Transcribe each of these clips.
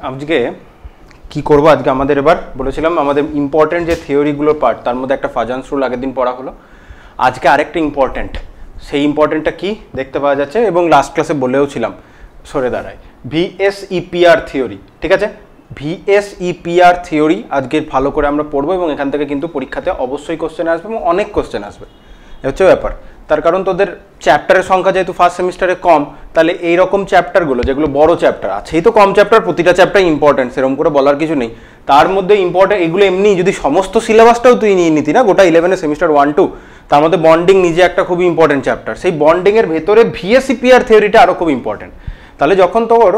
আজকে কি করব, আজকে আমাদের এবার বলেছিলাম আমাদের ইম্পর্টেন্ট যে থিওরিগুলোর পার্ট, তার মধ্যে একটা ফাজান্স রুল আগের দিন পড়া হলো। আজকে আরেকটা ইম্পর্টেন্ট, সেই ইম্পর্টেন্টটা কি দেখতে পাওয়া যাচ্ছে এবং লাস্ট ক্লাসে বলেও ছিলাম, সরে দাঁড়ায় ভিএসইপিআর থিওরি। ঠিক আছে, ভিএসইপিআর থিওরি আজকে ভালো করে আমরা পড়বো এবং এখান থেকে কিন্তু পরীক্ষাতে অবশ্যই কোশ্চেন আসবে এবং অনেক কোশ্চেন আসবে, এ হচ্ছে ব্যাপার। তার কারণ তোদের চ্যাপ্টারের সংখ্যা যেহেতু ফার্স্ট সেমিস্টারে কম, তাহলে এইরকম চ্যাপ্টারগুলো যেগুলো বড় চ্যাপ্টার আছেই তো কম চ্যাপ্টার, প্রতিটা চ্যাপ্টার ইম্পর্টেন্ট, সেরকম করে বলার কিছু নেই। তার মধ্যে ইম্পর্টেন্ট এগুলো এমনি যদি সমস্ত সিলেবাসটাও তুই নিয়ে নিতি না, গোটা 11 সেমিস্টার 1-2, তার মধ্যে বন্ডিং নিজে একটা খুবই ইম্পর্টেন্ট চ্যাপ্টার, সেই বন্ডিংয়ের ভেতরে ভিএসইপিআর থিওরিটা আরও খুব ইম্পর্টেন্ট। তাহলে যখন তোর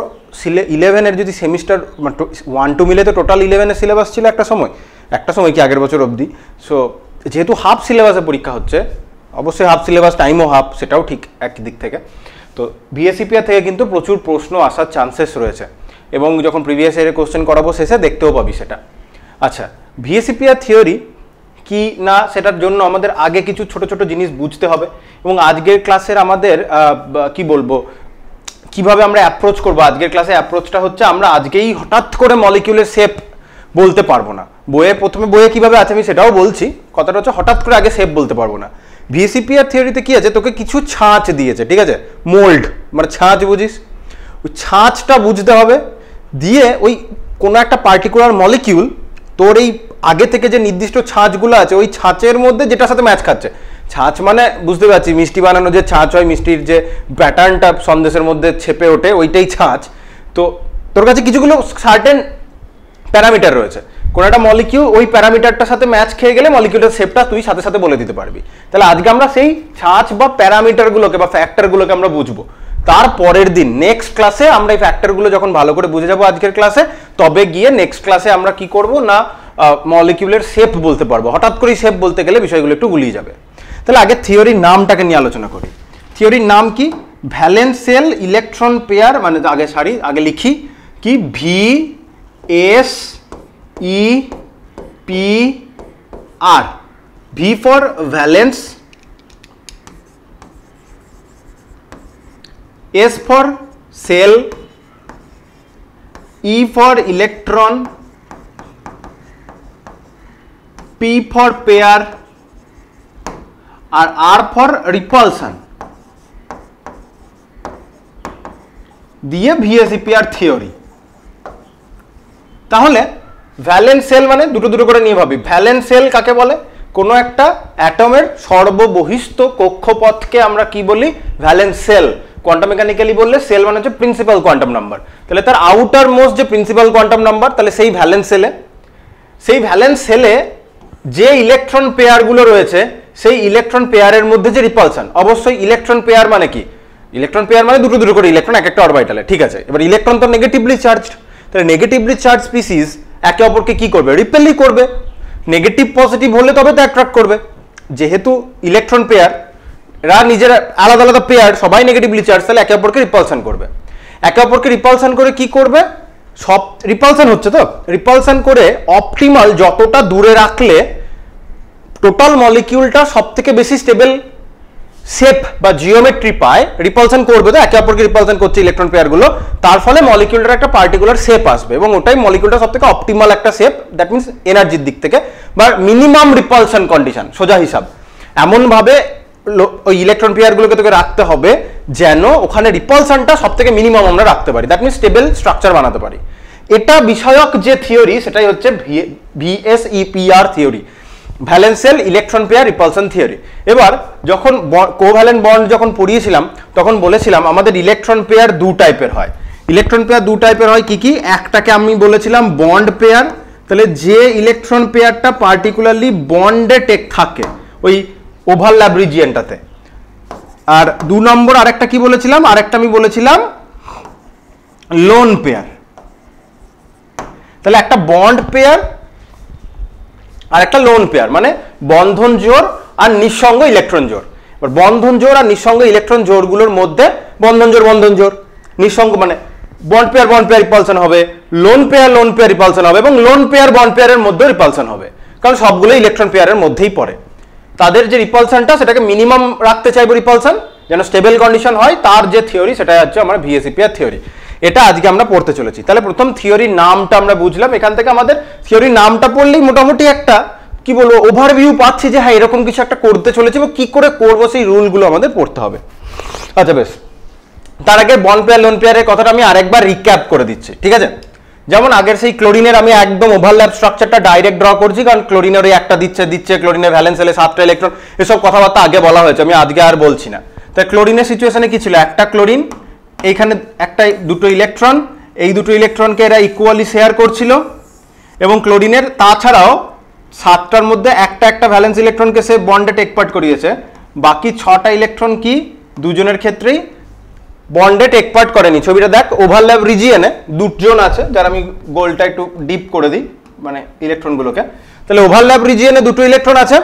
11-এর যদি সেমিস্টার 1-2 মিলে তো টোটাল 11-এর সিলেবাস ছিল একটা সময় কি আগের বছর অবধি। সো যেহেতু হাফ সিলেবাসে পরীক্ষা হচ্ছে, অবশ্যই হাফ সিলেবাস, টাইমও হাফ, সেটাও ঠিক এক দিক থেকে, তো ভিএসইপিআর থেকে কিন্তু প্রচুর প্রশ্ন আসার চান্সেস রয়েছে এবং যখন প্রিভিয়াস ইয়ারের কোশ্চেন করাবো শেষে দেখতেও পাবি সেটা। আচ্ছা, ভিএসইপিআর থিওরি কি না সেটার জন্য আমাদের আগে কিছু ছোট ছোট জিনিস বুঝতে হবে এবং আজকের ক্লাসের আমাদের কি বলবো, কিভাবে আমরা অ্যাপ্রোচ করবো। আজকের ক্লাসে অ্যাপ্রোচটা হচ্ছে আমরা আজকেই হঠাৎ করে মলিকিউলের শেপ বলতে পারবো না। প্রথমে বইয়ে কিভাবে আছে আমি সেটাও বলছি, কথাটা হচ্ছে হঠাৎ করে আগে শেপ বলতে পারবো না। ভিএসইপিআর থিওরিতে কি আছে, তোকে কিছু ছাঁচ দিয়েছে, ঠিক আছে, মোল্ড মানে ছাঁচ, বুঝিস, ওই ছাঁচটা বুঝতে হবে, দিয়ে ওই কোনো একটা পার্টিকুলার মলিকিউল তোর এই আগে থেকে যে নির্দিষ্ট ছাঁচগুলো আছে ওই ছাঁচের মধ্যে যেটার সাথে ম্যাচ খাচ্ছে। ছাঁচ মানে বুঝতে পারছি, মিষ্টি বানানো যে ছাঁচ হয়, মিষ্টির যে প্যাটার্নটা সন্দেশের মধ্যে ছেপে ওঠে ওইটাই ছাঁচ। তো তোর কাছে কিছুগুলো সার্টেন প্যারামিটার রয়েছে, কোনো একটা মলিকিউল ওই প্যারামিটারটার সাথে ম্যাচ খেয়ে গেলে মলিকিউলের শেপটা তুই সাথে সাথে বলে দিতে পারবি। তাহলে আজকে আমরা সেই ছাঁচ বা প্যারামিটারগুলোকে বা ফ্যাক্টরগুলোকে আমরা বুঝবো। তারপরের দিন নেক্সট ক্লাসে আমরা এই ফ্যাক্টরগুলো যখন ভালো করে বুঝে যাবো আজকের ক্লাসে, তবে গিয়ে নেক্সট ক্লাসে আমরা কি করব না মলিকিউলের শেপ বলতে পারবো। হঠাৎ করে শেপ বলতে গেলে বিষয়গুলো একটু গুলিয়ে যাবে। তাহলে আগে থিওরির নামটাকে নিয়ে আলোচনা করি। থিওরির নাম কি? ভ্যালেন্স শেল ইলেকট্রন পেয়ার, মানে আগে লিখি কি, VSEPR, V for valence, S for cell, E for electron, P for pair R R for repulsion দিয়ে ভিএসইপিআর থিওরি। তাহলে ভ্যালেন্স সেল মানে দুটো করে নিয়ে ভাবি। ভ্যালেন্স সেল কাকে বলে? কোনো একটা অ্যাটমের সর্ববহিস্থ কক্ষপথকে আমরা কি বলি? Valence shell. কোয়ান্টাম মেকানিক্যালি বললে সেল মানে হচ্ছে প্রিন্সিপাল কোয়ান্টাম নাম্বার। তাহলে তার আউটার মোস্ট যে প্রিন্সিপাল কোয়ান্টাম নাম্বার, তাহলে সেই ভ্যালেন্স সেলে যে ইলেকট্রন পেয়ারগুলো রয়েছে, সেই ইলেকট্রন পেয়ারের মধ্যে যে রিপালশন, অবশ্যই ইলেকট্রন পেয়ার মানে কি? ইলেকট্রন পেয়ার মানে দুটো করে ইলেকট্রন এক একটা অরবিটালে, ঠিক আছে। এবার ইলেকট্রন তো নেগেটিভলি চার্জড, তাহলে নেগেটিভলি চার্জ স্পিসিস একে অপরকে কি করবে? রিপেলই করবে। নেগেটিভ পজিটিভ হলে তবে তো অ্যাট্রাক্ট করবে। যেহেতু ইলেকট্রন পেয়ার এরা নিজেরা আলাদা আলাদা পেয়ার, সবাই নেগেটিভলি চার্জ, তাহলে একে অপরকে রিপালশন করবে। একে অপরকে রিপালশন করে কি করবে? সব রিপালশন হচ্ছে, তো রিপালশন করে অপটিমাল যতটা দূরে রাখলে টোটাল মলিকিউলটা সব থেকে বেশি স্টেবল শেপ বা জিওমেট্রি পায়, রিপালশন করবে, তো একে অপরকে রিপালশন করছে ইলেকট্রন পেয়ারগুলো, তার ফলে মলিকিউলটার একটা পার্টিকুলার শেপ আসবে এবং ওটাই মলিকিউলটা সব থেকে অপটিমাল একটা শেপ, দ্যাট মিনস এনার্জির দিক থেকে বা মিনিমাম রিপালশন কন্ডিশন, সোজা হিসাব। এমনভাবে ওই ইলেকট্রন পেয়ারগুলোকে তোকে রাখতে হবে যেন ওখানে রিপালশনটা সব থেকে মিনিমাম আমরা রাখতে পারি, দ্যাট মিনস স্টেবল স্ট্রাকচার বানাতে পারি। এটা বিষয়ক যে থিওরি সেটাই হচ্ছে VSEPR theory, valence shell electron pair repulsion theory. এবার যখন কোভ্যালেন্ট বন্ড যখন পড়িয়েছিলাম তখন বলেছিলাম আমাদের ইলেকট্রন পেয়ার দু টাইপের হয়। ইলেকট্রন পেয়ার দু টাইপের হয় কি কি? একটাকে আমি বলেছিলাম বন্ড পেয়ার, তাহলে যে ইলেকট্রন পেয়ারটা পার্টিকুলারলি বন্ডে থাকে ওই ওভারল্যাপ রিজিয়নটাতে। আর দু নম্বর আরেকটা কি বলেছিলাম? আরেকটা আমি বলেছিলাম লোন পেয়ার। তাহলে একটা বন্ড পেয়ার আর একটা লোন পেয়ার, মানে বন্ধন জোড় আর নিঃসঙ্গ ইলেকট্রন জোড়। এবার বন্ধন জোড় আর নিঃসঙ্গ ইলেকট্রন জোড়গুলোর মধ্যে বন্ধন জোড়, নিঃসঙ্গ মানে বন্ড পেয়ার রিপালশন হবে, লোন পেয়ার রিপালশন হবে এবং লোন পেয়ার বন্ড পেয়ারের মধ্যে রিপালশন হবে, কারণ সবগুলো ইলেকট্রন পেয়ারের মধ্যেই পড়ে। তাদের যে রিপালশনটা সেটাকে মিনিমাম রাখতে চাইবো রিপালশন, যেন স্টেবল কন্ডিশন হয়, তার যে থিওরি সেটা হচ্ছে আমার ভিএসইপিআর থিওরি। এটা আজকে আমরা পড়তে চলেছি। তাহলে প্রথম থিওরির নামটা আমরা বুঝলাম, এখান থেকে আমাদের থিওরির নামটা পড়লেই মোটামুটি একটা কি বলবো ওভারভিউ পাচ্ছি যে হ্যাঁ এরকম কিছু একটা করতে চলেছে বা কি করে করবো সেই রুলগুলো আমাদের পড়তে হবে। আচ্ছা বেশ, তার আগে বন্ড পেয়ার লোন পেয়ারের কথাটা আমি আরেকবার রিক্যাপ করে দিচ্ছি, ঠিক আছে? যেমন আগের সেই ক্লোরিনের আমি একদম ওভারল্যাপ স্ট্রাকচারটা ডাইরেক্ট ড্র করছি, কারণ ক্লোরিনের ওই একটা দিচ্ছে ক্লোরিনের ভ্যালেন্স সেলে 7টা ইলেকট্রন, এসব কথাবার্তা আগে বলা হয়েছে, আমি আজকে আর বলছি না। তাই ক্লোরিনের সিচুয়েশনে কি ছিল, একটা ক্লোরিন, এইখানে একটা দুটো ইলেকট্রন, এই দুটো ইলেকট্রনকে এরা ইকুয়ালি শেয়ার করছিল, এবং ক্লোরিনের তাছাড়াও 7টার মধ্যে একটা ভ্যালেন্স ইলেকট্রনকে সে বন্ডে টেক পার্ট করিয়েছে, বাকি 6টা ইলেকট্রন কি দুজনের ক্ষেত্রেই বন্ডে টেক পার্ট করেনি। ছবিটা দেখ, ওভারল্যাপ রিজিয়নে দুজন আছে, যারা আমি গোলটা একটু ডিপ করে দিই মানে ইলেকট্রনগুলোকে, তাহলে ওভারল্যাপ রিজিয়নে দুটো ইলেকট্রন আছে,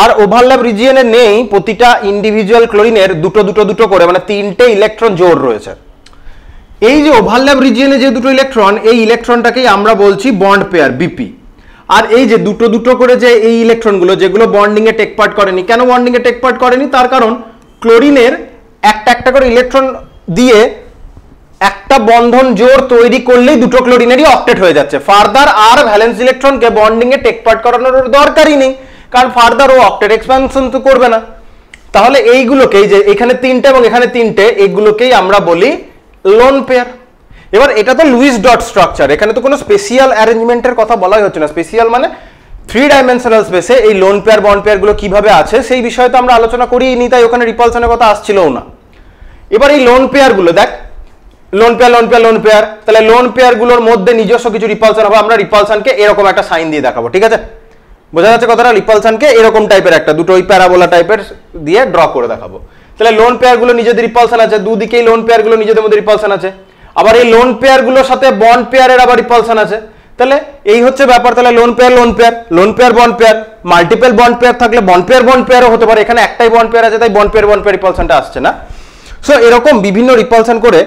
আর ওভারল্যাপ রিজিয়নে নেই প্রতিটা ইন্ডিভিজুয়াল ক্লোরিনের দুটো করে মানে 3টে ইলেকট্রন জোর রয়েছে। এই যে ওভারল্যাপ রিজিয়নে যে দুটো ইলেকট্রন, এই ইলেকট্রনটাকেই আমরা বলছি বন্ড পেয়ার বিপি। আর এই যে দুটো করে যে এই ইলেকট্রনগুলো যেগুলো বন্ডিং এ টেক পার্ট করেনি, কেন বন্ডিং এ টেক পার্ট করেনি, তার কারণ ক্লোরিনের একটা করে ইলেকট্রন দিয়ে একটা বন্ধন জোড় তৈরি করলেই দুটো ক্লোরিনেরই অক্টেট হয়ে যাচ্ছে, ফার্দার আর ভ্যালেন্স ইলেকট্রনকে বন্ডিং এ টেক পার্ট করানোর দরকারই নেই, কারণ ফার্দার ও অক্টেট এক্সপ্যানশন তো করবে না। তাহলে এইগুলোকেই যে এখানে 3টে এবং এখানে 3টে, এইগুলোকেই আমরা বলি লোন পেয়ার। এবার এটা তো লুইস ডট স্ট্রাকচার, এখানে তো কোনো স্পেশাল অ্যারেঞ্জমেন্টের কথা বলাই হচ্ছে না। স্পেশাল মানে 3 ডাইমেনশনাল স্পেসে এই লোন পেয়ার বন্ড পেয়ার গুলো কিভাবে আছে সেই বিষয়ে তো আমরা আলোচনা করিনি, তাই ওখানে রিপালশনের কথা আসছিলও না। এবার এই লোন পেয়ার গুলো দেখ, লোন পেয়ার, তাহলে লোন পেয়ার গুলোর মধ্যে নিজস্ব কিছু রিপালশন হবে, আমরা রিপালশনকে এরকম একটা সাইন দিয়ে দেখাবো, ঠিক আছে? বোঝা যাচ্ছে কথাটা? রিপালশনকে এরকম টাইপের একটা দুটো ওই প্যারাবোলা টাইপের দিয়ে ড্র করে দেখাবো। তাহলে লোন পেয়ার গুলো নিজেদের রিপালশন আছে, দুদিকেই লোন পেয়ার গুলো নিজেদের মধ্যে রিপালশন আছে, আবার এই লোন পেয়ার গুলোর সাথে বন্ড পেয়ারের আবার রিপালশন আছে। তাহলে এই হচ্ছে ব্যাপার। তাহলে loan pair bond pair, multiple bond pair থাকলে বন্ড পেয়ারও হতে পারে, এখানে একটাই বন্ড পেয়ার আছে তাই বন্ড পেয়ার রিপালশনটা আসছে না। সো এরকম বিভিন্ন রিপালশন করে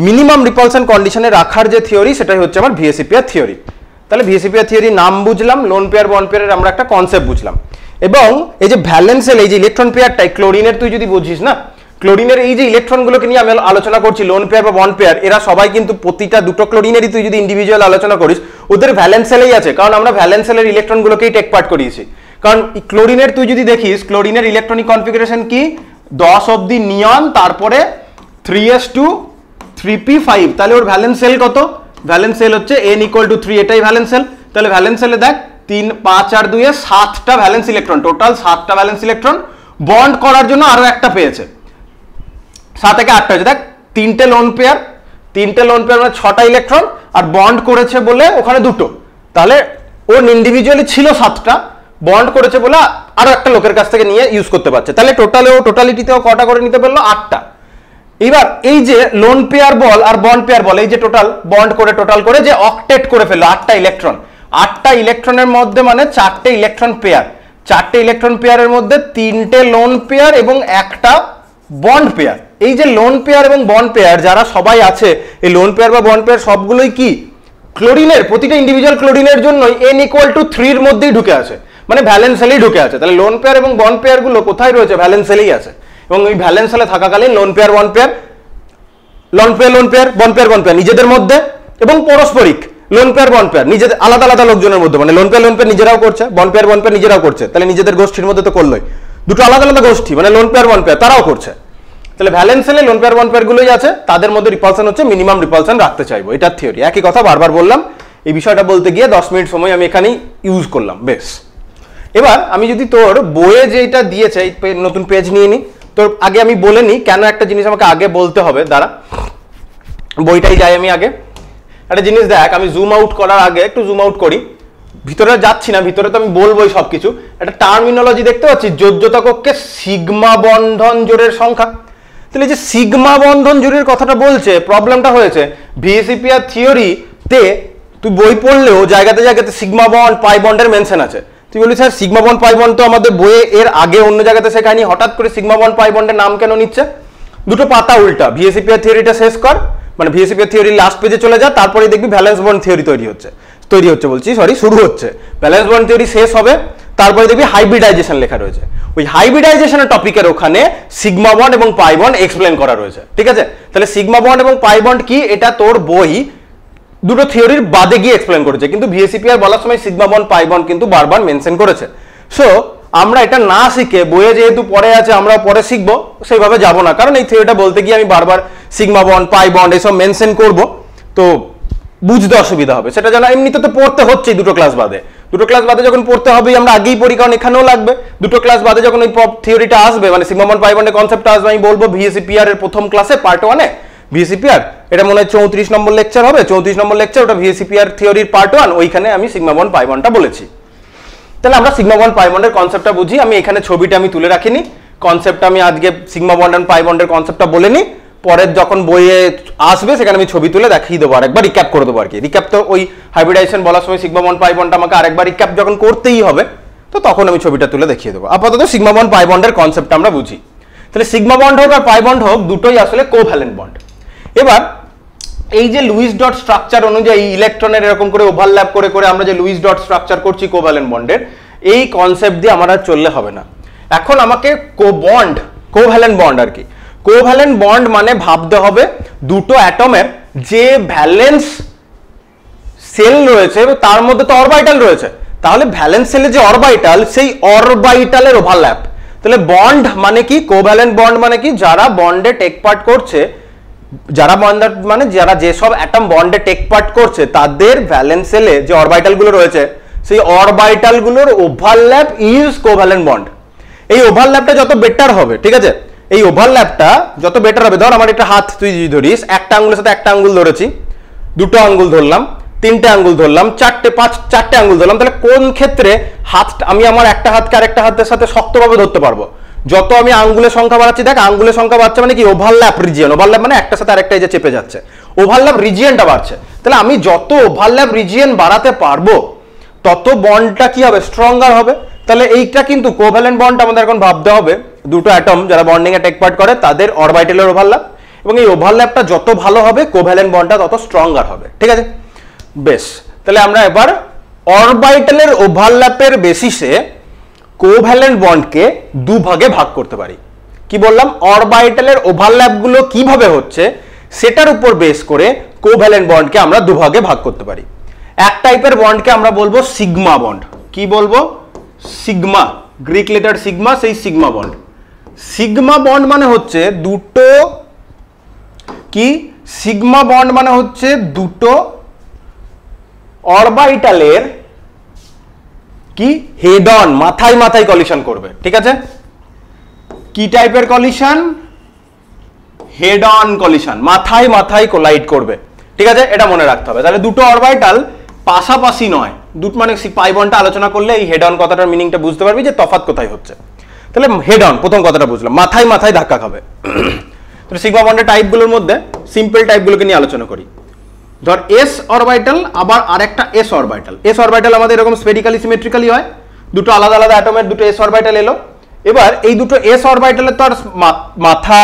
মিনিমাম রিপালশন কন্ডিশনে রাখার যে থিওরি, সেটাই হচ্ছে আমার ভিএসি পেয়ার থিওরি। তাহলে ভিএসি পেয়ার থিওরির নাম বুঝলাম, লোন পেয়ার বন্ড পেয়ারের আমরা একটা কনসেপ্ট বুঝলাম, এবং এই যে ভ্যালেন্স সেল, এই যে ইলেকট্রন পেয়ারটাই ক্লোরিনের তুই যদি বুঝিস না, ক্লোরিনের এই যে ইলেকট্রনগুলোকে নিয়ে আমি আলোচনা করছি, লোন পেয়ার বা বন্ড পেয়ার, এরা সবাই কিন্তু প্রতিটা দুটো ক্লোরিনেরই তুই যদি ইন্ডিভিজুয়াল আলোচনা করিস, ওদের ভ্যালেন্স সেলেই আছে, কারণ আমরা ভ্যালেন্স সেলের ইলেকট্রনগুলোকেই টেক পার্ট করিয়েছি। কারণ ক্লোরিনের তুই যদি দেখিস, ক্লোরিনের ইলেকট্রনিক কনফিগারেশন কি, 10 অব্দি নিয়ন, তারপরে 3s2 3p5, তাহলে ওর ভ্যালেন্স সেল কত? ভ্যালেন্স সেল হচ্ছে n = 3, এটাই ভ্যালেন্স সেল। তাহলে ভ্যালেন্স সেলে দেখ 3 5 আর 2 এ 7টা ভ্যালেন্স ইলেকট্রন, টোটাল 7টা ভ্যালেন্স ইলেকট্রন, বন্ড করার জন্য আরো একটা পেয়েছে, 7 থেকে 8টা হয়েছে। দেখ 3টে লোন পেয়ার মানে 6টা ইলেকট্রন, আর বন্ড করেছে বলে ওখানে দুটো, তাহলে ওর ইন্ডিভিজুয়ালি ছিল 7টা, বন্ড করেছে বলে আরো একটা লোকের কাছ থেকে নিয়ে ইউজ করতে পারছে, তাহলে টোটালিটিতেও কটা করে নিতে পারলো? 8টা। এবার এই যে লোন পেয়ার বল আর বন্ড পেয়ার বল, এই যে টোটাল করে যে অক্টেট করে ফেললো 8টা ইলেকট্রন, 8টা ইলেকট্রনের মধ্যে মানে 4টে ইলেকট্রন পেয়ার, 4টে ইলেকট্রন পেয়ারের মধ্যে 3টে লোন পেয়ার এবং একটা বন্ড পেয়ার। এই যে লোন পেয়ার এবং বন্ড পেয়ার যারা সবাই আছে, এই লোন পেয়ার বা বন্ড পেয়ার সবগুলোই কি ক্লোরিনের, প্রতিটা ইন্ডিভিজুয়াল ক্লোরিনের জন্যই n = 3 এর মধ্যেই ঢুকে আছে, মানে ভ্যালেন্স সেলেই ঢুকে আছে। তাহলে লোন পেয়ার এবং বন্ড পেয়ার গুলো কোথায় রয়েছে? ভ্যালেন্স সেলেই আছে, এবং এই ভ্যালেন্স সেলে থাকাকালীন লোন পেয়ার বন্ড পেয়ার নিজেদের মধ্যে এবং পারস্পরিক লোন পেয়ার বন্ড পেয়ার নিজেদের আলাদা লোকজনের মধ্যে, মানে লোন পেয়ার নিজেরাও করছে, বন্ড পেয়ার নিজেরাও করছে, তাহলে নিজেদের গোষ্ঠীর মধ্যে তো করলোই, দুটো আলাদা গোষ্ঠী মানে লোন পেয়ার বন্ড পেয়ার তারাও করছে। তাহলে ভ্যালেন্স সেলে লোন পেয়ার বন্ড পেয়ার গুলোই আছে, তাদের মধ্যে রিপালশন হচ্ছে মিনিমাম রিপালশন রাখতে চাইবো, এটা থিওরি। একই কথা বারবার বললাম, এই বিষয়টা বলতে গিয়ে 10 মিনিট সময় আমি এখানেই ইউজ করলাম। বেশ, এবার আমি যদি তোর বইয়ে যেটা দিয়েছে, নতুন পেজ নিয়ে নিই, তোর আগে আমি বলে নিই কেন একটা জিনিস আমাকে আগে বলতে হবে, দাঁড়া বইটাই যাই আমি আগে। একটা জিনিস দেখ, আমি জুম আউট করার আগে একটু জুম আউট করি, ভিতরে যাচ্ছি না, ভিতরে তো আমি বলবোই সবকিছু। একটা টার্মিনোলজি দেখতে পাচ্ছি, যোজ্যতা কক্ষে সিগমা বন্ধন জোড়ের সংখ্যা। তাহলে যে সিগমা বন্ধন জোড়ের কথাটা বলছে, প্রবলেমটা হয়েছে ভিএসি পেয়ার থিওরিতে তুই বই পড়লেও জায়গাতে সিগমা বন্ড পাই বন্ডের মেনশন আছে। তুই বলি sir sigma bond pi bond তো আমাদের বইয়ে এর আগে অন্য জায়গাতে শেখায়নি, হঠাৎ করে সিগমা বন্ড পাই বন্ডের নাম কেন নিচ্ছে? দুটো পাতা উল্টা, ভিএসি পেয়ার থিওরিটা শেষ কর, মানে ভিএসি পেয়ার থিওরি লাস্ট পেজে চলে যা, তারপরে দেখবি ভ্যালেন্স বন্ড থিওরি শুরু হচ্ছে। ভ্যালেন্স বন্ড থিওরি শেষ হবে, তারপরে দেখবি হাইব্রিডাইজেশন লেখা রয়েছে, ওই হাইব্রিডাইজেশনের টপিকের ওখানে সিগমা বন্ড এবং পাই বন্ড এক্সপ্লেন করা রয়েছে, ঠিক আছে? তাহলে সিগমা বন্ড এবং পাই বন্ড কি, এটা তোর বই দুটো থিওরির বাদে গিয়ে এক্সপ্লেন করেছে, কিন্তু ভিএসিপিআর বলার সময় সিগমা বন্ড পাই বন্ড কিন্তু বারবার মেনশন করেছে। সো আমরা এটা না শিখে বইয়ে যেহেতু পড়ে আছে আমরা পরে শিখবো, সেইভাবে যাব না, কারণ এই থিওরিটা বলতে গিয়ে আমি বারবার সিগমা বন্ড পাই বন্ড এসব মেনশন করব, তো বুঝতে অসুবিধা হবে। সেটা যেন এমনিতে তো পড়তে হচ্ছে দুটো ক্লাস বাদে, দুটো ক্লাস বাদে যখন পড়তে হবে আমরা আগেই পড়ি, কারণ এখানেও লাগবে। দুটো ক্লাস বাদে যখন ওই থিওরিটা আসবে, মানে সিগমা বন্ড পাই বন্ডের কনসেপ্টটা আসবে, আমি বলবো ভিএসিপিআর এর প্রথম ক্লাসে পার্ট 1-এ ভিএসিপিআর, এটা মনে হয় 34 নম্বর লেকচার হবে, 34 নম্বর লেকচার, ওটা ভিএসিপিআর থিওরির পার্ট 1, ওইখানে আমি সিগমা বন্ড পাই বন্ডটা বলেছি। তাহলে আমরা সিগমা বন্ড পাই বন্ডের কনসেপ্টটা বুঝি। আমি এখানে ছবিটা আমি তুলে রাখিনি, কনসেপ্টটা আমি আজকে সিগমা বন্ড এন্ড পাই বন্ডের কনসেপ্টটা বলে নিই, পরের যখন বইয়ে আসবে সেখানে আমি ছবি তুলে দেখিয়ে দেবো, আরেকবার রিক্যাপ করে দেবো আর কি। রিক্যাপ তো ওই হাইব্রিডাইজেশন বলার সময় সিগমা বন্ড পাই বন্ডটা আমাকে আরেকবার রিক্যাপ যখন করতেই হবে, তো তখন আমি ছবিটা তুলে দেখিয়ে দেবো। আপাতত সিগমা বন্ড পাই বন্ডের কনসেপ্টটা আমরা বুঝি। তাহলে সিগমা বন্ড হোক আর পাই বন্ড হোক, দুটোই আসলে কোভ্যালেন্ট বন্ড। এবার এই যে লুইস ডট স্ট্রাকচার অনুযায়ী ইলেকট্রনের এরকম করে ওভারল্যাপ করে করে আমরা যে লুইস ডট স্ট্রাকচার করছি কোভ্যালেন্ট বন্ডের, এই কনসেপ্ট দিয়ে আমার আর চললে হবে না। এখন আমাকে কোভ্যালেন্ট বন্ড আর কি, কোভ্যালেন্ট বন্ড মানে ভাবতে হবে দুটো অ্যাটমের যে ভ্যালেন্স সেল রয়েছে তার মধ্যে তো অরবাইটাল রয়েছে, তাহলে ভ্যালেন্স সেলে যে অরবাইটাল, সেই অরবাইটালের ওভারল্যাপ। তাহলে বন্ড মানে কি, কোভ্যালেন্ট বন্ড মানে কি, যারা বন্ডে টেক পার্ট করছে, যারা বন্ড মানে যারা যেসব অ্যাটম বন্ডে টেক পার্ট করছে তাদের ভ্যালেন্স সেলে যে অরবাইটাল গুলো রয়েছে, সেই অরবাইটাল গুলোর ওভারল্যাপ ইজ কোভ্যালেন্ট বন্ড। এই ওভারল্যাপটা যত বেটার হবে, ঠিক আছে, এই ওভারল্যাপটা যত বেটার হবে, ধর আমার একটা হাত তুই ধরিস, একটা আঙ্গুলের সাথে একটা আঙ্গুল ধরেছি, দুটো আঙ্গুল ধরলাম, তিনটে আঙ্গুল ধরলাম, চারটে আঙ্গুল ধরলাম, তাহলে কোন ক্ষেত্রে হাতটা আমি আমার একটা হাতকে আরেকটা হাতের সাথে শক্তভাবে ধরতে পারবো? যত আমি আঙ্গুলের সংখ্যা বাড়াচ্ছি, দেখ আঙ্গুলের সংখ্যা বাড়ছে মানে কি, ওভারল্যাপ রিজিয়ন, ওভারল্যাপ মানে একটা সাথে আরেকটা এই যে চেপে যাচ্ছে, ওভারল্যাপ রিজিয়নটা বাড়ছে। তাহলে আমি যত ওভারল্যাপ রিজিয়ন বাড়াতে পারবো তত বন্ডটা কি হবে, স্ট্রঙ্গার হবে। তাহলে এইটা কিন্তু কোভ্যালেন্ট বন্ড আমাদের এখন ভাবতে হবে দুটো অ্যাটম যারা বন্ডিং এ টেক পার্ট করে তাদের অরবাইটালের ওভারল্যাপ, এবং এই ওভারল্যাপটা যত ভালো হবে কোভ্যালেন্ট বন্ডটা তত স্ট্রঙ্গার হবে, ঠিক আছে। বেশ, তাহলে আমরা এবার অরবাইটালের ওভারল্যাপের বেসিসে কোভ্যালেন্ট বন্ডকে দুভাগে ভাগ করতে পারি। কি বললাম, অরবাইটালের ওভারল্যাপ গুলো কিভাবে হচ্ছে সেটার উপর বেস করে কোভ্যালেন্ট বন্ডকে আমরা দুভাগে ভাগ করতে পারি। এক টাইপের বন্ডকে আমরা বলবো সিগমা বন্ড। কি বলবো, সিগমা, গ্রিক লেটার সিগমা, সেই সিগমা বন্ড। সিগমা বন্ড মানে হচ্ছে দুটো কি, সিগমা বন্ড মানে হচ্ছে দুটো অরবাইটালের কি হেড অন, মাথায় মাথায় কলিশন করবে, ঠিক আছে। কি টাইপের কলিশন, হেড অন কলিশন, মাথায় মাথায় কোলাইড করবে, ঠিক আছে, এটা মনে রাখতে হবে। তাহলে দুটো অরবাইটাল পাশাপাশি নয়, দুটো মানে পাই বন্ডটা আলোচনা করলে এই হেড অন কথাটার মিনিংটা বুঝতে পারবি যে তফাৎ কোথায় হচ্ছে। তাহলে হেড অন প্রথম কথাটা বুঝলাম, মাথায় মাথায় ধাক্কা খাবে। তাহলে সিগমা বন্ডের টাইপগুলোর মধ্যে সিম্পল টাইপগুলোকে নিয়ে আলোচনা করি। ধর এস অরবাইটাল, আবার আরেকটা এস অরবাইটাল। এস অরবাইটাল আমাদের এরকম স্ফেরিক্যালি সিমেট্রিক্যালি হয়, দুটো আলাদা আলাদা অ্যাটমের দুটো এস অরবাইটাল এলো। এবার এই দুটো এস অরবাইটালের তো আর মাথা,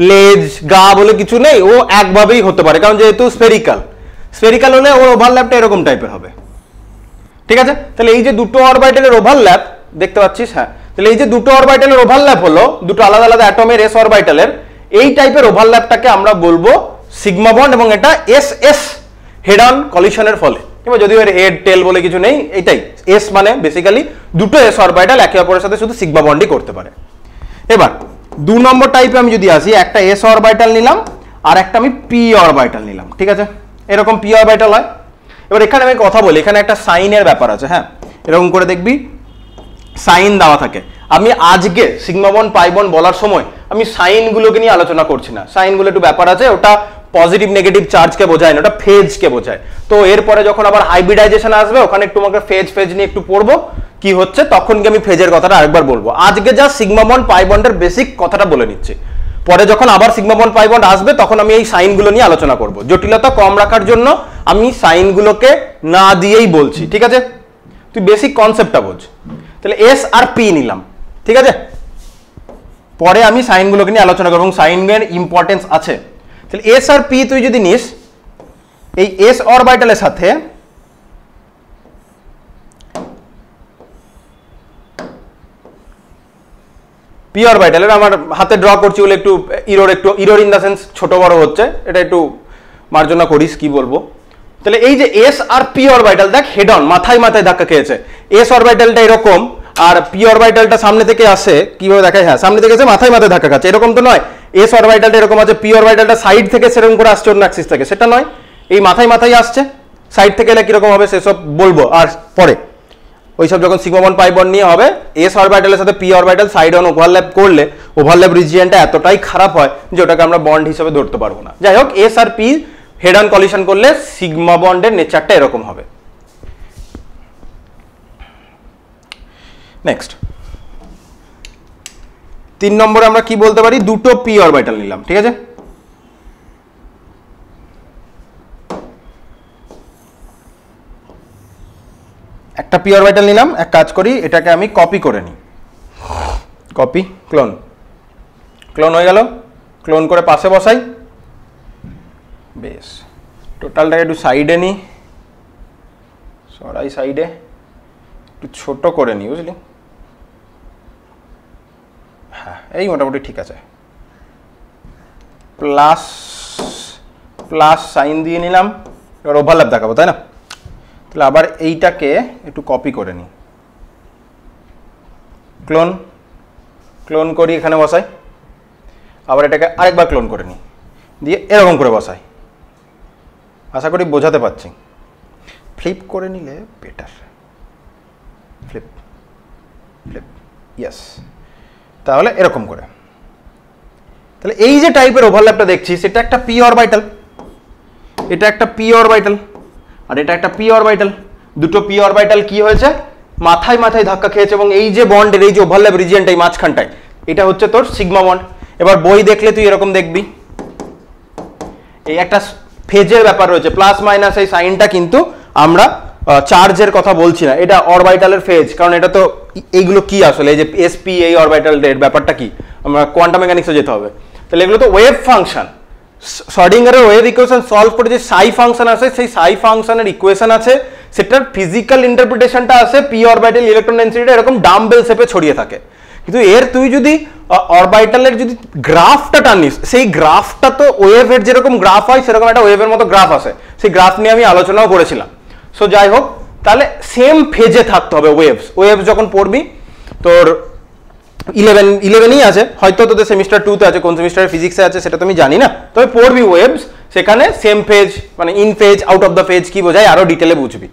লেজ, গা বলে কিছু নেই, ও একভাবেই হতে পারে, কারণ যেহেতু স্ফেরিক্যাল, স্ফেরিক্যাল হলে ওর ওভারল্যাপটা এরকম টাইপের হবে, ঠিক আছে। তাহলে এই যে দুটো অরবাইটালের ওভারল্যাপ দেখতে পাচ্ছিস, হ্যাঁ, তাহলে এই যে দুটো অরবাইটালের ওভারল্যাপ হলো দুটো আলাদা আলাদা অ্যাটমের এস অরবাইটালের, এই টাইপের ওভারল্যাপটাকে আমরা বলবো সিগমা বন্ড, এবং এটা এস এস হেড অন কলিশনের ফলে। এবার যদিও এর হেড টেল বলে কিছু নেই, এটাই এস মানে বেসিক্যালি দুটো এস অরবাইটাল একে অপরের সাথে শুধু সিগমা বন্ডই করতে পারে। এবার 2 নম্বর টাইপে আমি যদি আসি, একটা এস অরবাইটাল নিলাম আর একটা আমি পি অরবাইটাল নিলাম, ঠিক আছে, এরকম পি অরবাইটাল হয়। এবার এখানে আমি কথা বলি, এখানে একটা সাইনের ব্যাপার আছে, হ্যাঁ, এরকম করে দেখবি সাইন দেওয়া থাকে। আমি আজকে সিগমা বন্ড পাই বন্ড বলার সময় আমি সাইনগুলোকে নিয়ে আলোচনা করছি না, সাইনগুলো একটু ব্যাপার আছে, ওটা পজিটিভ নেগেটিভ চার্জকে বোঝায় না, ওটা ফেজকে বোঝায়। তো এরপরে যখন আবার হাইব্রিডাইজেশন আসবে ওখানে একটু আমাকে ফেজ নিয়ে একটু পড়বো কি হচ্ছে, তখন কি আমি ফেজের কথাটা আরেকবার বলবো। আজকে যা সিগমা বন্ড পাই বন্ডের বেসিক কথাটা বলে নিচ্ছি, পরে যখন আবার সিগমা বন্ড পাই বন্ড আসবে তখন আমি এই সাইনগুলো নিয়ে আলোচনা করব। জটিলতা কম রাখার জন্য আমি সাইনগুলোকে না দিয়েই বলছি, ঠিক আছে, তুই বেসিক কনসেপ্টটা বোঝ। তাহলে এস আর পি নিলাম, ঠিক আছে, পরে আমি সাইনগুলোকে নিয়ে আলোচনা করব এবং সাইনের ইম্পর্টেন্স আছে। তাহলে এস আর পি তুই যদি নিস, এই এস অরবাইটালের সাথে পি অরবিটালের আমার হাতে ড্র করছি বলে একটু ইরোর ইন দ্য সেন্স ছোট বড় হচ্ছে, এটা একটু মার্জনা করিস, কি বলবো। তাহলে এই যে এস আর পি অরবিটাল দেখ হেড অন, মাথায় মাথায় ধাক্কা খেয়েছে। এস অরবিটালটা এরকম আর পি অরবিটালটা সামনে থেকে আসে, কিভাবে দেখায়, হ্যাঁ সামনে থেকে এসে মাথায় মাথায় ধাক্কা খাচ্ছে, এরকম তো নয়। এস অরবিটালটা এরকম আছে, পি অরবিটালটা সাইড থেকে সেরকম করে আসছে অন্য অ্যাক্সিস থেকে, সেটা নয়, এই মাথায় মাথায় আসছে। সাইড থেকে এলে কিরকম হবে সেসব বলবো আর পরে, ওইসব যখন সিগমা বন্ড পাই বন্ড নিয়ে হবে। এস অরবিটালের সাথে P orbital side on overlap করলে ওভারল্যাপ রিজিয়নটা এতটাই খারাপ হয় যে ওটাকে আমরা বন্ড হিসেবে ধরতে পারবো না। যাই হোক, এস আর পি হেড অন কলিশন করলে সিগমা বন্ডের নেচারটা এরকম হবে। নেক্সট 3 নম্বরে আমরা কি বলতে পারি, দুটো পি অরবিটাল নিলাম, ঠিক আছে। একটা পি অরবিটাল নিলাম, এক কাজ করি এটাকে আমি কপি করে নিই, কপি ক্লোন, ক্লোন হয়ে গেল, ক্লোন করে পাশে বসাই। বেশ, টোটালটাকে একটু সাইডে নিই, সরাই সাইডে, একটু ছোট করে নিই, বুঝলি, হ্যাঁ এই মোটামুটি ঠিক আছে। প্লাস প্লাস সাইন দিয়ে নিলাম, এবার ওভারল্যাপ দেখাবো তাই না। তাহলে আবার এইটাকে একটু কপি করে নিই, ক্লোন, ক্লোন করি এখানে বসাই, আবার এটাকে আরেকবার ক্লোন করে নিই, দিয়ে এরকম করে বসাই। আশা করি বোঝাতে পারছি। ফ্লিপ করে নিলে বেটার, ফ্লিপ ফ্লিপ, ইয়েস। তাহলে এরকম করে, তাহলে এই যে টাইপের ওভারল্যাপটা দেখছি সেটা একটা পি অরবিটাল, এটা একটা পি অরবিটাল আর এটা একটা পি অরবিটাল। দুটো পি অরবিটাল কি হয়েছে, মাথায় মাথায় ধাক্কা খেয়েছে, এবং এই যে বন্ডের এই যে ওভারল্যাপ রিজিয়নটাই মাঝখানটায়, এটা হচ্ছে তোর সিগমা বন্ড। এবার বই দেখলে তুই এরকম দেখবি, এই একটা ফেজের ব্যাপার রয়েছে, প্লাস মাইনাস এই সাইনটা কিন্তু আমরা চার্জের কথা বলছি না, এটা অরবিটালের ফেজ, কারণ এটা তো এইগুলো কি আসলে এই যে এসপি এই অরবিটালের ব্যাপারটা কি, আমরা কোয়ান্টাম মেকানিক্সে যেতে হবে। তাহলে এগুলো তো ওয়েভ ফাংশন, শ্রোডিঙ্গারের ওয়েভ ইকুয়েশন সলভ করে যে সাই ফাংশন আছে, সেই সাই ফাংশনের ইকুয়েশন আছে, সেটার ফিজিক্যাল ইন্টারপ্রিটেশনটা আছে পি অরবিটাল ইলেকট্রন ডেনসিটিটা এরকম ডাম্বেল শেপে ছড়িয়ে থাকে। কিন্তু এর তুই যদি অরবিটালের যদি গ্রাফটা টানিস, সেই গ্রাফটা তো ওয়েভের যেরকম গ্রাফ হয় সেরকম একটা ওয়েভের মতো গ্রাফ আছে, সেই গ্রাফ নিয়ে আমি আলোচনাও করেছিলাম। সো যাই হোক, তাহলে সেম ফেজে থাকতে হবে ওয়েভস। ওয়েভস যখন পড়বি তোর 11ই আছে, হয়তো তোদের সেমিস্টার 2তে আছে, কোন সেমিস্টারে ফিজিক্সে আছে সেটা তো আমি জানি না, তবে পড়বি ওয়েভস, সেখানে সেম ফেজ মানে in phase out of the phase কি বোঝায় আরো ডিটেলে বুঝবি।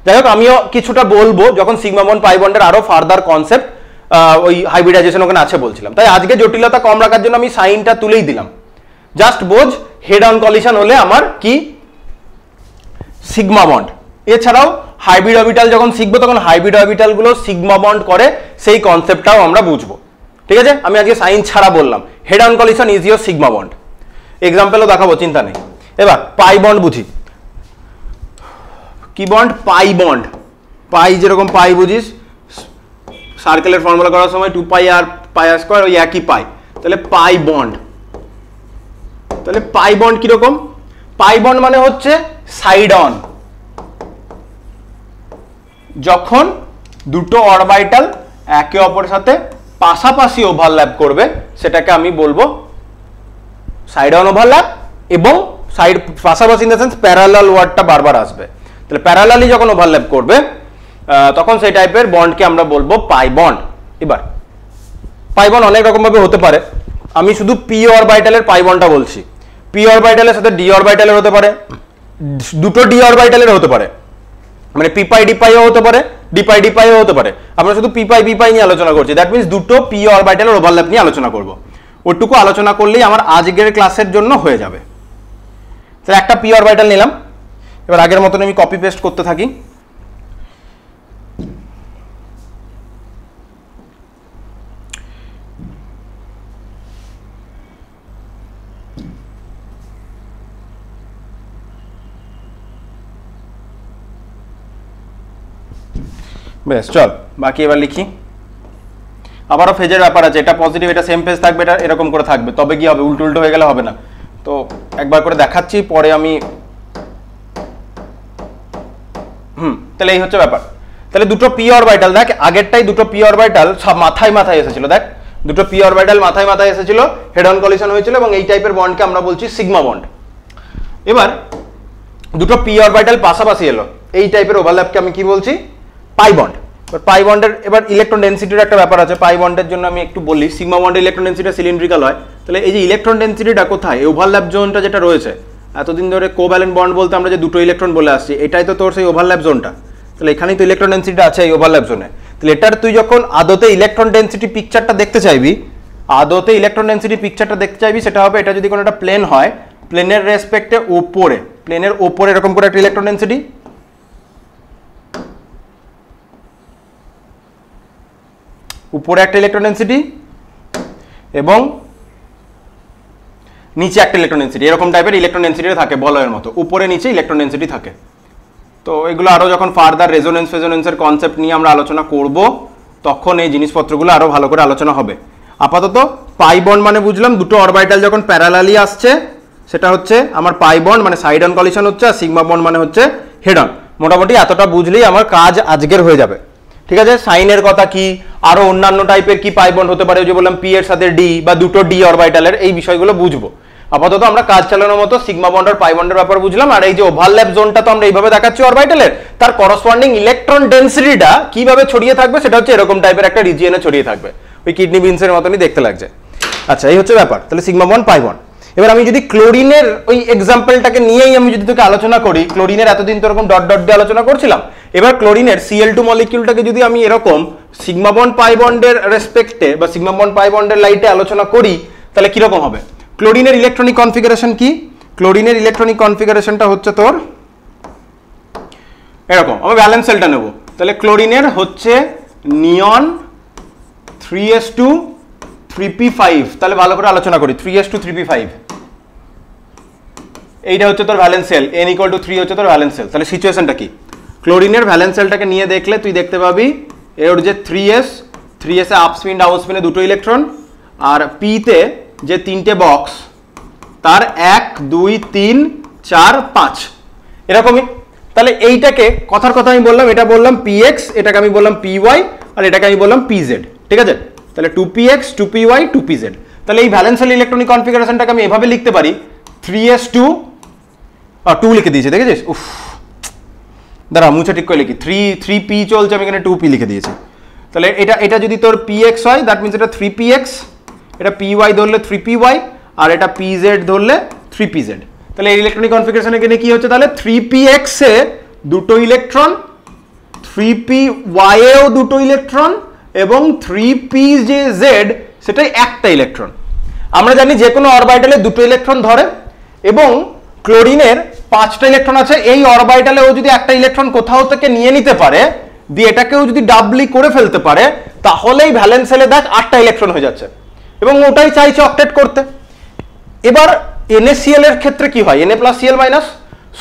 যাই হোক, আমিও কিছুটা বলবো যখন সিগমা বন্ড পাই বন্ডের আরো ফার্দার কনসেপ্ট ওই হাইব্রিডাইজেশন ওখানে আছে বলছিলাম। তাই আজকে জটিলতা কম রাখার জন্য আমি সাইনটা তুলেই দিলাম, জাস্ট বোঝ হেড অন কলিশন হলে আমার কি সিগমা বন্ড। এছাড়াও হাইব্রিড অরবিটাল যখন শিখবো তখন হাইব্রিড অরবিটাল গুলো সিগমা বন্ড করে, সেই কনসেপ্টটাও আমরা বুঝবো, ঠিক আছে। আমি আজকে সাইন ছাড়া বললাম, head on collision is your sigma bond, এক্সাম্পলও দেখাবো, চিন্তা নেই। এবার পাই বন্ড বুঝি, কি বন্ড, পাই বন্ড। পাই যেরকম পাই বুঝিস, সার্কেলের ফর্মুলা করার সময় 2 পাই আর পাই আর স্কয়ার ওই একই পাই, তাহলে পাই বন্ড। তাহলে পাই বন্ড কিরকম, পাই বন্ড মানে হচ্ছে সাইড অন, যখন দুটো অরবিটাল একে অপরের সাথে পাশাপাশি ওভারল্যাপ করবে সেটাকে আমি বলবো সাইড অন ওভারল্যাপ, এবং সাইড পাশাপাশি ইন দ্য সেন্স প্যারালাল ওয়ার্ডটা বারবার আসবে। তাহলে প্যারালালি যখন ওভারল্যাপ করবে তখন সেই টাইপের বন্ডকে আমরা বলবো পাই বন্ড। এবার পাই বন্ড অনেক রকম ভাবে হতে পারে, আমি শুধু পি অরবিটালের পাই বন্ডটা বলছি। পি অরবিটালের সাথে ডি অরবিটালের হতে পারে, দুটো ডি অরবিটালের হতে পারে, মানে পি পাই ডি পাইও হতে পারে, ডি পাই ডি পাইও হতে পারে। আমরা শুধু পি পাই বি পাই নিয়ে আলোচনা করছি, দ্যাট মিনস দুটো পি অরবিটালের ওভারল্যাপ নিয়ে আলোচনা করব। ওটুকু আলোচনা করলেই আমার আজকের ক্লাসের জন্য হয়ে যাবে। তাহলে একটা পি অরবিটাল নিলাম, এবার আগের মতন আমি কপি পেস্ট করতে থাকি। বেশ, চল বাকি এবার লিখি। আবারও ফেজের ব্যাপার আছে, এটা পজিটিভ এটা সেম ফেজ থাকবে, এটা এরকম করে থাকবে, তবে কি হবে, উল্টো উল্টো হয়ে গেলে হবে না। তো একবার করে দেখাচ্ছি, পরে আমি তাহলে এই হচ্ছে ব্যাপার। তাহলে দুটো পি অরবিটাল দেখ, আগেরটাই দুটো পি অরবিটাল সব মাথায় মাথায় এসেছিল, দেখ দুটো পি অরবিটাল মাথায় মাথায় এসেছিল, হেড অন কলিশন হয়েছিল এবং এই টাইপের বন্ডকে আমরা বলছি সিগমা বন্ড। এবার দুটো পি অরবিটাল পাশাপাশি এলো, এই টাইপের ওভারল্যাপকে আমি কি বলছি? Pi bond. পাই বন্ডের এবার ইলেকট্রন ডেনসিটির একটা ব্যাপার আছে। পাই বন্ডের জন্য আমি একটু বলি, সিগমা বন্ডের ইলেকট্রন ডেনসিটি সিলিন্ড্রিক্যাল হয়, তাহলে এই যে ইলেকট্রন ডেনসিটিটা কোথায়? ওভারল্যাপ জোনটা যেটা রয়েছে, এতদিন ধরে কোভ্যালেন্ট বন্ড বলতে আমরা যে দুটো ইলেকট্রন বলে আসছি, এটাই তো তোর সেই ওভারল্যাপ জোনটা। তাহলে এখানেই তো ইলেকট্রন ডেনসিটিটা আছে এই ওভারল্যাপ জোনে। তাহলে এটার তুই যখন আদতে ইলেকট্রন ডেনসিটি পিকচারটা দেখতে চাইবি, আদতে ইলেকট্রন ডেনসিটি পিকচারটা দেখতে চাইবি, সেটা হবে এটা যদি কোনো একটা প্লেন হয়, প্লেনের রেসপেক্টে ওপরে, প্লেনের ওপরে এরকম করে একটা ইলেকট্রন ডেনসিটি, উপরে একটা ইলেকট্রন ডেনসিটি এবং নিচে একটা ইলেকট্রন ডেনসিটি, এরকম টাইপের ইলেকট্রন ডেনসিটি থাকে বলয়ের মতো, উপরে নিচে ইলেকট্রন ডেনসিটি থাকে। তো এগুলো আরো যখন ফার্দার রেজোনেন্সের কনসেপ্ট নিয়ে আমরা আলোচনা করব, তখন এই জিনিসপত্রগুলো আরো ভালো করে আলোচনা হবে। আপাতত পাই বন্ড মানে বুঝলাম দুটো অরবিটাল যখন প্যারালালি আসছে, সেটা হচ্ছে আমার পাই বন্ড, মানে সাইড অন কলিশন হচ্ছে, আর সিগমা বন্ড মানে হচ্ছে হেড অন। মোটামুটি এতটা বুঝলেই আমার কাজ আজকের হয়ে যাবে। ঠিক আছে, সাইনের কথা কি, আরো অন্যান্য টাইপের কি পাই বন্ড হতে পারে, যে বললাম পি এর সাথে ডি বা দুটো ডি অরবিটালের, এই বিষয়গুলো বুঝবো। আপাতত আমরা কাজ চালানোর মতো সিগমা বন্ড আর পাই বন্ডের ব্যাপার বুঝলাম। আর এই যে ওভারল্যাপ জোনটা তো আমরা এইভাবে দেখাচ্ছি অরবিটালের, তার করসপন্ডিং ইলেকট্রন ডেনসিটিটা কিভাবে ছড়িয়ে থাকবে, সেটা হচ্ছে এরকম টাইপের একটা রিজিয়নে ছড়িয়ে থাকবে, ওই কিডনি বিনসের মতনই দেখতে লাগছে। আচ্ছা, এই হচ্ছে ব্যাপার। তাহলে সিগমা বন্ড, পাই বন্ড। এবার আমি যদি ক্লোরিনের ওই এক্সাম্পলটাকে নিয়েই আমি যদি তোকে আলোচনা করি, ক্লোরিনের এতদিন তো এরকম ডট ডট দিয়ে আলোচনা করছিলাম, এবার ক্লোরিনের Cl2 মলিকিউলটাকে যদি আমি এরকম সিগমা বন্ড পাই বন্ডের রেসপেক্টে বা সিগমা বন্ড পাই বন্ডের লাইটে আলোচনা করি, তাহলে কিরকম হবে? ক্লোরিনের ইলেকট্রনিক কনফিগারেশন কি? ক্লোরিনের ইলেকট্রনিক কনফিগারেশনটা হচ্ছে তোর এরকম। আমি ভ্যালেন্স সেলটা নেব, তাহলে ক্লোরিনের হচ্ছে নিয়ন 3s2 3p5, তাহলে ভালো করে আলোচনা করি। 3s2 3p5, এইটা হচ্ছে তোর ভ্যালেন্স সেল, n = 3 হচ্ছে তোর ভ্যালেন্স সেল। তাহলে সিচুয়েশনটা কি? ক্লোরিনের ভ্যালেন্স সেলটাকে নিয়ে দেখলে তুই দেখতে পাবি এর যে 3s এ আপ স্পিন ডাউন স্পিনে দুটো ইলেকট্রন, আর p তে যে তিনটে বক্স, তার 1 2 3 4 5 এরকমই। তাহলে এইটাকে কথার কথা আমি বললাম, এটা বললাম px, এটাকে আমি বললাম py, আর এটাকে আমি বললাম pz। ঠিক আছে, তাহলে 2px 2py 2pz। তাহলে এই ভ্যালেন্স সেল ইলেকট্রনিক কনফিগারেশনটাকে আমি এভাবে লিখতে পারি, 3s2 2 লিখে দিয়েছি, দেখেছিস? উফ, দাঁড়া মুছে ঠিক করে লিখি, 3p চলছে, আমি এখানে 2p লিখে দিয়েছি। তাহলে এটা যদি তোর px হয়, দ্যাট মিনস এটা 3px, এটা py ধরলে 3py, আর এটা pz ধরলে 3pz। তাহলে এই ইলেকট্রনিক কনফিগারেশন এখানে কি হচ্ছে? তাহলে 3px এ দুটো ইলেকট্রন, 3py এও দুটো ইলেকট্রন, এবং 3pz সেটাই একটা ইলেকট্রন। আমরা জানি যে কোনো অরবিটালে দুটো ইলেকট্রন ধরে, এবং ক্লোরিনের 5টা ইলেকট্রন আছে। এই অরবিটালে ও যদি একটা ইলেকট্রন কোথাও থেকে নিয়ে নিতে পারে, দিয়ে এটাকেও যদি ডাবলি করে ফেলতে পারে, তাহলেই ভ্যালেন্স সেলে দেখ 8টা ইলেকট্রন হয়ে যাচ্ছে, এবং ওটাই চাইছে অক্টেট করতে। এবার NaCl এর ক্ষেত্রে কি হয়? Na+Cl-,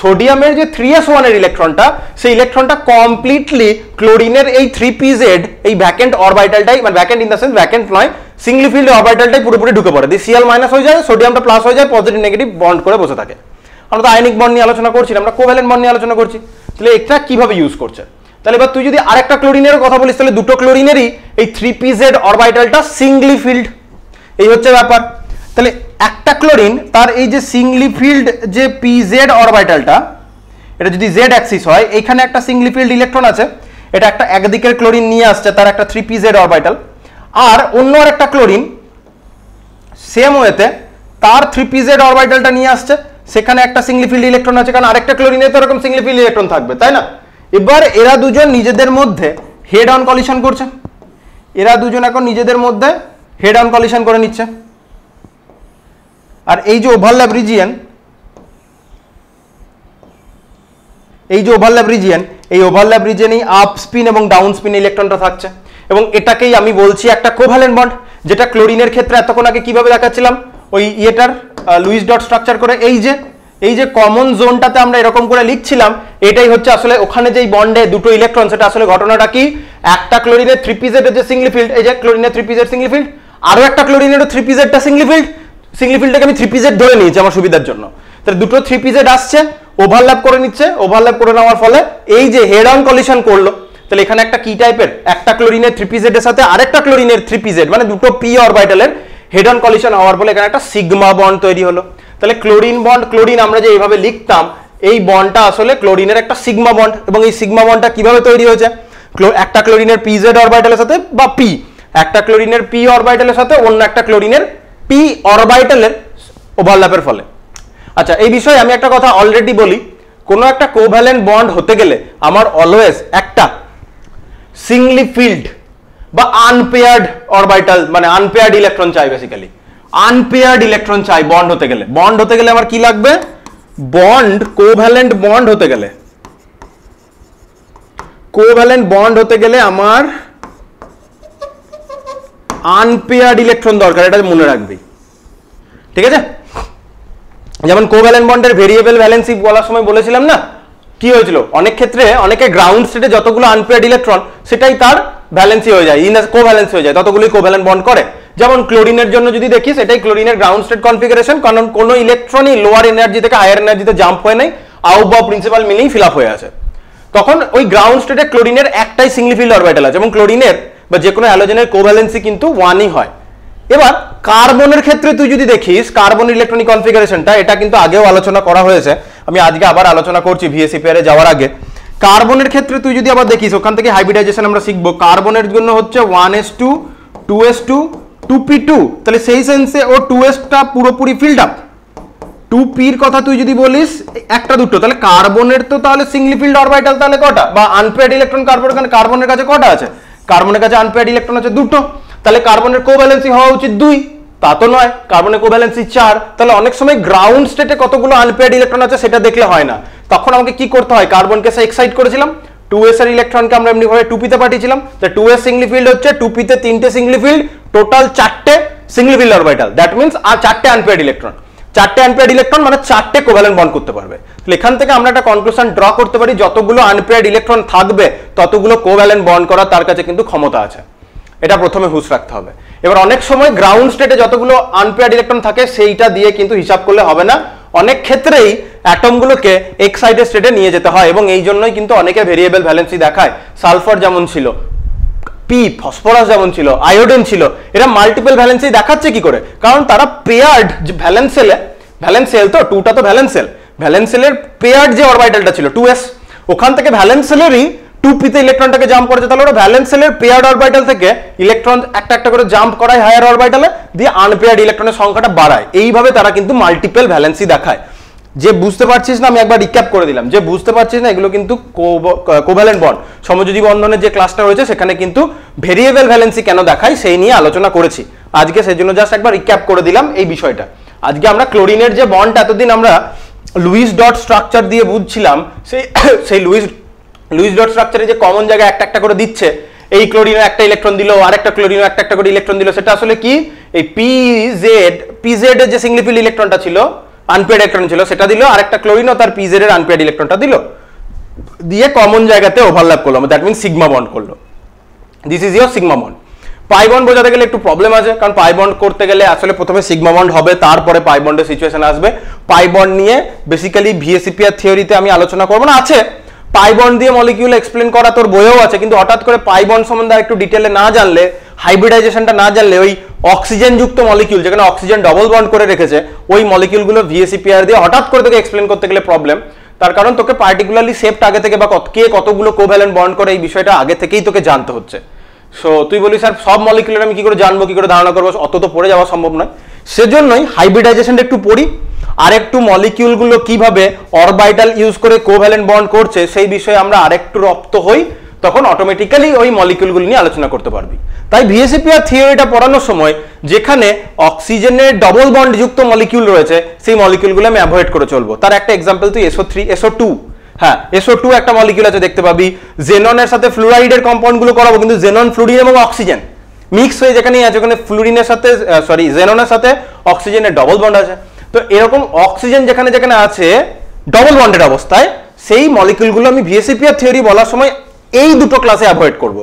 সোডিয়ামের যে 3s1 এর ইলেকট্রনটা, সেই ইলেকট্রনটা কমপ্লিটলি ক্লোরিনের এই 3pz এই ভ্যাকেন্ট অরবিটালটাই, মানে vacant in the sense vacant নয়, সিঙ্গলি ফিল্ড অরবিটালটাই পুরোপুরি ঢুকে পড়ে, দিয়ে Cl- হয়ে যায়, সোডিয়ামটা প্লাস হয়ে যায়, পজিটিভ নেগেটিভ বন্ড করে বসে থাকে। আমরা তো আয়নিক বন্ড নিয়ে আলোচনা করছি, আমরা কোভ্যালেন্ট বন্ড নিয়ে আলোচনা করছি। তাহলে এটা কিভাবে ইউজ করছে? তাহলে এবার তুই যদি আরেকটা ক্লোরিনের কথা বলিস, তাহলে দুটো ক্লোরিনেরই এই 3pz অরবিটালটা সিঙ্গলি ফিল্ড, এই হচ্ছে ব্যাপার। তাহলে একটা ক্লোরিন তার এই যে সিঙ্গলি ফিল্ড যে pz অরবিটালটা, এটা যদি z অ্যাক্সিস হয়, এইখানে একটা সিঙ্গলি ফিল্ড ইলেকট্রন আছে, এটা একটা একদিকের ক্লোরিন নিয়ে আসছে, তার একটা 3pz অরবিটাল, আর অন্য একটা ক্লোরিন সেম ওয়েতে তার 3pz অরবিটালটা নিয়ে আসছে, সেখানে একটা সিঙ্গলি ফিল্ড ইলেকট্রন আছে, কারণ আরেকটা ক্লোরিনে তো এরকম সিঙ্গলি ফিল্ড ইলেকট্রন থাকবে, তাই না? এবার এরা দুজন নিজেদের মধ্যে হেড অন কলিশন করছে, এরা দুজন এখন নিজেদের মধ্যে হেড অন কলিশন করে নিচ্ছে। আর এই যে ওভারল্যাপ রিজিয়ন, এই ওভারল্যাপ রিজিয়নেই আপ স্পিন এবং ডাউন স্পিন ইলেকট্রনটা থাকছে, এবং এটাকেই আমি বলছি একটা কোভ্যালেন্ট বন্ড, যেটা ক্লোরিনের ক্ষেত্রে এতক্ষণ আগে কিভাবে দেখাচ্ছিলাম, ওই ইয়েটার লুইস ডট স্ট্রাকচার করে এই যে কমন জোনটাতে আমরা এরকম করে লিখছিলাম, এটাই হচ্ছে আসলে ওখানে যেই বন্ডে দুটো ইলেকট্রন, সেটা আসলে ঘটনাটা কি, একটা ক্লোরিনের 3pz এর যে সিঙ্গলি ফিল্ড, এই যে ক্লোরিনের 3pz সিঙ্গলি ফিল্ড, আরো একটা ক্লোরিনেরও 3pz টা সিঙ্গলি ফিল্ডটাকে আমি 3pz ধরে নিয়েছি আমার সুবিধার জন্য। তাহলে দুটো 3pz আসছে, ওভারল্যাপ করে নিচ্ছে, ওভারল্যাপ করে নেওয়ার ফলে এই যে হেড অন কলিশন করলো, তাহলে এখানে একটা কি টাইপের, একটা ক্লোরিনের 3pz এর সাথে আরেকটা ক্লোরিনের 3pz মানে দুটো p অরবিটালের হেড অন কলিশন হওয়ার ফলে এখানে একটা সিগমা বন্ড তৈরি হলো। তাহলে ক্লোরিন বন্ড, ক্লোরিন আমরা যে এইভাবে লিখতাম, এই বন্ডটা আসলে ক্লোরিনের একটা সিগমা বন্ড, এবং এই সিগমা বন্ডটা কিভাবে তৈরি হয়েছে, একটা ক্লোরিনের pz অরবিটালের সাথে বা p, একটা ক্লোরিনের p অরবিটালের সাথে অন্য একটা ক্লোরিনের p অরবিটালের ওভারল্যাপের ফলে। আচ্ছা, এই বিষয়ে আমি একটা কথা অলরেডি বলি, কোনো একটা কোভ্যালেন্ট বন্ড হতে গেলে আমার অলওয়েজ একটা সিঙ্গলি ফিল্ড বা আনপেয়ার্ড অরবিটাল মানে আনপেয়ার্ড ইলেকট্রন চাই, বেসিক্যালি আনপেয়ার্ড ইলেকট্রন চাই বন্ড হতে গেলে। বন্ড হতে গেলে আমার কি লাগবে, বন্ড কোভ্যালেন্ট বন্ড হতে গেলে, কোভ্যালেন্ট বন্ড হতে গেলে আমার আনপেয়ার্ড ইলেকট্রন দরকার, এটা মনে রাখবি, ঠিক আছে? যেমন কোভ্যালেন্ট বন্ডের ভেরিয়েবল ভ্যালেন্সি বলার সময় বলেছিলাম না, কি হয়েছিল, অনেক ক্ষেত্রে অনেকে গ্রাউন্ড স্টেটে যতগুলো আনপেয়ার্ড ইলেকট্রন সেটাই তার ভ্যালেন্সি হয়ে যায়, কোভ্যালেন্সি হয়ে যায়, ততগুলোই কোভ্যালেন্ট বন্ড করে। যেমন ক্লোরিনের জন্য যদি দেখিস, এটাই ক্লোরিনের গ্রাউন্ড স্টেট কনফিগারেশন, কারণ কোনো ইলেকট্রনই লোয়ার এনার্জি থেকে হায়ার এনার্জিতে জাম্প হয়ে নাই, আউটবাউ প্রিন্সিপাল মিলেই ফিল আপ হয়ে আছে। তখন ওই গ্রাউন্ড স্টেটে ক্লোরিনের একটাই সিঙ্গলি ফিল্ড অরবিটাল আছে, এবং ক্লোরিনের বা যে কোনো হ্যালোজেনের কোভ্যালেন্সি কিন্তু 1ই হয়। এবার কার্বনের ক্ষেত্রে তুই যদি দেখিস, কার্বনের ইলেকট্রনিক কনফিগারেশনটা, এটা কিন্তু আগেও আলোচনা করা হয়েছে, আমি আজকে আবার আলোচনা করছি ভিএসসি পেয়ারে যাওয়ার আগে। কার্বনের ক্ষেত্রে তুই যদি আবার দেখিস, ওখান থেকে হাইব্রিডাইজেশন আমরা শিখবো। কার্বনের জন্য হচ্ছে 1s2 2s2 2p2, তাহলে সেই সেন্সে ও 2sটা পুরোপুরি ফিল্ড আপ। 2p এর কথা তুই যদি বলিস একটা দুটো, তাহলে কার্বনের তো তাহলে সিঙ্গলি ফিল্ড অরবিটাল তাহলে কটা, বা আনপেয়ার্ড ইলেকট্রন কার্বনের কাছে কটা আছে, কার্বনের কাছে আনপেয়ার্ড ইলেকট্রন আছে দুটো, তাহলে কার্বনের কোভ্যালেন্সি হওয়া উচিত 2, তা তো নয়, কার্বনের কোভ্যালেন্সি 4। তাহলে অনেক সময় গ্রাউন্ড স্টেটে কতগুলো আনপেয়ার্ড ইলেকট্রন আছে সেটা দেখলে হয় না, তখন আমাকে কি করতে হয়, কার্বনকে সে এক্সাইট করেছিলাম, 2s এর ইলেকট্রনকে আমরা এমনি ভাবে 2p তে পাঠিয়েছিলাম, তো 2s সিঙ্গলি ফিল্ড হচ্ছে, 2p তে 3টে সিঙ্গলি ফিল্ড, টোটাল 4টে singly filled orbital, that means আর 4টে আনপেয়ার্ড ইলেকট্রন, 4টে আনপেয়ার্ড ইলেকট্রন মানে 4টে কোভ্যালেন্ট বন্ড করতে পারবে। তাহলে এখান থেকে আমরা একটা কনক্লুশন ড্র করতে পারি, যতগুলো আনপেয়ার্ড ইলেকট্রন থাকবে ততগুলো কোভ্যালেন্ট বন্ড করার তার কাছে কিন্তু ক্ষমতা আছে, এটা প্রথমে হুঁশ রাখতে হবে। এবার অনেক সময় গ্রাউন্ড স্টেটে যতগুলো আনপেয়ার্ড ইলেকট্রন থাকে সেইটা দিয়ে কিন্তু হিসাব করলে হবে না, অনেক ক্ষেত্রেই অ্যাটমগুলোকে এক্সাইটেড স্টেটে নিয়ে যেতে হয়, এবং এই জন্যই কিন্তু অনেকে ভেরিয়েবল ভ্যালেন্সি দেখায়। সালফার যেমন ছিল, পি ফসফরাস যেমন ছিল, আয়োডিন ছিল, এরা মাল্টিপল ভ্যালেন্সি দেখাচ্ছে কি করে, কারণ তারা পেয়ার্ড ভ্যালেন্স সেল তো 2টা তো ভ্যালেন্স সেলের পেয়ার্ড যে অরবিটালটা ছিল 2s, ওখান থেকে ভ্যালেন্স সেলেরই 2p তে ইলেকট্রনটাকে জাম্প করেছে, তাহলে ওরা ভ্যালেন্স সেলের পেয়ার্ড অরবিটাল থেকে ইলেকট্রন একটা একটা করে জাম্প করায় হায়ার অরবিটালে, দিয়ে আনপেয়ার্ড ইলেকট্রনের সংখ্যাটা বাড়ায়, এইভাবে তারা কিন্তু মাল্টিপল ভ্যালেন্সি দেখায়। যে বুঝতে পারছিস না, আমি একবার রিক্যাপ করে দিলাম, যে বুঝতে পারছিস না, এগুলো কিন্তু কোভ্যালেন্ট বন্ড সমযোজী বন্ধনের যে ক্লাসটা রয়েছে সেখানে কিন্তু ভেরিয়েবল ভ্যালেন্সি কেন দেখায় সেই নিয়ে আলোচনা করেছি, আজকে সেজন্য জাস্ট একবার রিক্যাপ করে দিলাম এই বিষয়টা। আজকে আমরা ক্লোরিনের যে বন্ড এতদিন আমরা লুইস ডট স্ট্রাকচার দিয়ে বুঝছিলাম, সেই লুইস ডট স্ট্রাকচারে যে কমন জায়গায় একটা একটা করে দিচ্ছে, এই ক্লোরিনও একটা ইলেকট্রন দিল, আরেকটা ক্লোরিনও একটা একটা করে ইলেকট্রন দিল, সেটা আসলে কি, এই পিজেড এর যে সিঙ্গলি ফিল্ড ইলেকট্রনটা ছিল, আনপেয়ার্ড ইলেকট্রন ছিল, সেটা দিল, আরেকটা ক্লোরিনও তার পিজেড এর আনপেয়ার্ড ইলেকট্রনটা দিল, দিয়ে কমন জায়গাতে ওভারল্যাপ করলো, দ্যাট মিন্স সিগমা বন্ড করলো। This is your sigma bond. Pi bond বোঝাতে গেলে একটু প্রবলেম আছে, কারণ পাই বন্ড করতে গেলে আসলে প্রথমে সিগমা বন্ড হবে, তারপরে পাই বন্ডের সিচুয়েশন আসবে। পাই বন্ড নিয়ে বেসিক্যালি ভিএসিপিআর থিওরিতে আমি আলোচনা করবো না, আছে পাই বন্ড দিয়ে মলিকিউল এক্সপ্লেন করা তোর বইও আছে, কিন্তু হঠাৎ করে পাই বন্ড সম্বন্ধে একটু ডিটেলে না জানলে, হাইব্রিডাইজেশনটা না জানলে, ওই অক্সিজেন যুক্ত মলিকিউল যেখানে অক্সিজেন ডবল বন্ড করে রেখেছে ওই মলিকিউলগুলো ভিএসিপিআর দিয়ে হঠাৎ করে তোকে এক্সপ্লেন করতে গেলে প্রবলেম, তার কারণ তোকে পার্টিকুলারলি শেপটা আগে থেকে বা কে কতগুলো কোভ্যালেন্ট বন্ড করে এই বিষয়টা আগে থেকেই তোকে জানতে হচ্ছে। সো তুই বলি স্যার সব মলিকিউলের আমি কি করে জানবো, কি করে ধারণা করবো, অত তো পড়ে যাওয়া সম্ভব নয়, সেজন্যই হাইব্রিডাইজেশনটা একটু পড়ি, আর একটু মলিকিউলগুলো কিভাবে অরবিটাল ইউজ করে কোভ্যালেন্ট বন্ড করছে সেই বিষয়ে আমরা আরেকটু রপ্ত হই, তখন অটোমেটিক্যালি ওই মলিকিউলগুলো নিয়ে আলোচনা করতে পারবি। তাই ভিএসিপিআর থিওরিটা পড়ানোর সময় যেখানে অক্সিজেনের ডবল বন্ড যুক্ত মলিকিউল রয়েছে সেই মলিকিউলগুলো আমি অ্যাভয়েড করে চলবো। তার একটা এক্সাম্পল তুই SO3 SO2, হ্যাঁ SO2 একটা মলিকিউল আছে দেখতে পাবি, জেননের সাথে ফ্লুরাইডের কম্পাউন্ডগুলো করাবো, কিন্তু জেনন ফ্লুরিন এবং অক্সিজেন মিক্স হয়ে যেখানেই আছে ওখানে ফ্লুরিনের সাথে জেননের সাথে অক্সিজেনের ডবল বন্ড আছে। তো এরকম অক্সিজেন যেখানে যেখানে আছে ডবল বন্ডেড অবস্থায় সেই মলিকিউলগুলো আমি ভিএসিপিআর থিওরি বলার সময় এই দুটো ক্লাসে অ্যাভয়েড করব।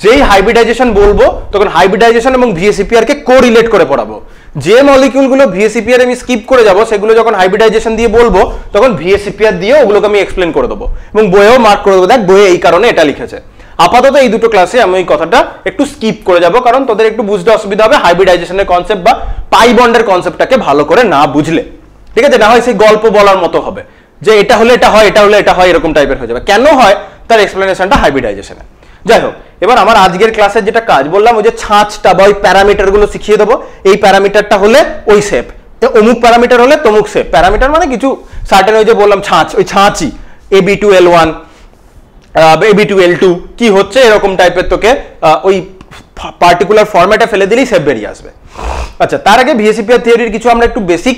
যেই হাইব্রিডাইজেশন বলবো তখন হাইব্রিডাইজেশন এবং ভিএসিপিআর কে কোরিলেট করে পড়াবো, যে মলিকিউলগুলো ভিএসিপিআর আমি স্কিপ করে যাব সেগুলো যখন হাইব্রিডাইজেশন দিয়ে বলবো তখন ভিএসিপিআর দিয়ে ওগুলোকে আমি এক্সপ্লেন করে দেবো এবং বইয়েও মার্ক করে দেবো, দেখ বইয়ে এই কারণে এটা লিখেছে। আপাতত এই দুটো ক্লাসে আমি এই কথাটা একটু স্কিপ করে যাব, কারণ তোদের একটু বুঝতে অসুবিধা হবে হাইব্রিডাইজেশনের কনসেপ্ট বা পাই বন্ডের কনসেপ্টটাকে ভালো করে না বুঝলে, ঠিক আছে? না হয় সেই গল্প বলার মতো হবে যে এটা হলে এটা হয়, এটা হলে এটা হয়, এরকম টাইপের হয়ে যাবে। কেন হয় তার এক্সপ্লেনেশনটা হাইব্রিডাইজেশনে। যাই হোক, এবার আমার আজকের ক্লাসের যেটা কাজ বললাম, ওই যে ছাঁচটা বা ওই প্যারামিটারগুলো শিখিয়ে দেবো। এই প্যারামিটারটা হলে ওই শেপ, অমুক প্যারামিটার হলে তমুক শেপ। প্যারামিটার মানে কিছু সার্টেন, ওই যে বললাম ছাঁচ, ওই ছাঁচই AB2L1 AB2L2 কি হচ্ছে এরকম টাইপের, তোকে ওই পার্টিকুলার ফরম্যাটে ফেলে দিলেই শেপ বেরিয়ে আসবে। আচ্ছা, তার আগে ভিএসিপিআর থিওরির কিছু আমরা একটু বেসিক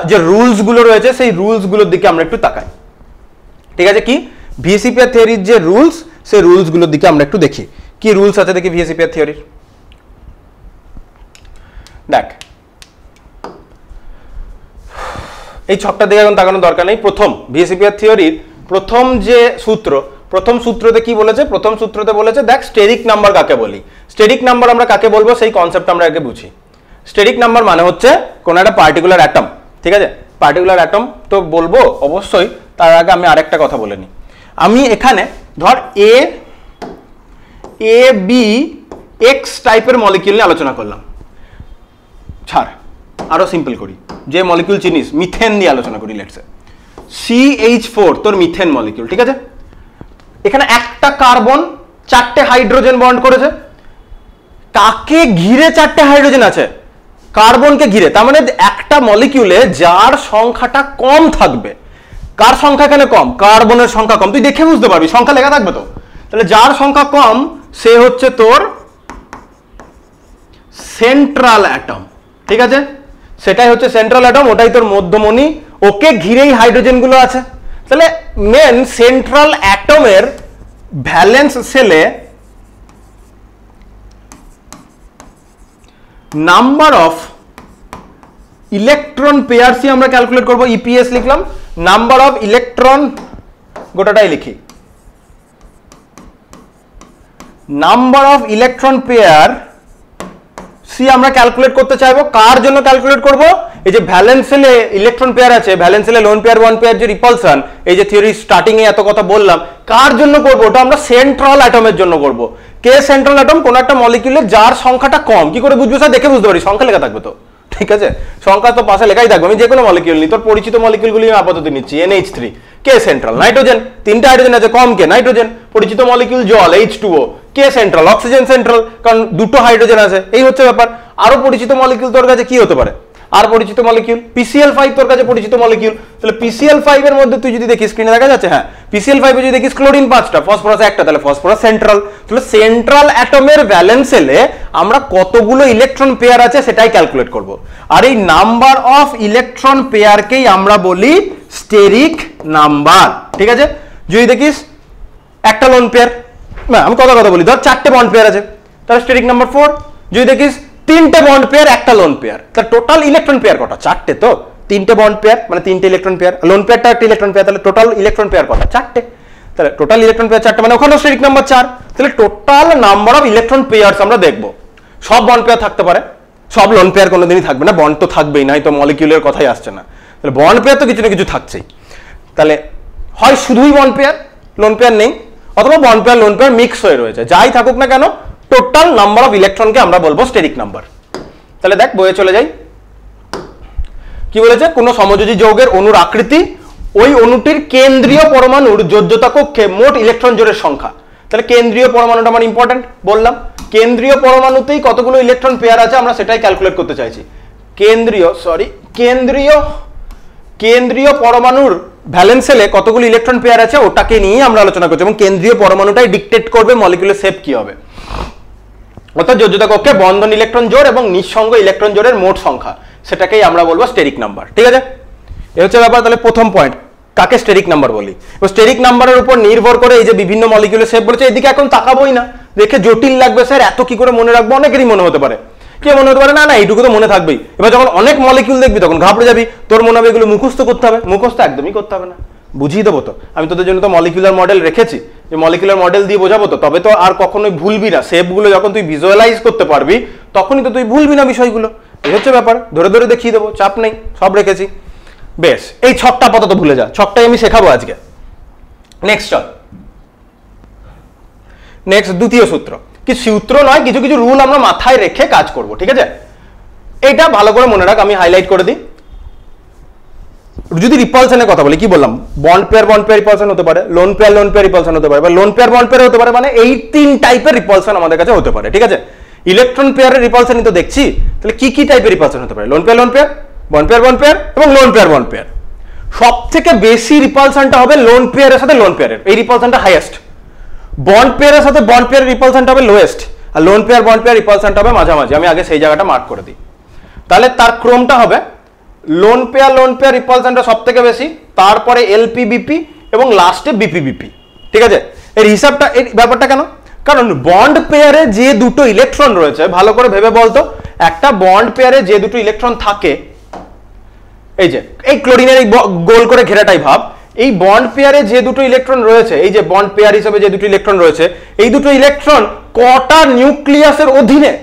যে রুলস গুলো রয়েছে সেই রুলস গুলোর দিকে আমরা একটু তাকাই, ঠিক আছে? কি ভিএসিপিআর থিওরির যে রুলস, সেই রুলস গুলোর দিকে আমরা একটু দেখি কি রুলস আছে। দেখি ভিএসিপিআর থিওরির, দেখ এই ছকটা দিকে এখন তাকানোর দরকার নেই। প্রথম ভিএসিপিআর থিওরির প্রথম যে সূত্র, প্রথম সূত্রতে কি বলেছে? প্রথম সূত্রতে বলেছে দেখ স্টেরিক নাম্বার কাকে বলি। স্টেরিক নাম্বার আমরা কাকে বলবো সেই কনসেপ্ট আমরা আগে বুঝি। স্টেরিক নাম্বার মানে হচ্ছে কোন একটা পার্টিকুলার অ্যাটম, ঠিক আছে? পার্টিকুলার অ্যাটম তো বলবো অবশ্যই, তার আগে আমি আরেকটা কথা বলে নিই। আমি এখানে ধর এ বি এক্স টাইপের মলিকিউল নিয়ে আলোচনা করলাম, ছাড় আরো সিম্পল করি, যে মলিকিউল চিনিস মিথেন দিয়ে আলোচনা করি। লেটস সে CH4 তোর মিথেন মলিকিউল, ঠিক আছে? এখানে একটা কার্বন 4টে হাইড্রোজেন বন্ড করেছে। কাকে ঘিরে 4টে হাইড্রোজেন আছে? কার্বনকে ঘিরে। তার মানে একটা মলিকিউলে যার সংখ্যাটা কম থাকবে, কার সংখ্যা এখানে কম? কার্বনের সংখ্যা কম। তুই দেখে বুঝতে পারবি, সংখ্যা লেখা থাকবে তো। তাহলে যার সংখ্যা কম সে হচ্ছে তোর সেন্ট্রাল অ্যাটম, ঠিক আছে? সেটাই হচ্ছে সেন্ট্রাল অ্যাটম, ওটাই তোর মধ্যমণি, ওকে ঘিরেই হাইড্রোজেন গুলো আছে। তাহলে মেন সেন্ট্রাল অ্যাটমের ভ্যালেন্স সেলে নাম্বার অফ ইলেকট্রন পেয়ারসই আমরা ক্যালকুলেট করব। ইপিএস লিখলাম, নাম্বার অফ ইলেকট্রন, গোটাটাই লিখি, নাম্বার অফ ইলেকট্রন পেয়ার সি আমরা ক্যালকুলেট করতে চাইবো। কার জন্য ক্যালকুলেট করব? এই যে ভ্যালেন্স সেলে ইলেকট্রন পেয়ার আছে, ভ্যালেন্স সেলে লোন পেয়ার ওয়ান পেয়ার যে রিপালশন, এই যে থিওরি স্টার্টিং এ এত কথা বললাম, কার জন্য করব? ওটা আমরা সেন্ট্রাল অ্যাটমের জন্য করব। কে সেন্ট্রাল অ্যাটম? কোন একটা মলিকিউলের যার সংখ্যাটা কম। কি করে বুঝবো স্যার? দেখে বুঝতে পারি, সংখ্যা লেখা থাকবে তো, ঠিক আছে? সংখ্যা তো পাশে লেখাই থাকবে। আমি যে কোনো মলিকিউল নিই, তোর পরিচিত মলিকিউলগুলি আমি আপাতত নিচ্ছি। NH3 কে সেন্ট্রাল? নাইট্রোজেন। 3টে হাইড্রোজেন আছে, কম কে? নাইট্রোজেন। পরিচিত মলিকিউল জল, H2O, কে সেন্ট্রাল? অক্সিজেন সেন্ট্রাল, কারণ 2টো হাইড্রোজেন আছে। এই হচ্ছে ব্যাপার। আরো পরিচিত মলিকিউল তোর কাছে কি হতে পারে? আর পরিচিত মলিকিউল PCl5 তোর কাছে পরিচিত মলিকিউল। তাহলে PCl5 এর মধ্যে তুই যদি দেখিস, স্ক্রিনে দেখা যাচ্ছে, হ্যাঁ, PCl5 এ যদি দেখিস ক্লোরিন 5টা, ফসফরাস 1টা, তাহলে ফসফরাস সেন্ট্রাল। তাহলে সেন্ট্রাল অ্যাটমের ভ্যালেন্স সেলে আমরা কতগুলো ইলেকট্রন পেয়ার আছে সেটাই ক্যালকুলেট করব। আর এই নাম্বার অফ ইলেকট্রন পেয়ারকেই আমরা বলি স্টেরিক নাম্বার, ঠিক আছে? যদি দেখিস একটা লোন পেয়ার, না আমি কথা বলি, ধর 4টে বন্ড পেয়ার আছে, তাহলে স্টেরিক নাম্বার 4। যদি দেখিস 3টে বন্ড পেয়ার, একটা লোন পেয়ার, তার টোটাল ইলেকট্রন পেয়ার কটা? 4টে তো। 3টে বন্ড পেয়ার মানে 3টে ইলেকট্রন পেয়ার, লোন পেয়ারটা একটা ইলেকট্রন পেয়ার, তাহলে টোটাল ইলেকট্রন পেয়ার কটা? 4টে। তাহলে টোটাল ইলেকট্রন পেয়ার 4টে, মানে ওখানে স্টেরিক নাম্বার 4। তাহলে total number of electron pairs আমরা দেখব। সব বন্ড পেয়ার থাকতে পারে, সব লোন পেয়ার কোনোদিনই থাকবে না, বন্ড তো থাকবেই, নাই তো মলিকিউলের কথাই আসছে না। তাহলে বন্ড পেয়ার তো কিছু না কিছু থাকছেই। তাহলে হয় শুধুই বন্ড পেয়ার, লোন পেয়ার নেই, অথবা bond pair lone pair mix হয়ে রয়েছে। যাই থাকুক না কেন, টোটাল নাম্বার অফ ইলেকট্রনকে আমরা বলবো স্টেরিক নাম্বার। তাহলে দেখ বইয়ে চলে যাই, কি বলেছে? কোন সমযোজী যৌগের অণুর আকৃতি, ওই অণুটির কেন্দ্রীয় পরমাণুর যোজ্যতা কক্ষে মোট ইলেকট্রন জোড়ের সংখ্যা। তাহলে কেন্দ্রীয় পরমাণুটা আমার ইম্পর্টেন্ট বললাম। কেন্দ্রীয় পরমাণুতেই কতগুলো ইলেকট্রন পেয়ার আছে আমরা সেটাই ক্যালকুলেট করতে চাইছি। কেন্দ্রীয় পরমাণুর ভ্যালেন্স সেলে কতগুলো ইলেকট্রন পেয়ার আছে ওটাকে নিয়ে আমরা আলোচনা করছি, এবং কেন্দ্রীয় পরমাণুটাই ডিকটেট করবে মলিকিউলের শেপ কি হবে। অর্থাৎ যোজ্যতা কক্ষে বন্ধন ইলেকট্রন জোড় এবং নিঃসঙ্গ ইলেকট্রন জোড়ের মোট সংখ্যা, সেটাকেই আমরা বলবো স্টেরিক নাম্বার, ঠিক আছে? এ হচ্ছে ব্যাপার। তাহলে প্রথম পয়েন্ট, কাকে স্টেরিক নাম্বার বলি? স্টেরিক নাম্বারের উপর নির্ভর করে এই যে বিভিন্ন মলিকিউলের শেপ বলেছে, এদিকে এখন তাকাবোই না, দেখে জটিল লাগবে স্যার, এত কি করে মনে রাখবো? অনেকেরই মনে হতে পারে, কে মনে হতে পারে না না এইটুকু তো মনে থাকবেই। এবার যখন অনেক মলিকিউল দেখবি তখন ঘাবড়ে যাবি, তোর মনে হবে এগুলো মুখস্থ করতে হবে। মুখস্থ একদমই করতে হবে না, বুঝিয়ে দেবো তো। আমি তোদের জন্য তো মলিকুলার মডেল রেখেছি, যে মলিকুলার মডেল দিয়ে বোঝাবো তো, তবে তো আর কখনোই ভুলবি না। শেপগুলো যখন তুই ভিজুয়ালাইজ করতে পারবি তখনই তো তুই ভুলবি না বিষয়গুলো। এই হচ্ছে ব্যাপার, ধরে ধরে দেখিয়ে দেবো, চাপ নেই, সব রেখেছি। বেশ, এই ছকটা আপাতত ভুলে যা, ছকটাই আমি শেখাবো আজকে। নেক্সট চল, নেক্সট দ্বিতীয় সূত্র, কি সূত্র নয়, কিছু কিছু রুল আমরা মাথায় রেখে কাজ করব, ঠিক আছে? এটা ভালো করে মনে রাখ, আমি হাইলাইট করে দিই। যদি রিপালশনের কথা বলি, কি বললাম, বন্ড পেয়ার রিপালশন হতে পারে, লোন পেয়ার রিপালশন হতে পারে, বা লোন পেয়ার হতে পারে, মানে এই 3 টাইপের রিপালশন আমাদের কাছে হতে পারে, ঠিক আছে? ইলেকট্রন পেয়ারের রিপালশনই তো দেখছি, তাহলে কি কি টাইপের রিপালশন হতে পারে? লোন পেয়ার বন্ড পেয়ার এবং লোন পেয়ার। সব থেকে বেশি রিপালশনটা হবে লোন পেয়ারের সাথে লোন পেয়ারের, এই রিপালশনটা হাইয়েস্ট। বন্ড পেয়ারের সাথে বন্ড পেয়ারের রিপালশনটা হবে লোয়েস্ট, আর লোন পেয়ার রিপালশনটা হবে মাঝামাঝি। আমি আগে সেই জায়গাটা মার্ক করে দিই। তাহলে তার ক্রমটা হবে লোন পেয়ার রিপালশনটা সব থেকে বেশি, তারপরে এলপিবিপি এবং লাস্টে বিপিবিপি, ঠিক আছে? এর হিসাবটা, এই ব্যাপারটা কেন? কারণ বন্ড পেয়ারে যে দুটো ইলেকট্রন রয়েছে, ভালো করে ভেবে বলতো, একটা বন্ড পেয়ারে যে দুটো ইলেকট্রন থাকে, এই যে এই ক্লোরিনের এই গোল করে ঘেরাটাই ভাব, এই বন্ড পেয়ারে যে দুটো ইলেকট্রন রয়েছে, এই যে বন্ড পেয়ার হিসেবে যে দুটো ইলেকট্রন রয়েছে, এই দুটো ইলেকট্রন কটা নিউক্লিয়াসের অধীনে?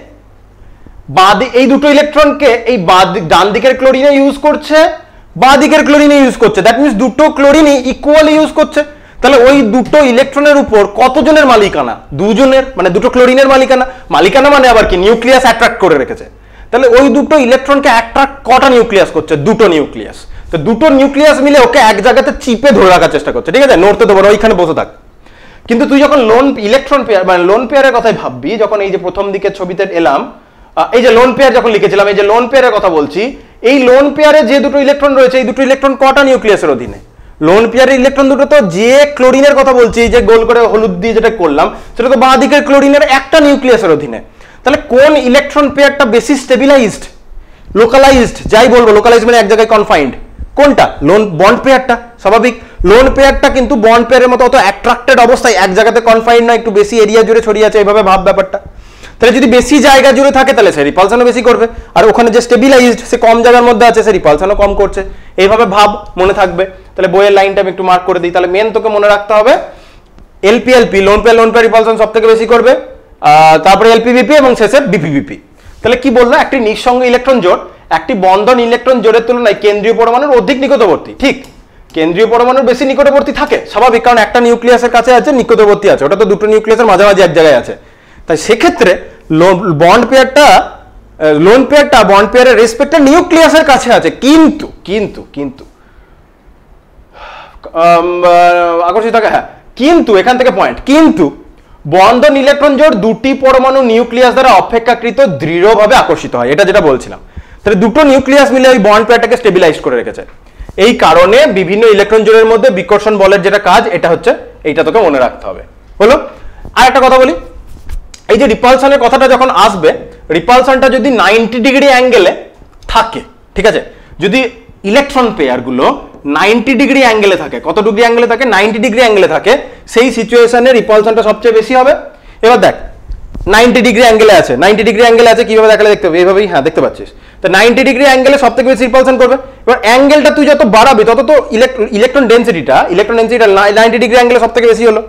এই দুটো ইলেকট্রনকে এই ডান দিকের ক্লোরিনে ইউজ করছে, বাঁ দিকের ক্লোরিনে ইউজ করছে, দ্যাট মিনস দুটো ক্লোরিনই ইকুয়ালি ইউজ করছে। তাহলে ওই দুটো ইলেকট্রনের উপর কতজনের মালিকানা? দুজনের, মানে দুটো ক্লোরিনের মালিকানা মানে আবার কি, নিউক্লিয়াস অ্যাট্রাক্ট করে রেখেছে। তাহলে ওই দুটো ইলেকট্রনকে অ্যাট্রাক্ট কটা নিউক্লিয়াস করছে? দুটো নিউক্লিয়াস। তো দুটো নিউক্লিয়াস মিলে ওকে এক জায়গাতে চিপে ধরে রাখার চেষ্টা করছে, ঠিক আছে? নড়তে দেবো না, ওইখানে বসে থাক। কিন্তু তুই যখন ইলেকট্রন পেয়ার মানে লোন পেয়ারের কথাই ভাববি, যখন এই যে প্রথম দিকের ছবিতে এলাম, এই যে লোন পেয়ার যখন লিখেছিলাম, এই যে লোন পেয়ারের কথা বলছি, এই লোন পেয়ারে যে দুটো ইলেকট্রন রয়েছে, এই দুটো ইলেকট্রন কটা নিউক্লিয়াসের অধীনে? লোন পেয়ারের ইলেকট্রন দুটো তো, যে ক্লোরিনের কথা বলছি, যে গোল করে হলুদ দিয়ে যেটা করলাম, সেটা তো বাঁ দিকের ক্লোরিনের একটা নিউক্লিয়াসের অধীনে। তাহলে কোন ইলেকট্রন পেয়ারটা বেশি স্টেবিলাইজড, লোকালাইজড, যাই বলবো, লোকালাইজড মানে এক জায়গায় কনফাইন্ড, কোনটা? বন্ড পেয়ারটা। স্বাভাবিক, লোন পেয়ারটা কিন্তু বন্ড পেয়ারের মতো অত অ্যাট্রাক্টেড অবস্থায় এক জায়গাতে কনফাইন্ড না, একটু বেশি এরিয়া জুড়ে ছড়িয়ে আছে, এইভাবে ভাব ব্যাপারটা। তাহলে যদি বেশি জায়গা জুড়ে থাকে, তাহলে সে রিপালশনও বেশি করবে, আর ওখানে যে স্টেবিলাইজড, সে কম জায়গার মধ্যে আছে, সে রিপালশনও কম করছে। এইভাবে ভাব, মনে থাকবে। তাহলে বইয়ের লাইনটা আমি একটু মার্ক করে দিই। তাহলে মেন তোকে মনে রাখতে হবে এলপি লোন পেয়ার রিপালশন সব থেকে বেশি করবে, তারপরে এলপিবিপি এবং শেষে বিপিবিপি। তাহলে কি বললো, একটি নিঃসঙ্গ ইলেকট্রন জোড় একটি বন্ধন ইলেকট্রন জোড়ের তুলনায় কেন্দ্রীয় পরমাণুর অধিক নিকটবর্তী। ঠিক, কেন্দ্রীয় পরমাণুর বেশি নিকটবর্তী থাকে, স্বাভাবিক, কারণ একটা নিউক্লিয়াসের কাছে আছে, নিকটবর্তী আছে, ওটা তো দুটো নিউক্লিয়াসের মাঝামাঝি এক জায়গায় আছে। তাই সেক্ষেত্রে লোন পেয়ারটা বন্ড পেয়ারের রেসপেক্টে নিউক্লিয়াসের কাছে আছে, কিন্তু আকর্ষিত থাকে, হ্যাঁ, কিন্তু এখান থেকে পয়েন্ট, কিন্তু বন্ধন ইলেকট্রন জোড় দুটি পরমাণু নিউক্লিয়াস দ্বারা অপেক্ষাকৃত দৃঢ়ভাবে আকর্ষিত হয়, এটা যেটা বলছিলাম। তাহলে দুটো নিউক্লিয়াস মিলে ওই বন্ড পেয়ারটাকে স্টেবিলাইজ করে রেখেছে। এই কারণে বিভিন্ন ইলেকট্রন জোড়ের মধ্যে বিকর্ষণ বলের যেটা কাজ, এটা হচ্ছে, এইটা তোকে মনে রাখতে হবে। হলো, আর একটা কথা বলি, এই যে রিপালশনের কথাটা যখন আসবে, রিপালশনটা যদি 90 ডিগ্রি অ্যাঙ্গেলে থাকে, ঠিক আছে, যদি ইলেকট্রন পেয়ারগুলো 90 ডিগ্রি অ্যাঙ্গেলে থাকে, কত ডিগ্রি অ্যাঙ্গেলে থাকে? 90 ডিগ্রি অ্যাঙ্গেলে থাকে, সেই সিচুয়েশনে রিপালশনটা সবচেয়ে বেশি হবে। এবার দেখ, 90 ডিগ্রি অ্যাঙ্গেলে আছে, 90 ডিগ্রি অ্যাঙ্গেলে আছে, কিভাবে দেখালে দেখতে হবে, এইভাবেই, হ্যাঁ দেখতে পাচ্ছিস। তো 90 ডিগ্রি অ্যাঙ্গেলে সব থেকে বেশি রিপালশন করবে। এবার অ্যাঙ্গেলটা তুই যত বাড়াবি, তত তো ইলেকট্রন ডেন্সিটিটা 90 ডিগ্রি অ্যাঙ্গেলে সব থেকে বেশি হলো।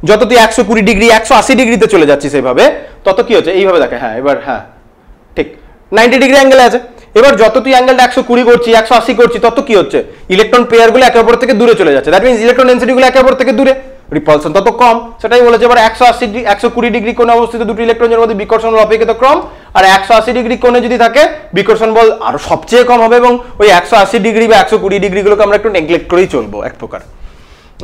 যত তুই 120 ডিগ্রি 180 ডিগ্রিতে চলে যাচ্ছিস এইভাবে, তত কি হচ্ছে, এইভাবে দেখে, হ্যাঁ এবার, হ্যাঁ ঠিক, 90 ডিগ্রি অ্যাঙ্গেলে আছে। এবার যত তুই অ্যাঙ্গেলটা 120 করছি, 180 করছি, তত কি হচ্ছে, ইলেকট্রন পেয়ারগুলো একে অপর থেকে দূরে চলে যাচ্ছে, দ্যাট মিনস ইলেকট্রন ডেন্সিটিগুলো একে অপর থেকে দূরে, রিপালশন তত কম। সেটাই বলেছে। এবার 120 ডিগ্রি কোণে অবস্থিত দুটি ইলেকট্রনের মধ্যে বিকর্ষণ বল অপেক্ষিত ক্রম, আর 180 ডিগ্রি কোণে যদি থাকে, বিকর্ষণ বল আরো সবচেয়ে কম হবে, এবং ওই 180 ডিগ্রি বা 120 ডিগ্রিগুলোকে আমরা একটু নেগলেক্ট করেই চলবো এক প্রকার,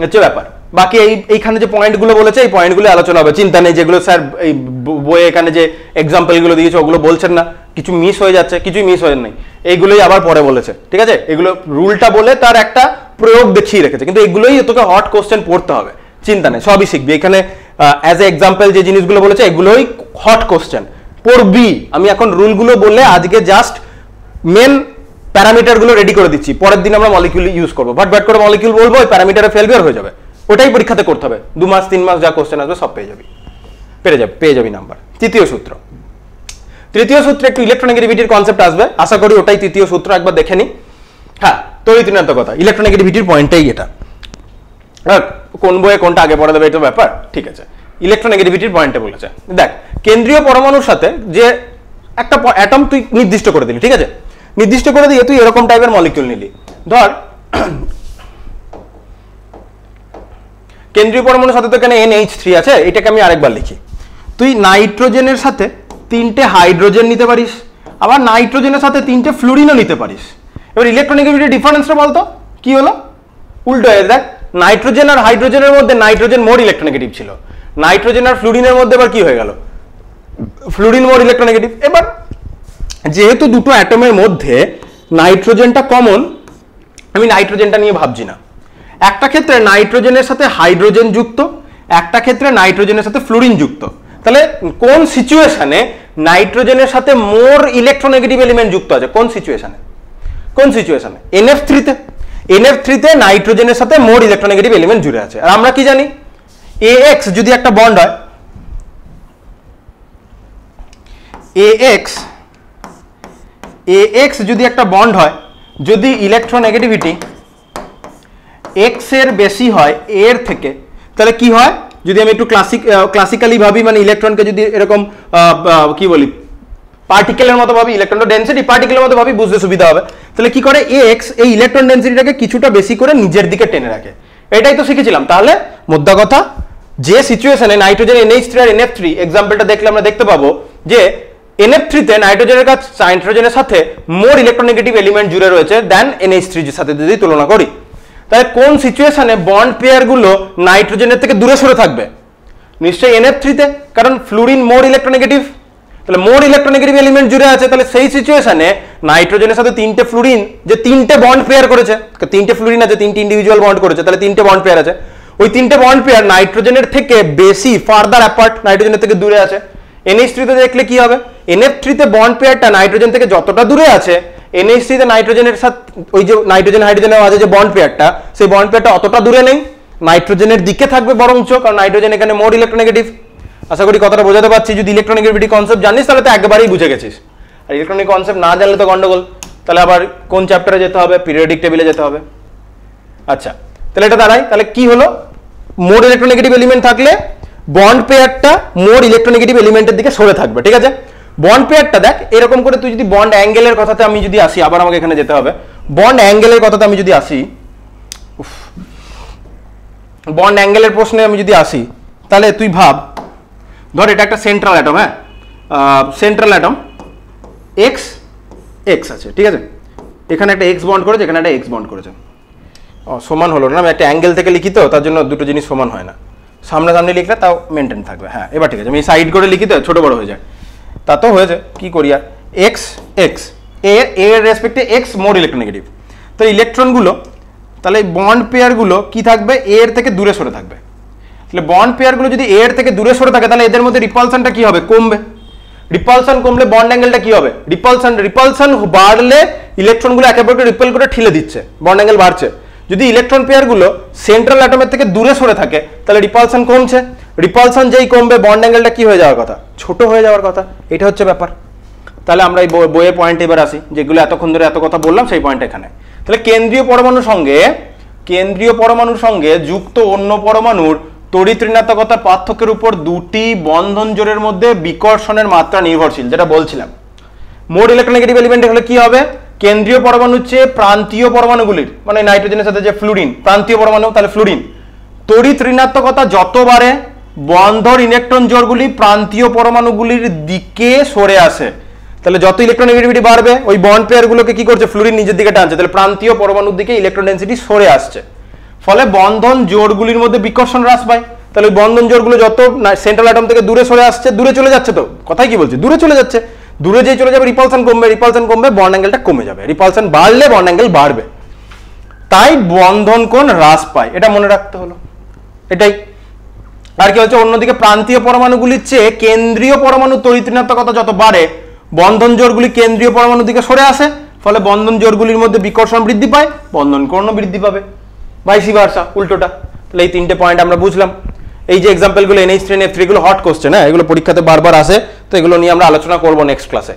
হচ্ছে ব্যাপার। বাকি এইখানে যে পয়েন্টগুলো বলেছে, এই পয়েন্টগুলো আলোচনা হবে, চিন্তা নেই। যেগুলো স্যার এই বইয়ে এখানে যে এক্সাম্পলগুলো দিয়েছে, ওগুলো বলছেন না, কিছু মিস হয়ে যাচ্ছে, কিছুই মিস হয়ে নাই, এইগুলোই আবার পরে বলেছে, ঠিক আছে? এগুলো রুলটা বলে তার একটা প্রয়োগ দেখিয়ে রেখেছে, কিন্তু এগুলোই তোকে হট কোশ্চেন পড়তে হবে, চিন্তা নেই, সবই শিখবি এখানে। অ্যাজ এ এক্সাম্পল যে জিনিসগুলো বলেছে, এগুলোই হট কোশ্চেন পড়বি। আমি এখন রুলগুলো বলে আজকে জাস্ট মেন প্যারামিটারগুলো রেডি করে দিচ্ছি, পরের দিন আমরা মলিকিউল ইউজ করবো, ভাট করে মলিকিউল বলবো, ওই প্যারামিটারে ফেলবিয়ার হয়ে যাবে, ওটাই পরীক্ষাতে করতে হবে। 2 মাস 3 মাস যা কোশ্চেন আসবে সব পেয়ে যাবি নাম্বার। তৃতীয় সূত্রে একটু ইলেকট্রোনেগেটিভিটির কনসেপ্ট আসবে, আশা করি ওটাই তৃতীয় সূত্র, একবার দেখে নি। হ্যাঁ, কথা, ইলেকট্রোনেগেটিভিটির পয়েন্টটাই এটা, কোন বইয়ে কোনটা আগে পড়া দেবে এটা ব্যাপার, ঠিক আছে? ইলেকট্রোনেগেটিভিটির পয়েন্টে বলেছে, দেখ, কেন্দ্রীয় পরমাণুর সাথে যে একটা অ্যাটম তুই নির্দিষ্ট করে দিলি, ঠিক আছে, নির্দিষ্ট করে দিয়ে তুই এরকম টাইপের মলিকিউল নিলি, ধর কেন্দ্রীয় পরমাণুর সাথে তো এখানে NH3 আছে, এটাকে আমি আরেকবার লিখি। তুই নাইট্রোজেনের সাথে 3টে হাইড্রোজেন নিতে পারিস, আবার নাইট্রোজেনের সাথে 3টে ফ্লুরিনও নিতে পারিস। এবার ইলেকট্রোনেগেটিভিটি ডিফারেন্সটা বলতো কি হলো, উল্টো হয়ে দেখ, নাইট্রোজেন আর হাইড্রোজেনের মধ্যে নাইট্রোজেন মোর ইলেকট্রোনেগেটিভ ছিল, নাইট্রোজেন আর ফ্লুরিনের মধ্যে এবার কি হয়ে গেল, ফ্লুরিন মোর ইলেকট্রোনেগেটিভ। এবার যেহেতু দুটো অ্যাটমের মধ্যে নাইট্রোজেনটা কমন, আমি নাইট্রোজেনটা নিয়ে ভাবছি না। একটা ক্ষেত্রে নাইট্রোজেনের সাথে হাইড্রোজেন যুক্ত, একটা ক্ষেত্রে নাইট্রোজেনের সাথে ফ্লুরিন যুক্ত। তাহলে কোন সিচুয়েশনে নাইট্রোজেনের সাথে মোর ইলেকট্রোনেগেটিভ এলিমেন্ট যুক্ত আছে, কোন সিচুয়েশনে, কোন সিচুয়েশনে? NF3-তে। NF3-তে নাইট্রোজেনের সাথে মোর ইলেকট্রোনেগেটিভ এলিমেন্ট জুড়ে আছে। আর আমরা কি জানি, AX যদি একটা বন্ড হয়, AX যদি একটা বন্ড হয়, যদি ইলেকট্রোনেগেটিভিটি X এর বেশি হয় A এর থেকে, তাহলে কি হয়, যদি আমি একটু ক্লাসিক্যালি ভাবি, মানে ইলেকট্রনকে যদি এরকম কি বলি, পার্টিকেলের মতো ভাবি, ইলেকট্রন ডেনসিটি পার্টিকেলের মতো ভাবি, বুঝতে সুবিধা হবে। তাহলে কি করে, AX এই ইলেকট্রন ডেনসিটিটাকে কিছুটা বেশি করে নিজের দিকে টেনে রাখে। এটাই তো শিখেছিলাম। তাহলে মোদ্দা কথা, যে সিচুয়েশনে নাইট্রোজেন NH3 আর NF3 এক্সাম্পলটা দেখলে আমরা দেখতে পাবো যে NF3-তে নাইট্রোজেনের সাথে মোর ইলেকট্রোনেগেটিভ এলিমেন্ট জুড়ে রয়েছে দেন NH3 এর সাথে যদি তুলনা করি। তাহলে কোন সিচুয়েশনে বন্ড পেয়ার গুলো নাইট্রোজেনের থেকে দূরে সরে থাকবে? নিশ্চয়ই NF3-তে, কারণ ফ্লুরিন মোর ইলেকট্রোনেগেটিভ। তাহলে মোর ইলেকট্রোনেগেটিভ এলিমেন্ট জুড়ে আছে, তাহলে সেই সিচুয়েশনে নাইট্রোজেনের সাথে 3টে ফ্লুরিন, যে 3টে বন্ড পেয়ার করেছে, 3টে ফ্লুরিন আছে, 3টে ইন্ডিভিজুয়াল বন্ড করেছে, তাহলে 3টে বন্ড পেয়ার আছে, ওই 3টে বন্ড পেয়ার নাইট্রোজেনের থেকে বেশি ফার্দার অ্যাপার্ট, নাইট্রোজেনের থেকে দূরে আছে। NH3-তে দেখলে কি হবে, NF3-তে বন্ড পেয়ারটা নাইট্রোজেন থেকে যতটা দূরে আছে, NH3-তে নাইট্রোজেনের সাথে ওই যে নাইট্রোজেন হাইড্রোজেনের মাঝে যে বন্ড পেয়ারটা, সেই বন্ড পেয়ারটা অতটা দূরে নেই, নাইট্রোজেনের দিকে থাকবে বরঞ্চ, কারণ নাইট্রোজেন এখানে মোর ইলেকট্রোনেগেটিভ। আশা করি কথাটা বোঝাতে পারছি। যদি ইলেকট্রোনেগেটিভিটি কনসেপ্ট জানিস তাহলে তো একবারেই বুঝে গেছিস, আর ইলেকট্রনিক কনসেপ্ট না জানলে তো গন্ডগোল। তাহলে আবার কোন চ্যাপ্টারে যেতে হবে, পিরিয়ডিক টেবিলে যেতে হবে। আচ্ছা, তাহলে এটা দাঁড়ায়, তাহলে কি হলো, মোর ইলেকট্রোনেগেটিভ এলিমেন্ট থাকলে বন্ড পেয়ারটা মোর ইলেকট্রোনেগেটিভ এলিমেন্টের দিকে সরে থাকবে, ঠিক আছে। বন্ড পেয়ারটা দেখ এরকম করে, তুই যদি বন্ড অ্যাঙ্গেলের কথাতে আমি যদি আসি, আবার আমাকে এখানে যেতে হবে, বন্ড অ্যাঙ্গেলের কথাতে আমি যদি আসি, বন্ড অ্যাঙ্গেলের প্রশ্নে আমি যদি আসি, তাহলে তুই ভাব, ধর এটা একটা সেন্ট্রাল অ্যাটম, হ্যাঁ, সেন্ট্রাল অ্যাটম X আছে, ঠিক আছে, এখানে একটা X বন্ড করেছে, এখানে একটা X বন্ড করেছে। সমান হলো না, আমি একটা অ্যাঙ্গেল থেকে লিখি তো, তার জন্য দুটো জিনিস সমান হয় না, সামনে লিখলে তাও মেনটেন থাকবে। হ্যাঁ, এবার ঠিক আছে, আমি সাইড করে লিখি তো ছোট বড় হয়ে যায়, তা তো হয়েছে, কি করি আর, X এর রেসপেক্টে X মোর ইলেকট্রোনেগেটিভ। তো ইলেকট্রনগুলো, তাহলে বন্ড পেয়ারগুলো কি থাকবে, A এর থেকে দূরে সরে থাকবে। তাহলে বন্ড পেয়ারগুলো যদি A এর থেকে দূরে সরে থাকে, তাহলে এদের মধ্যে রিপালশনটা কি হবে, কমবে। রিপালশন কমলে বন্ড অ্যাঙ্গেলটা কি হবে, রিপালশন বাড়লে ইলেকট্রনগুলো একেবারে রিপেল করে ঠেলে দিচ্ছে, বন্ড অ্যাঙ্গেল বাড়ছে। যদি ইলেকট্রন পেয়ারগুলো সেন্ট্রাল অ্যাটমের থেকে দূরে সরে থাকে, তাহলে রিপালশন কমছে, রিপালশন যেই কমবে বন্ড অ্যাঙ্গেলটা কি হয়ে যাওয়ার কথা, ছোট হয়ে যাওয়ার কথা। এটা হচ্ছে ব্যাপার। তাহলে আমরা এই বইয়ের পয়েন্টে এবার আসি, যেগুলো এতক্ষণ ধরে এত কথা বললাম সেই পয়েন্ট এখানে। তাহলে কেন্দ্রীয় পরমাণুর সঙ্গে যুক্ত অন্য পরমাণুর তড়িৎ ঋণাত্মকতার পার্থক্যের উপর দুটি বন্ধন জোড়ের মধ্যে বিকর্ষণের মাত্রা নির্ভরশীল, যেটা বলছিলাম। মোর ইলেকট্রোনেগেটিভ এলিমেন্ট হলে কি হবে, কেন্দ্রীয় পরমাণুর চেয়ে প্রান্তীয় পরমাণুগুলির, মানে নাইট্রোজেনের সাথে যে ফ্লুরিন, প্রান্তীয় পরমাণু, তাহলে ফ্লুরিন, তড়িৎ ঋণাত্মকতা যত বাড়ে বন্ধন ইলেকট্রন জোড়গুলি প্রান্তীয় পরমাণুগুলির দিকে সরে আসে। তাহলে যত ইলেকট্রোনেগেটিভিটি বাড়বে, ওই বন্ড পেয়ারগুলোকে কি করছে, ফ্লুরিন নিজের দিকে টানছে, তাহলে প্রান্তীয় পরমাণুর দিকে ইলেকট্রন ডেনসিটি সরে আসছে, ফলে বন্ধন জোড়গুলির মধ্যে বিকর্ষণ হ্রাস পায়। তাহলে ওই বন্ধন জোড়গুলো যত সেন্ট্রাল অ্যাটম থেকে দূরে সরে আসছে, দূরে চলে যাচ্ছে, তো কথাই কি বলছে, দূরে চলে যাচ্ছে, দূরে যেই চলে যাবে রিপালশন কমবে, বন্ড অ্যাঙ্গেলটা কমে যাবে, রিপালশন বাড়লে বন্ড অ্যাঙ্গেল বাড়বে, তাই বন্ধন কোণ হ্রাস পায়। এটা মনে রাখতে হলো, এটাই। আর কি হচ্ছে, অন্যদিকে প্রান্তীয় পরমাণুগুলির চেয়ে কেন্দ্রীয় পরমাণু তড়িৎ ঋণাত্মকতা যত বাড়ে বন্ধন জোড়গুলি কেন্দ্রীয় পরমাণুর দিকে সরে আসে, ফলে বন্ধন জোড়গুলির মধ্যে বিকর্ষণ বৃদ্ধি পায়, বন্ধন কোণও বৃদ্ধি পাবে, ভাইসি ভার্সা, উল্টোটা। তাহলে এই তিনটে পয়েন্ট আমরা বুঝলাম। এই যে এক্সাম্পলগুলো NH3 NF3 এগুলো হট কোশ্চেন, হ্যাঁ, এগুলো পরীক্ষাতে বারবার আসে, তো এগুলো নিয়ে আমরা আলোচনা করব নেক্সট ক্লাসে।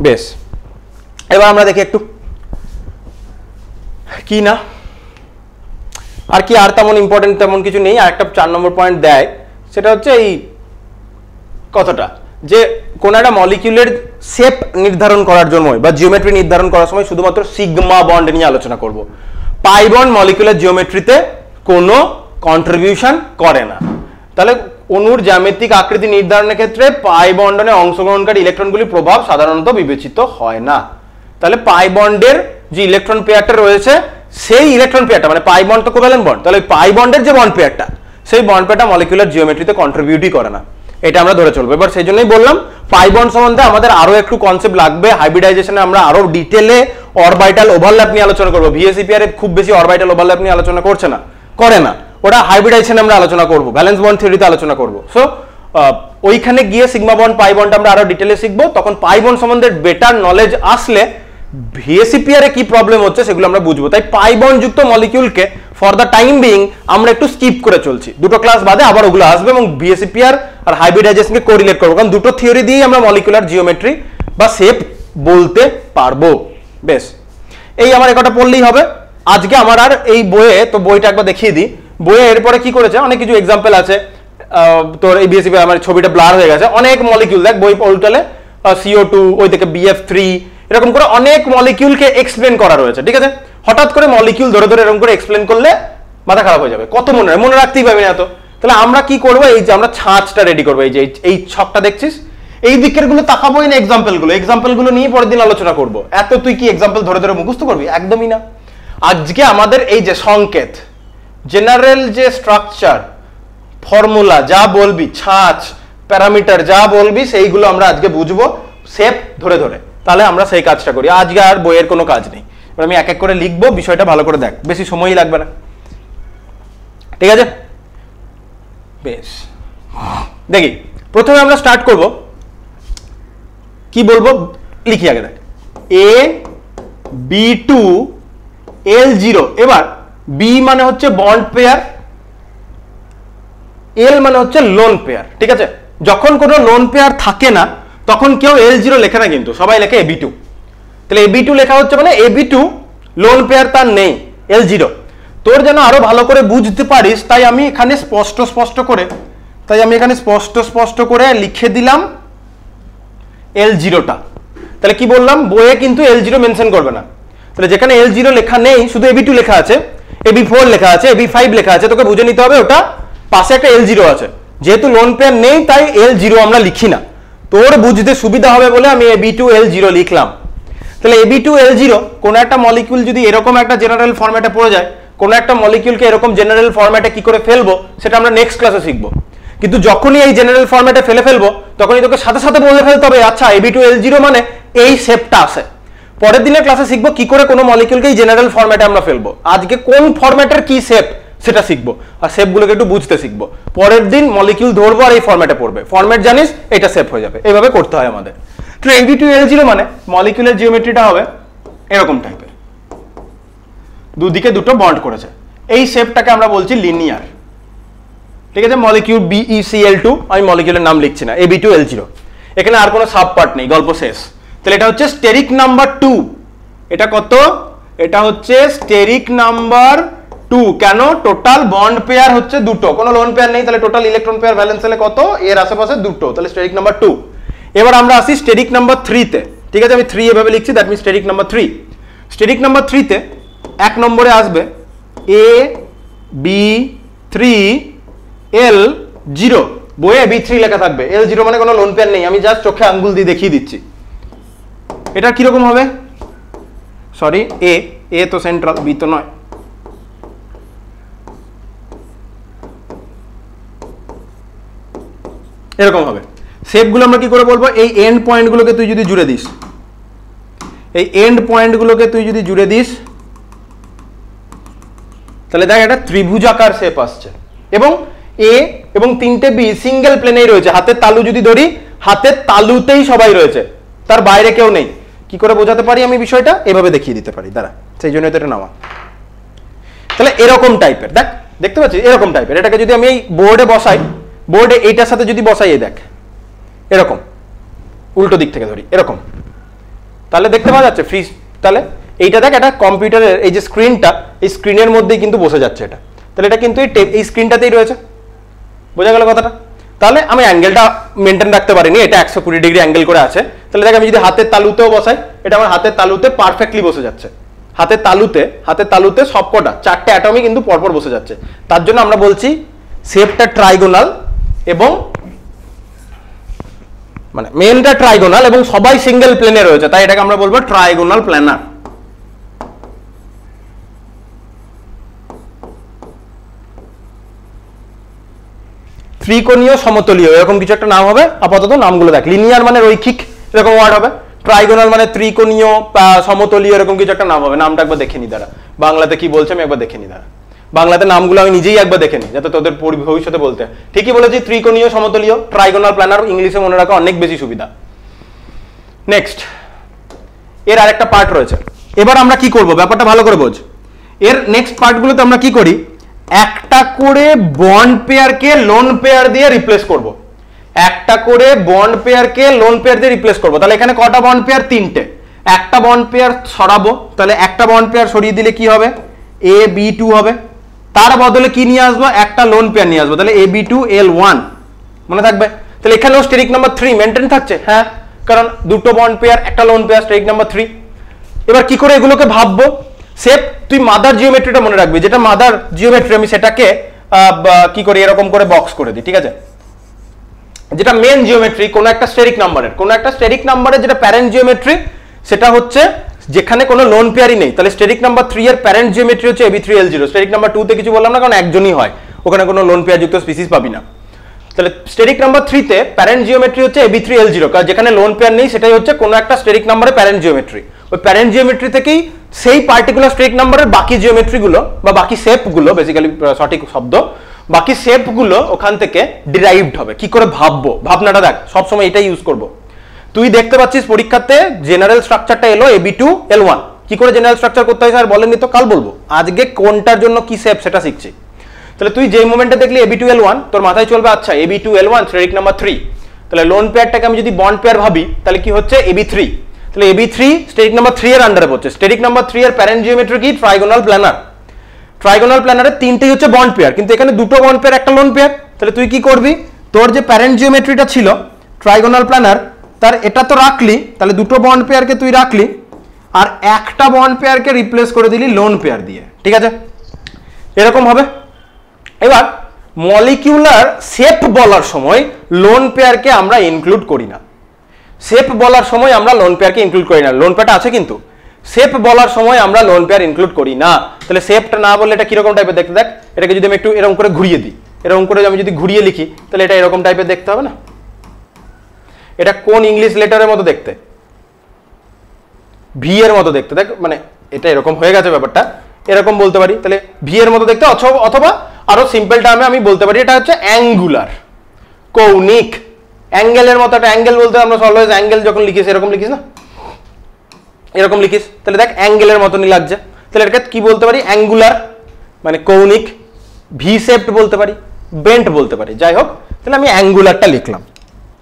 বেশ, এবার আমরা দেখি একটু কি না, আর কি, আর তেমন ইম্পর্টেন্ট তেমন কিছু নেই। আর একটা 4 নম্বর পয়েন্ট দেয়, সেটা হচ্ছে এই কথাটা যে কোন একটা মলিকিউলের শেপ নির্ধারণ করার জন্য বা জিওমেট্রি নির্ধারণ করার সময় শুধুমাত্র সিগমা বন্ড নিয়ে আলোচনা করব। পাই বন্ড মলিকুলার জিওমেট্রিতে কোনো কন্ট্রিবিউশন করে না। তাহলে অণুর জ্যামিতিক আকৃতি নির্ধারণের ক্ষেত্রে পাই বন্ডনে অংশগ্রহণকারী ইলেকট্রনগুলির প্রভাব সাধারণত বিবেচিত হয় না। তাহলে পাই বন্ডের যে ইলেকট্রন পেয়ারটা রয়েছে সেই ইলেকট্রন পেয়ারটা মানে পাই বন্ড তো কোভ্যালেন্ট বন্ড, তাহলে পাই বন্ডের যে বন্ড পেয়ারটা সেই বন্ড পেয়ারটা মলিকিউলার জিওমেট্রিতে কন্ট্রিবিউটই করে না, এটা আমরা ধরে চলবো। এবার সেই জন্যই বললাম পাই বন্ড সম্বন্ধে আমাদের আরো একটু কনসেপ্ট লাগবে। হাইব্রিডাইজেশনে আমরা আরো ডিটেলে অরবিটাল ওভারল্যাপ নিয়ে আলোচনা করবো। ভিএসইপিআর খুব বেশি অরবিটাল ওভারল্যাপ নিয়ে আলোচনা করছে না, করে না, ওটা হাইব্রিডাইজেশনে আমরা আলোচনা করবো, ভ্যালেন্স বন্ড থিওরিতে আলোচনা করবো। সো ওইখানে গিয়ে সিগমা বন্ড পাই বন্ড আমরা আরো ডিটেলে শিখবো। তখন পাই বন্ড সম্বন্ধে বেটার নলেজ আসলে ভিএসইপিআর এ কি প্রবলেম হচ্ছে সেগুলো আমরা বুঝবো। তাই পাই বন্ড যুক্ত মলিকিউলকে ফর দ্য টাইম বিং আমরা একটু স্কিপ করে চলছি, দুটো ক্লাস বাদে আবার ওগুলো আসবে এবং ভিএসইপিআর আর হাইব্রিডাইজেশনকে কোরিলেট করবো, কারণ দুটো থিওরি দিয়েই আমরা মলিকুলার জিওমেট্রি বা শেপ বলতে পারবো। বেশ, এই আমার একটা পড়লেই হবে আজকে আমার। আর এই বইয়ে তো বইটা একবার দেখিয়ে দিই, বইয়ে এরপরে কি করেছে অনেক কিছু এক্সাম্পল আছে। তোর এই ভিএসইপিআর আমার ছবিটা ব্লার হয়ে গেছে, অনেক মলিকিউল দেখ বই উল্টালে CO2 ওই থেকে BF3 এরকম করে অনেক মলিকিউলকে এক্সপ্লেন করা রয়েছে, ঠিক আছে। হঠাৎ করে মলিকিউল ধরে ধরে এরকম করে এক্সপ্লেন করলে মাথা খারাপ হয়ে যাবে, কত মনে রাখতেই পারবি না এত। তাহলে আমরা কি করবো, এই যে আমরা ছাঁচটা রেডি করবো, এই যে এই ছকটা দেখছিস এই দিকের গুলো তাকাবোই না, এক্সাম্পল গুলো নিয়ে পরের দিন আলোচনা করবো। এত তুই কি এক্সাম্পল ধরে ধরে মুখস্থ করবি? একদমই না। আজকে আমাদের এই যে সংকেত, জেনারেল যে স্ট্রাকচার, ফর্মুলা যা বলবি, ছাঁচ, প্যারামিটার যা বলবি সেইগুলো আমরা আজকে বুঝবো শেপ ধরে ধরে। তাহলে আমরা সেই কাজটা করি। আজকে আর বইয়ের কোনো কাজ নেই, আমি এক এক করে লিখবো, বিষয়টা ভালো করে দেখ, বেশি সময়ই লাগবে না, ঠিক আছে। বেশ, দেখি প্রথমে আমরা স্টার্ট করব, কি বলবো লিখি আগে দেখ, AB2L0। এবার বি মানে হচ্ছে বন্ড পেয়ার, এল মানে হচ্ছে লোন পেয়ার, ঠিক আছে। যখন কোনো লোন পেয়ার থাকে না তখন কেউ L0 লেখে না, কিন্তু সবাই লেখে AB2। তাহলে AB2 লেখা হচ্ছে মানে AB2 লোন পেয়ার তার নেই, L0। তোর যেন আরো ভালো করে বুঝতে পারিস তাই আমি এখানে স্পষ্ট করে লিখে দিলাম L0টা। তাহলে কি বললাম, বইয়ে কিন্তু L0 মেনশন করবে না। তাহলে যেখানে L0 লেখা নেই, শুধু AB2 লেখা আছে, AB4 লেখা আছে, AB5 লেখা আছে, তোকে বুঝে নিতে হবে ওটা পাশে একটা L0 আছে। যেহেতু লোন পেয়ার নেই তাই L0 আমরা লিখি না, তোর বুঝতে সুবিধা হবে বলে আমি AB2L0 লিখলাম। তাহলে AB2L0 কোন একটা মলিকিউল যদি এরকম একটা জেনারেল ফরম্যাটে পড়ে যায়, কোন একটা মলিকিউলকে এরকম জেনারেল ফরম্যাটে কি করে ফেলবো সেটা আমরা নেক্সট ক্লাসে শিখবো। কিন্তু যখনই এই জেনারেল ফরম্যাটে ফেলবো তখনই তোকে সাথে সাথে বলে ফেলতে হবে আচ্ছা AB2L0 মানে এই শেপটা আসে। পরের দিনের ক্লাসে শিখবো কি করে কোনো মলিকিউলকে এই জেনারেল ফরম্যাটে আমরা ফেলবো। আজকে কোন ফরম্যাটের কি শেপ সেটা শিখবো, আর শেপগুলোকে একটু বুঝতে শিখবো। পরের দিন মলিকিউল ধরবো আর এই ফরম্যাটে পড়বে, ফরম্যাট জানিস এটা শেপ হয়ে যাবে, এইভাবে করতে হয় আমাদের। তো AB2L0 মানে মলিকিউলার জিওমেট্রিটা হবে এরকম টাইপের, দুদিকে দুটো বন্ড করেছে, এই শেপটাকে আমরা বলছি লিনিয়ার, ঠিক আছে। মলিকিউল BeCl2, আমি মলিকিউলের নাম লিখছি না, AB2L0। এখানে আর কোনো সাব পার্ট নেই, গল্প শেষ। তাহলে এটা হচ্ছে স্টেরিক নাম্বার 2। এটা কত? এটা হচ্ছে স্টেরিক নাম্বার 2। কেন? টোটাল বন্ড পেয়ার হচ্ছে দুটো, কোনো লোন পেয়ার নেই, তাহলে টোটাল ইলেকট্রন পেয়ার ভ্যালেন্স সেলে কত? এর আশেপাশে দুটো, তাহলে স্টেরিক নাম্বার 2। এবার আমরা আসি স্টেরিক নাম্বার 3 তে, ঠিক আছে। আমি 3 এভাবে লিখছি, that means steric number 3। Steric number 3 তে 1 নম্বরে আসবে AB3L0। বইয়ে B3 লেখা থাকবে, L0 মানে কোনো লোন পেয়ার নেই, আমি জাস্ট চোখে আঙ্গুল দিয়ে দেখিয়ে দিচ্ছি। এটা কিরকম হবে? সরি, এ তো সেন্ট্রাল, বি তো নয়। এরকম হবে। শেপগুলো আমরা কি করে বলবো? এই এন্ড পয়েন্টগুলোকে তুই যদি জুড়ে দিস, তাহলে দেখ একটা ত্রিভুজাকার শেপ আসছে, এবং এ এবং 3টে বি সিঙ্গেল প্লেনেই রয়েছে। হাতের তালু যদি ধরি, হাতের তালুতেই সবাই রয়েছে, তার বাইরে কেউ নেই। কি করে বোঝাতে পারি আমি বিষয়টা? এভাবে দেখিয়ে দিতে পারি, দাঁড়া, সেই জন্য তো এটা নামা। তাহলে এরকম টাইপের, দেখতে পাচ্ছিস এরকম টাইপের। এটাকে যদি আমি এই বোর্ডে বসাই, বোর্ডে এইটার সাথে যদি বসাই, এই দেখ এরকম, উল্টো দিক থেকে ধরি এরকম, তাহলে দেখতে পাওয়া যাচ্ছে ফ্রি। তাহলে এইটা দেখ, এটা কম্পিউটারের এই যে স্ক্রিনটা, এই স্ক্রিনের মধ্যেই কিন্তু বসে যাচ্ছে এটা। তাহলে এটা কিন্তু এই স্ক্রিনটাতেই রয়েছে, বোঝা গেল কথাটা? তাহলে আমি অ্যাঙ্গেলটা মেনটেন রাখতে পারিনি, এটা 120 ডিগ্রি অ্যাঙ্গেল করে আছে। তাহলে দেখ আমি যদি হাতের তালুতেও বসাই, এটা আমার হাতের তালুতে পারফেক্টলি বসে যাচ্ছে। হাতের তালুতে সবকটা 4টে অ্যাটমই কিন্তু পরপর বসে যাচ্ছে, তার জন্য আমরা বলছি শেপটা ট্রাইগোনাল এবং মানে মেনটা ট্রাইগোনাল এবং সবাই সিঙ্গেল প্লেনে রয়েছে, তাই এটাকে আমরা বলবো ট্রাইগোনাল প্ল্যানার। ত্রিকোণীয় সমতলীয় এরকম কিছু একটা নাম হবে, আপাতত নামগুলো দেখ। লিনিয়ার মানে রৈখিক এরকম ওয়ার্ড হবে, ট্রাইগোনাল মানে ত্রিকোণীয় সমতলীয় এরকম কিছু একটা নাম হবে। নামটা একবার দেখে নি দাঁড়া, বাংলাতে কি বলছে আমি একবার দেখে নি দাঁড়া, বাংলাতে নামগুলো আমি নিজেই একবার দেখে নি যাতে তোদের ভবিষ্যতে বলতে। ঠিকই বলেছি, ত্রিকোণীয় সমতলীয় ট্রাইগোনাল প্ল্যানার, ইংলিশে মনে রাখা অনেক বেশি সুবিধা। নেক্সট এর আরেকটা পার্ট রয়েছে, এবার আমরা কি করব ব্যাপারটা ভালো করে বোঝ। এর নেক্সট পার্টগুলোতে আমরা কি করি, একটা করে বন্ড পেয়ারকে লোন পেয়ার দিয়ে রিপ্লেস করব, একটা করে বন্ড পেয়ারকে লোন পেয়ার দিয়ে রিপ্লেস করব। তাহলে এখানে কটা বন্ড পেয়ার, 3টে। একটা বন্ড পেয়ার সরাবো, তাহলে একটা বন্ড পেয়ার সরিয়ে দিলে কি হবে, AB2 হবে। তার বদলে কি নিয়ে আসবো, একটা লোন পেয়ার নিয়ে আসবো, তাহলে AB2L1 মনে থাকবে। তাহলে এখানেও স্টেরিক নাম্বার 3 মেনটেন থাকছে, হ্যাঁ, কারণ দুটো বন্ড পেয়ার একটা লোন পেয়ার, স্টেরিক নাম্বার 3। এবার কি করে এগুলোকে ভাববো, শেপ তুই মাদার জিওমেট্রিটা মনে রাখবি, যেটা মাদার জিওমেট্রি আমি সেটাকে কি করি এরকম করে বক্স করে দিই, ঠিক আছে। যেটা মেন জিওমেট্রি কোন একটা স্টেরিক নাম্বারের যেটা প্যারেন্ট জিওমেট্রি, সেটা হচ্ছে যেখানে কোনো লোন পেয়ারই নেই, তাহলে স্টেরিক নাম্বার 3 এর প্যারেন্ট জিওমেট্রি হচ্ছে AB3L0। স্টেরিক নাম্বার 2 তে কিছু বললাম না, কারণ একজনই হয়, ওখানে কোনো লোন পেয়ার যুক্ত স্পিসিস পাবি না। তাহলে স্টেরিক নাম্বার 3 তে প্যারেন্ট জিওমেট্রি হচ্ছে AB3L0, কারণ যেখানে লোন পেয়ার নেই সেটাই হচ্ছে কোনো একটা স্টেরিক নাম্বারের প্যারেন্ট জিওমেট্রি। ওই প্যারেন্ট জিওমেট্রি থেকেই সেই পার্টিকুলার স্টেরিক নাম্বারের বাকি জিওমেট্রিগুলো বা বাকি শেপগুলো, বেসিক্যালি সঠিক শব্দ, বাকি শেপগুলো ওখান থেকে ডিরাইভড হবে। কি করে ভাববো, ভাবনাটা দেখ, সবসময় এটাই ইউজ করব। তুই দেখতে পাচ্ছিস পরীক্ষাতে জেনারেল স্ট্রাকচারটা এলো AB2L1, কি করে জেনারেল স্ট্রাকচার করতে হয় স্যার বলেননি তো, কাল বলবো। আজকে কোনটার জন্য কি শেপ সেটা শিখছি। তাহলে তুই যেই মোমেন্টে দেখলি AB2L1, তোর মাথায় চলবে আচ্ছা AB2L1 স্টেরিক নাম্বার 3, তাহলে লোন পেয়ারটাকে আমি যদি বন্ড পেয়ার ভাবি তাহলে কি হচ্ছে AB3, তাহলে AB3 স্টেরিক নাম্বার 3 এর আন্ডারে পড়ছে। স্টেরিক নাম্বার 3 এর প্যারেন্ট জিওমেট্রি কি, ট্রাইগোনাল প্ল্যানার। ট্রাইগোনাল প্ল্যানারে 3টেই হচ্ছে বন্ড পেয়ার, কিন্তু এখানে দুটো বন্ড পেয়ার একটা লোন পেয়ার। তাহলে তুই কি করবি, তোর যে প্যারেন্ট জিওমেট্রিটা ছিল ট্রাইগোনাল প্ল্যানার, তার এটা তো রাখলি, তাহলে দুটো বন্ড পেয়ারকে তুই রাখলি আর একটা বন্ড পেয়ারকে রিপ্লেস করে দিলি লোন পেয়ার দিয়ে, ঠিক আছে, এরকম হবে। এবার মলিকিউলার শেপ বলার সময় লোন পেয়ারকে আমরা ইনক্লুড করি না, শেপ বলার সময় আমরা লোন পেয়ারকে ইনক্লুড করি না। লোন পেয়ারটা আছে কিন্তু শেপ বলার সময় আমরা লোন পেয়ার ইনক্লুড করি না। তাহলে শেপটা না বললে এটা কিরকম টাইপের দেখতে, দেখ এটাকে যদি আমি একটু এরকম করে ঘুরিয়ে দিই, এরকম করে আমি যদি ঘুরিয়ে লিখি তাহলে এটা এরকম টাইপের দেখতে হবে না। এটা কোন ইংলিশ লেটারের মতো দেখতে, ভি এর মতো দেখতে, দেখ মানে এটা এরকম হয়ে গেছে ব্যাপারটা, এরকম বলতে পারি। তাহলে ভি এর মতো দেখতে, অথবা আরো সিম্পল টার্মে আমি বলতে পারি এটা হচ্ছে অ্যাঙ্গুলার, কৌণিক। অ্যাঙ্গেলের মতো একটা অ্যাঙ্গেল বলতে আমরা অলওয়েজ অ্যাঙ্গেল যখন লিখিস এরকম লিখিস না, এরকম লিখিস, তাহলে দেখ অ্যাঙ্গেলের মতনই লাগছে। তাহলে এটাকে কি বলতে পারি, অ্যাঙ্গুলার মানে কৌণিক, ভি শেপড বলতে পারি, বেন্ট বলতে পারি, যাই হোক। তাহলে আমি অ্যাঙ্গুলারটা লিখলাম,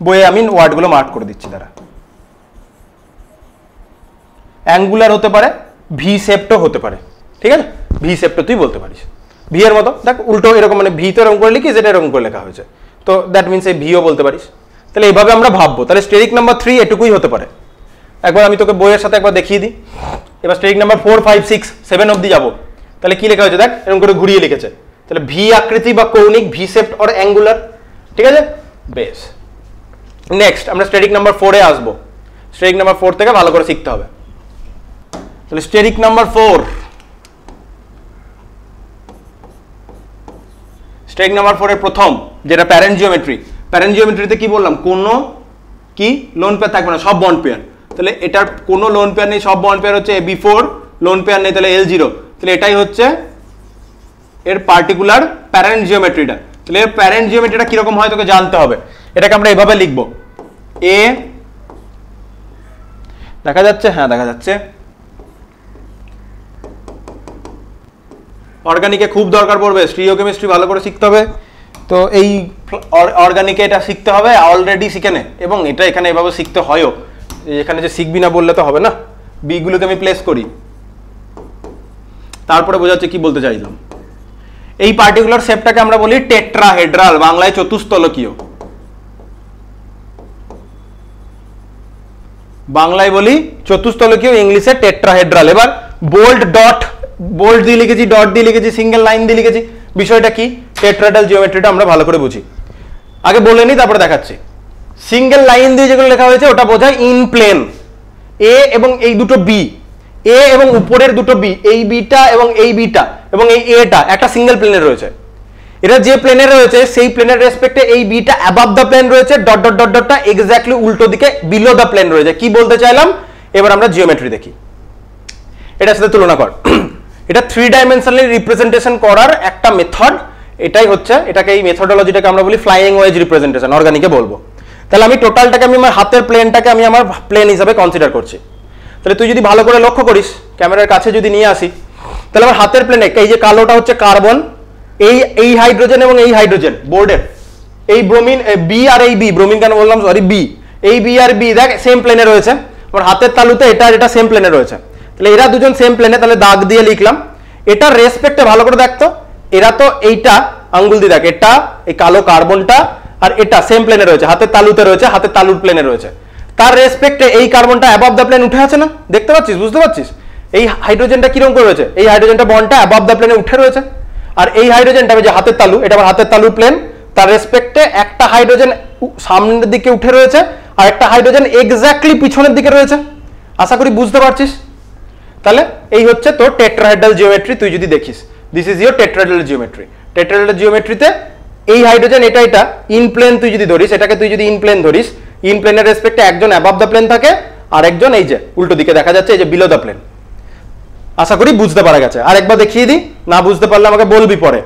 বইয়ে আমি ওয়ার্ডগুলো মার্ক করে দিচ্ছি দ্বারা। অ্যাঙ্গুলার হতে পারে, ভি শেপডও হতে পারে, ঠিক আছে, ভি শেপড তুই বলতে পারিস। ভি এর মতো দেখ উল্টো এরকম, মানে ভি তো এরকম করে লিখিস, এটা এরকম করে লেখা হয়েছে, তো দ্যাট মিনস এই ভিও বলতে পারিস। তাহলে এইভাবে আমরা ভাববো। তাহলে স্টেরিক নাম্বার 3 এটুকুই হতে পারে। একবার আমি তোকে বইয়ের সাথে একবার দেখিয়ে দিই। এবার স্টেরিক নাম্বার 4, 5, 6, 7 অবধি যাবো। তাহলে কি লেখা হয়েছে দেখ, এরকম করে ঘুরিয়ে লিখেছে। তাহলে ভি আকৃতি বা কৌণিক, ভি শেপড অর অ্যাঙ্গুলার, ঠিক আছে, বেশ। নেক্সট আমরা স্টেরিক নাম্বার 4 এ আসবো। স্টেরিক নাম্বার 4 থেকে ভালো করে শিখতে হবে। তাহলে স্টেরিক নাম্বার 4, স্টেরিক নাম্বার 4 এর প্রথম যেটা প্যারেন্ট জিওমেট্রি, প্যারেন্ট জিওমেট্রিতে কি বললাম, কোনো কি লোন পেয়ার থাকবে না, সব বন্ড পেয়ার। তাহলে এটার কোনো লোন পেয়ার নেই, সব বন্ড পেয়ার হচ্ছে AB4, লোন পেয়ার নেই তাহলে L0। তাহলে এটাই হচ্ছে এর পার্টিকুলার প্যারেন্ট জিওমেট্রিটা। তাহলে এর প্যারেন্ট জিওমেট্রিটা কিরকম হয় তোকে জানতে হবে। এটাকে আমরা এভাবে লিখবো, এ দেখা যাচ্ছে, হ্যাঁ দেখা যাচ্ছে। অর্গানিকে খুব দরকার পড়বে, স্টিরিওকেমিস্ট্রি ভালো করে শিখতে হবে। তো এই অর্গানিকে এটা শিখতে হবে, অলরেডি শিখে নে, এবং এটা এখানে এভাবে শিখতে হয়ও, এখানে যে শিখবি না বললে তো হবে না। বিগুলোকে আমি প্লেস করি, তারপরে বোঝা যাচ্ছে কি বলতে চাইলাম। এই পার্টিকুলার শেপটাকে আমরা বলি টেট্রাহেড্রাল, বাংলায় চতুস্তলকীয়, বাংলায় বলি চতুস্তলকীয়, ইংলিশে টেট্রাহেড্রাল। এবার বোল্ড ডট, বোল্ড দিয়ে লিখেছি, ডট দিয়ে লিখেছি, সিঙ্গেল লাইন দিয়ে লিখেছি। বিষয়টা কি, টেট্রাহেড্রাল জিওমেট্রিটা আমরা ভালো করে বুঝি। আগে বলে নিই, তারপরে দেখাচ্ছি। সিঙ্গেল লাইন দিয়ে যেগুলো লেখা হয়েছে ওটা বোঝায় ইন প্লেন। এ এবং এই দুটো বি, এ এবং উপরের দুটো বি, এই বিটা এবং এই বিটা এবং এই এটা একটা সিঙ্গেল প্লেনে রয়েছে। এটা যে প্লেনে রয়েছে সেই প্লেনের রেসপেক্টে এই বিটা অ্যাবাভ দ্য প্লেন রয়েছে, ডট ডট ডট ডটটা এক্স্যাক্টলি উল্টো দিকে বিলো দ্য প্লেন রয়েছে। কি বলতে চাইলাম, এবার আমরা জিওমেট্রি দেখি, এটার সাথে তুলনা কর। এটা 3 ডাইমেনশনালি রিপ্রেজেন্টেশন করার একটা মেথড, এটাই হচ্ছে, এটাকে এই মেথডোলজিটাকে আমরা বলি ফ্লাইং ওয়েজ রিপ্রেজেন্টেশন, অর্গানিকে বলবো। তাহলে আমি টোটালটাকে আমি আমার হাতের প্লেনটাকে আমি আমার প্লেন হিসাবে কনসিডার করছি। তাহলে তুই যদি ভালো করে লক্ষ্য করিস, ক্যামেরার কাছে যদি নিয়ে আসি, তাহলে আমার হাতের প্লেনে এই যে কালোটা হচ্ছে কার্বন, এই হাইড্রোজেন এবং এই হাইড্রোজেন বোর্ডের, এই ব্রোমিন বি আর এই বি, ব্রোমিন কেন বললাম সরি, বি, এই বি আর বি দেখ সেম প্লেনে রয়েছে। আমার হাতের তালুতে এটা এটা সেম প্লেনে রয়েছে। তাহলে এরা দুজন সেম প্লেনে, তাহলে দাগ দিয়ে লিখলাম। এটার রেসপেক্টে ভালো করে দেখতো, এরা তো এইটা আঙ্গুল দিয়ে দেখ, এটা এই কালো কার্বনটা আর এটা সেম প্লেনে রয়েছে, হাতের তালুতে রয়েছে, হাতের তালুর প্লেনে রয়েছে। তার রেসপেক্টে এই কার্বনটা অ্যাবভ দ্য প্লেন উঠে আছে না, দেখতে পাচ্ছিস, বুঝতে পারছিস? এই হাইড্রোজেনটা কিরকম করে রয়েছে, এই হাইড্রোজেনটা বন্ডটা অ্যাবভ দ্য প্লেনে উঠে রয়েছে। আর এই হাইড্রোজেনটা যে হাতের তালু, এটা আমার হাতের তালুর প্লেন, তার রেসপেক্টে একটা হাইড্রোজেন সামনের দিকে উঠে রয়েছে আর একটা হাইড্রোজেন এক্স্যাক্টলি পিছনের দিকে রয়েছে। আশা করি বুঝতে পারছিস। তাহলে এই হচ্ছে তোর টেট্রাহেড্রাল জিওমেট্রি। তুই যদি দেখিস, this is your tetrahedral geometry. Tetrahedral জিওমেট্রিতে এই হাইড্রোজেন এটা এটা ইন প্লেন তুই যদি ধরিস, এটাকে তুই যদি ইন প্লেন ধরিস, ইন প্লেনের রেসপেক্টে একজন অ্যাবভ দ্য প্লেন থাকে আর একজন এই যে উল্টো দিকে দেখা যাচ্ছে, এই যে বিলো দ্য প্লেন। আশা করি বুঝতে পারা গেছে। আর একবার দেখিয়ে দিই, না বুঝতে পারলে আমাকে বলবি পরে।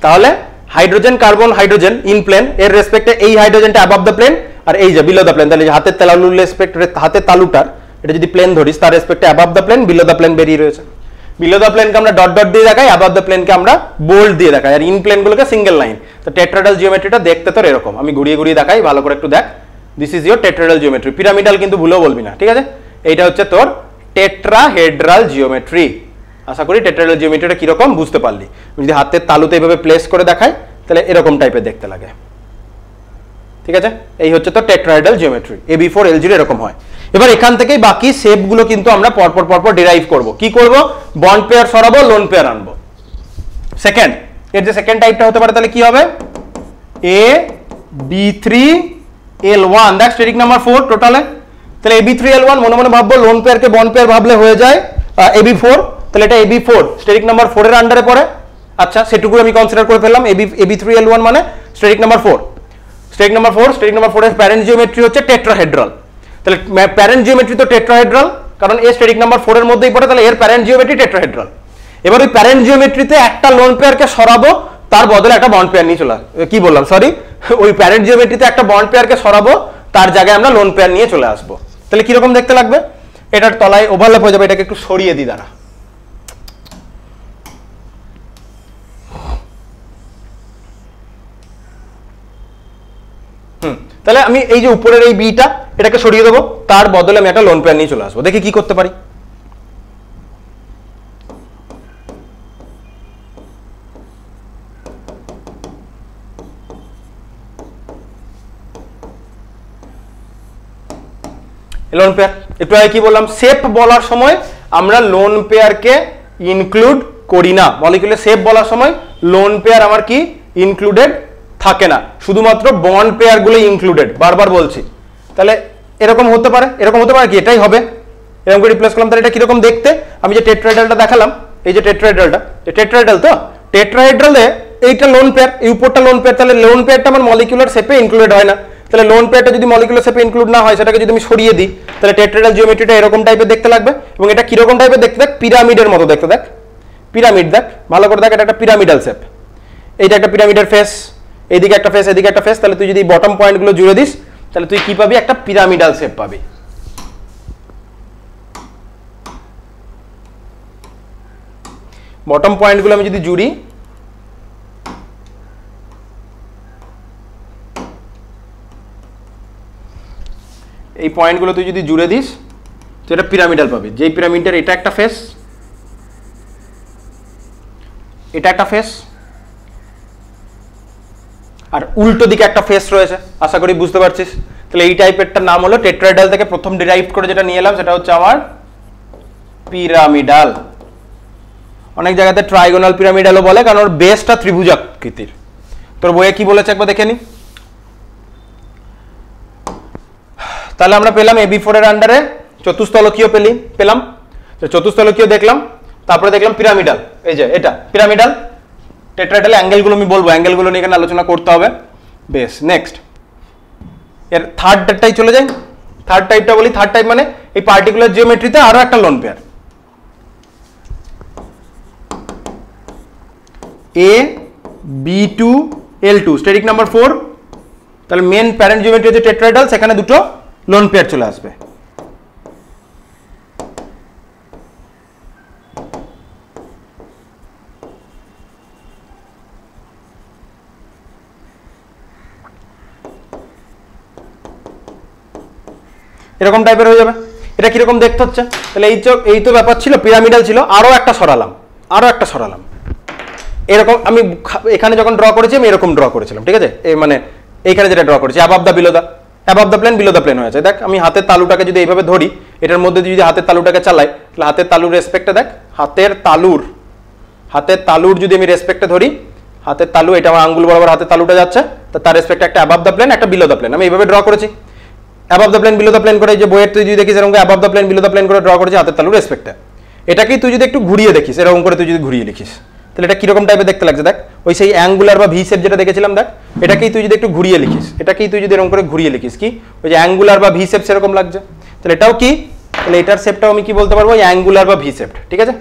তাহলে hydrogen carbon hydrogen in plane, এর রেসপেক্টে এই হাইড্রোজেনটা অ্যাবভ দ্য প্লেন আর এই যে বিলো দ্য প্লেন। তাহলে হাতের তালুর রেসপেক্ট, হাতের তালুটার এটা যদি প্লেন ধরিস, তার রেসপেক্টে above the plane, below the plane বেরিয়ে রয়েছে। বিলো দ্য প্লেনকে আমরা ডট ডট দিয়ে দেখাই, অ্যাবভ দ্য প্লেনকে আমরা বোল্ড দিয়ে দেখাই, আর ইন প্লেনগুলোকে সিঙ্গেল লাইন। তো টেট্রাহেড্রাল জিওমেট্রিটা দেখতে তোর এরকম, আমি ঘুরিয়ে ঘুরিয়ে দেখাই, ভালো করে একটু দেখ। This is your tetrahedral geometry. Pyramidal কিন্তু ভুলেও বলবি না, ঠিক আছে? এইটা হচ্ছে তোর টেট্রাহেড্রাল জিওমেট্রি। আশা করি টেট্রাহেড্রাল জিওমেট্রিটা কিরকম বুঝতে পারলি। যদি হাতের তালুতে এইভাবে প্লেস করে দেখাই, তাহলে এরকম টাইপের দেখতে লাগে, ঠিক আছে? এই হচ্ছে তোর টেট্রাহেড্রাল জিওমেট্রি। AB4 LG এরকম হয়। এবার এখান থেকেই বাকি শেপগুলো কিন্তু আমরা পরপর পরপর ডিরাইভ করব। কি করব? বন্ড পেয়ার সরাবো, লোন পেয়ার আনবো। সেকেন্ড, এর যে সেকেন্ড টাইপটা হতে পারে, তাহলে কি হবে? AB3L1, দেখ স্টেরিক নাম্বার 4 টোটালে। তাহলে AB3L1 মনে মনে ভাববো, লোন পেয়ারকে বন্ড পেয়ার ভাবলে হয়ে যায় AB4। তাহলে এটা AB4 স্টেরিক নাম্বার 4 এর আন্ডারে পড়ে। আচ্ছা, সেটুকু আমি কনসিডার করে ফেললাম। AB3L1 মানে steric number 4। Steric number 4, steric number 4 এর প্যারেন্ট জিওমেট্রি হচ্ছে টেট্রাহেড্রাল। তাহলে প্যারেন্ট জিওমেট্রি তো টেট্রাহেড্রাল, কারণ এ স্টেরিক নাম্বার 4 এর মধ্যেই পড়ে, তাহলে এর প্যারেন্ট জিওমেট্রি টেট্রাহেড্রাল। এবার ওই প্যারেন্ট জিওমেট্রিতে একটা লোন পেয়ারকে সরাবো, তার বদলে একটা বন্ড পেয়ার নিয়ে চলে আসবো। কি বললাম, সরি, ওই প্যারেন্ট জিওমেট্রিতে একটা বন্ড পেয়ারকে সরাবো, তার জায়গায় আমরা লোন পেয়ার নিয়ে চলে আসবো। তাহলে কিরকম দেখতে লাগবে? এটার তলায় ওভারল্যাপ হয়ে যাবে, এটাকে একটু সরিয়ে দিই দাঁড়া। তাহলে আমি এই যে উপরের এই বিটা, এটাকে সরিয়ে দেবো, তার বদলে আমি একটা লোন পেয়ার নিয়ে চলে আসবো। দেখি কি করতে পারি। লোন পেয়ার একটু আগে কি বললাম, শেপ বলার সময় আমরা লোন পেয়ারকে ইনক্লুড করি না। মলিকুলার শেপ বলার সময় লোন পেয়ার আমার কি ইনক্লুডেড থাকে না, শুধুমাত্র বন্ড পেয়ার গুলো ইনক্লুডেড। বারবার বলছি। তাহলে এরকম হতে পারে, এরকম হতে পারে কি, এটাই হবে। এরকম করে রিপ্লেস করলাম। তাহলে এটা কিরকম দেখতে? আমি যে টেট্রাহেড্রালটা দেখালাম, এই যে টেট্রাহেড্রালটা, টেট্রাহেড্রাল তো, টেট্রাহেড্রালে এইটা লোন পেয়ার, এই উপরটা লোন পেয়ার। তাহলে লোন পেয়ারটা আমার মলিকুলার শেপে ইনক্লুডেড হয় না। তাহলে লোন পেয়ারটা যদি মলিকুলার শেপে ইনক্লুড না হয়, সেটাকে যদি আমি সরিয়ে দিই, তাহলে টেট্রাহেড্রাল জিওমেট্রিটা এরকম টাইপের দেখতে লাগবে। এবং এটা কিরকম টাইপের দেখতে? দেখ, পিরামিডের মতো দেখতে। দেখ পিরামিড, দেখ ভালো করে দেখ, এটা একটা পিরামিডাল শেপ। এইটা একটা পিরামিডের ফেস, এইদিকে একটা ফেস, এদিকে একটা ফেস। তাহলে তুই যদি বটম পয়েন্টগুলো জুড়ে দিস, তাহলে তুই কি পাবি? একটা পিরামিডাল শেপ পাবি। বটম পয়েন্টগুলো আমি যদি জুড়ি, এই পয়েন্টগুলো তুই যদি জুড়ে দিস, তো এটা পিরামিডাল পাবি। যেই পিরামিডের এটা একটা ফেস, এটা একটা ফেস, আর উল্টো দিকে একটা ফেস রয়েছে। আশা করি বুঝতে পারছিস। তাহলে এই টাইপেরটার নাম হলো টেট্রাহেড্রাল থেকে প্রথম ডিরাইভ করে যেটা নিয়ে এলাম, সেটা হচ্ছে আমার পিরামিডাল, অনেক জায়গাতে ট্রাইগোনাল পিরামিডালও বলে, কারণ ওর বেসটা ত্রিভুজাকৃতির। তোর বইয়ে কি বলেছে একবার দেখে নি। তাহলে আমরা পেলাম AB4 এর আন্ডারে চতুস্তলকীয় পেলাম, চতুস্তলকীয় দেখলাম, তারপরে দেখলাম পিরামিডাল, এই যে এটা পিরামিডাল। টেট্রাহেড্রাল অ্যাঙ্গেলগুলো আমি বলবো, অ্যাঙ্গেলগুলো নিয়ে এখানে আলোচনা করতে হবে। বেশ, নেক্সট এর থার্ড টাইপটাই চলে যাই। থার্ড টাইপটা বলি, থার্ড টাইপ মানে এই পার্টিকুলার জিওমেট্রিতে আরো একটা lone pair AB2L2 static number 4। তাহলে মেন প্যারেন্ট জিওমেট্রি হচ্ছে টেট্রাহেড্রাল, সেখানে দুটো লোন পেয়ার চলে আসবে। এরকম টাইপের হয়ে যাবে। এটা কিরকম দেখতে হচ্ছে, তাহলে এই তো ব্যাপার ছিল, পিরামিডাল ছিল, আরো একটা সরালাম, এরকম আমি এখানে যখন ড্র করেছি আমি এরকম ড্র করেছিলাম, ঠিক আছে। মানে এইখানে যেটা ড্র করেছি above the below the, above the plane below the plane হয়েছে। দেখ আমি হাতের তালুটাকে যদি এইভাবে ধরি, এটার মধ্যে যদি হাতের তালুটাকে চালাই, তাহলে হাতের তালুর রেসপেক্টে দেখ, হাতের তালুর যদি আমি রেসপেক্টে ধরি, হাতের তালু এটা আমার আঙ্গুল বরাবর হাতের তালুটা যাচ্ছে, তার রেসপেক্টে একটা অ্যাবাভ দ্য প্লেন, একটা বিলো দ্য প্লেন, আমি এইভাবে ড্র করেছি। Above the plane below the plane করে, যে বইয়ের তুই যদি দেখিস এরকম above the plane below the plane করে ড্র করেছি হাতের তালুর রেসপেক্টে। এটাকেই তুই যদি একটু ঘুরিয়ে দেখিস, এরকম করে তুই যদি ঘুরিয়ে লিখিস, তাহলে এটা কিরকম টাইপের দেখতে লাগছে দেখ। ওই সেই অ্যাঙ্গুলার বা ভি শেপ যেটা দেখেছিলাম দেখ, এটাকেই তুই যদি একটু ঘুরিয়ে লিখিস, এটাকেই তুই যদি এরকম করে ঘুরিয়ে লিখিস, কি ওই যে অ্যাঙ্গুলার বা ভি শেপ সেরকম লাগছে। তাহলে এটাও কি, তাহলে এটার শেপটাও আমি কি বলতে পারবো, অ্যাঙ্গুলার বা ভি শেপ, ঠিক আছে।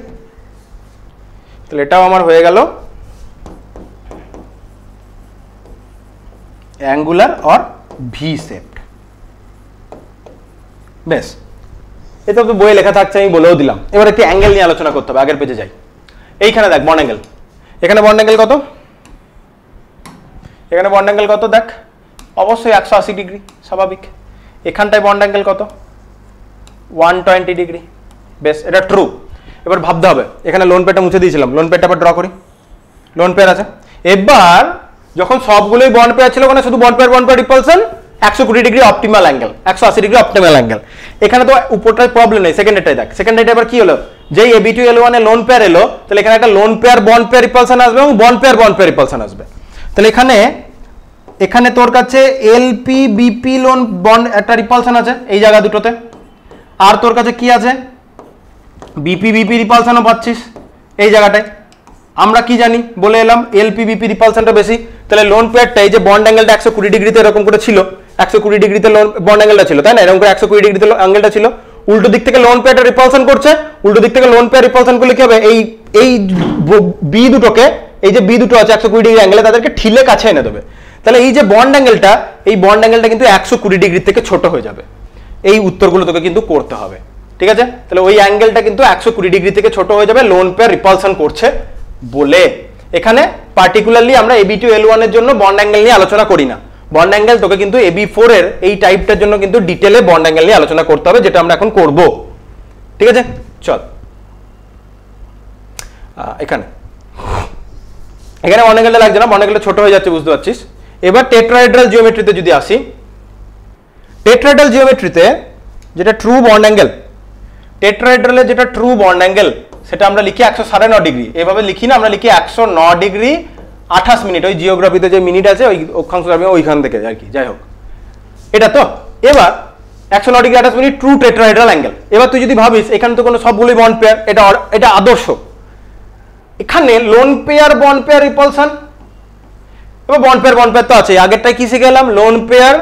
তাহলে এটাও আমার হয়ে গেল অ্যাঙ্গুলার অর ভি শেপ। বেশ, এটা তো বইয়ে লেখা থাকছে, আমি বলেও দিলাম। এবার একটি অ্যাঙ্গেল নিয়ে আলোচনা করতে হবে, আগের পেজে যাই। এইখানে দেখ বন্ড অ্যাঙ্গেল, এখানে বন্ড অ্যাঙ্গেল কত, এখানে বন্ড অ্যাঙ্গেল কত দেখ, অবশ্যই 180 ডিগ্রি স্বাভাবিক। এখানটায় বন্ড অ্যাঙ্গেল কত, 120 ডিগ্রি। বেশ, এটা ট্রু। এবার ভাবতে হবে, এখানে লোন পেয়ারটা মুছে দিয়েছিলাম, লোন পেয়ারটা আবার ড্র করি। লোন পেয়ার আছে, এবার যখন সবগুলোই বন্ড পেয়ার ছিল, ওখানে শুধু bond pair repulsion 120 degree optimal angle, 180 degree optimal angle. এখানে তো উপরটায় প্রবলেম নেই, সেকেন্ডটাই দেখ। সেকেন্ডটা এবার কি হলো, যেই AB2L1 এ লোন পেয়ার এলো, তাহলে এখানে একটা loan pair bond pair repulsion আসবে এবং বন্ড পেয়ার রিপালশন আসবে। তাহলে এখানে তোর কাছে LP-BP লোন বন্ড একটা রিপালশন আছে এই জায়গা দুটোতে, আর তোর কাছে কি আছে, BP-BP রিপালশনও পাচ্ছিস এই জায়গাটায়। আমরা কি জানি বলে এলাম, LP-BP রিপালশনটা বেশি। তাহলে লোন পেয়ারটা এই যে বন্ড অ্যাঙ্গেলটা 120 ডিগ্রিতে এরকম করে ছিল, 120 ডিগ্রিতে লোন বন্ড অ্যাঙ্গেলটা ছিল, তাই না, এরকম করে 120 ডিগ্রিতে অ্যাঙ্গেলটা ছিল। উল্টো দিক থেকে লোন পেয়ারটা রিপালশন করছে, উল্টো দিক থেকে লোন পেয়ার রিপালশন করলে কি হবে, এই বি দুটোকে, এই যে বি দুটো আছে 120 ডিগ্রি অ্যাঙ্গেলে, তাদেরকে ঠিলে কাছে এনে দেবে। তাহলে এই যে বন্ড অ্যাঙ্গেলটা, এই বন্ড অ্যাঙ্গেলটা কিন্তু 120 ডিগ্রি থেকে ছোট হয়ে যাবে। এই উত্তরগুলো তোকে কিন্তু করতে হবে, ঠিক আছে। তাহলে ওই অ্যাঙ্গেলটা কিন্তু 120 ডিগ্রি থেকে ছোট হয়ে যাবে লোন পেয়ার রিপালশন করছে বলে। এখানে পার্টিকুলারলি আমরা AB2L1 এর জন্য বন্ড অ্যাঙ্গেল নিয়ে আলোচনা করি না। বন্ড অ্যাঙ্গেল তোকে কিন্তু AB4 এর এই টাইপটার জন্য কিন্তু ডিটেলে বন্ড অ্যাঙ্গেল নিয়ে আলোচনা করতে হবে, যেটা আমরা এখন করব, ঠিক আছে। চল এখানে বন্ড অ্যাঙ্গেলটা লাগছে না, বন্ড অ্যাঙ্গেলটা ছোট হয়ে যাচ্ছে, বুঝতে পারছিস। এবার টেট্রাহেড্রাল জিওমেট্রিতে যদি আসি, টেট্রাহেড্রাল জিওমেট্রিতে যেটা ট্রু বন্ড অ্যাঙ্গেল, টেট্রাহেড্রালের যেটা ট্রু বন্ড অ্যাঙ্গেল, সেটা আমরা লিখি 109.5 ডিগ্রি। এভাবে লিখি না, আমরা লিখি 109 ডিগ্রি 28 মিনিট। ওই জিওগ্রাফিতে যে মিনিট আছে ওই অক্ষাংশ ওইখান থেকে আর কি, যাই হোক এটা তো। এবার 109 degree 28 minute true tetrahedral angle. এবার তুই যদি ভাবিস এখানে তো কোনো সবগুলোই বন্ড পেয়ার, এটা আদর্শ। এখানে lone pair bond pair repulsion, এবার বন্ড পেয়ার তো আছে। আগেরটাই কি শিখে এলাম, লোন পেয়ার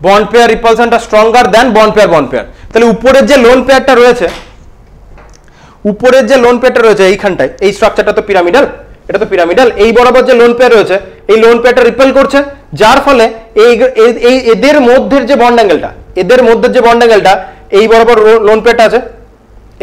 বন্ড পেয়ার রিপালশনটা স্ট্রঙ্গার দ্যান বন্ড পেয়ার। তাহলে উপরের যে লোন পেয়ারটা রয়েছে, এইখানটায় এই স্ট্রাকচারটা তো পিরামিডাল, এটা তো পিরামিডাল। এই বরাবর যে লোন পেয়ার রয়েছে, এই লোন পেয়ারটা রিপেল করছে, যার ফলে এদের মধ্যের যে বন্ড অ্যাঙ্গেলটা, এই বরাবর লোন পেয়ারটা আছে,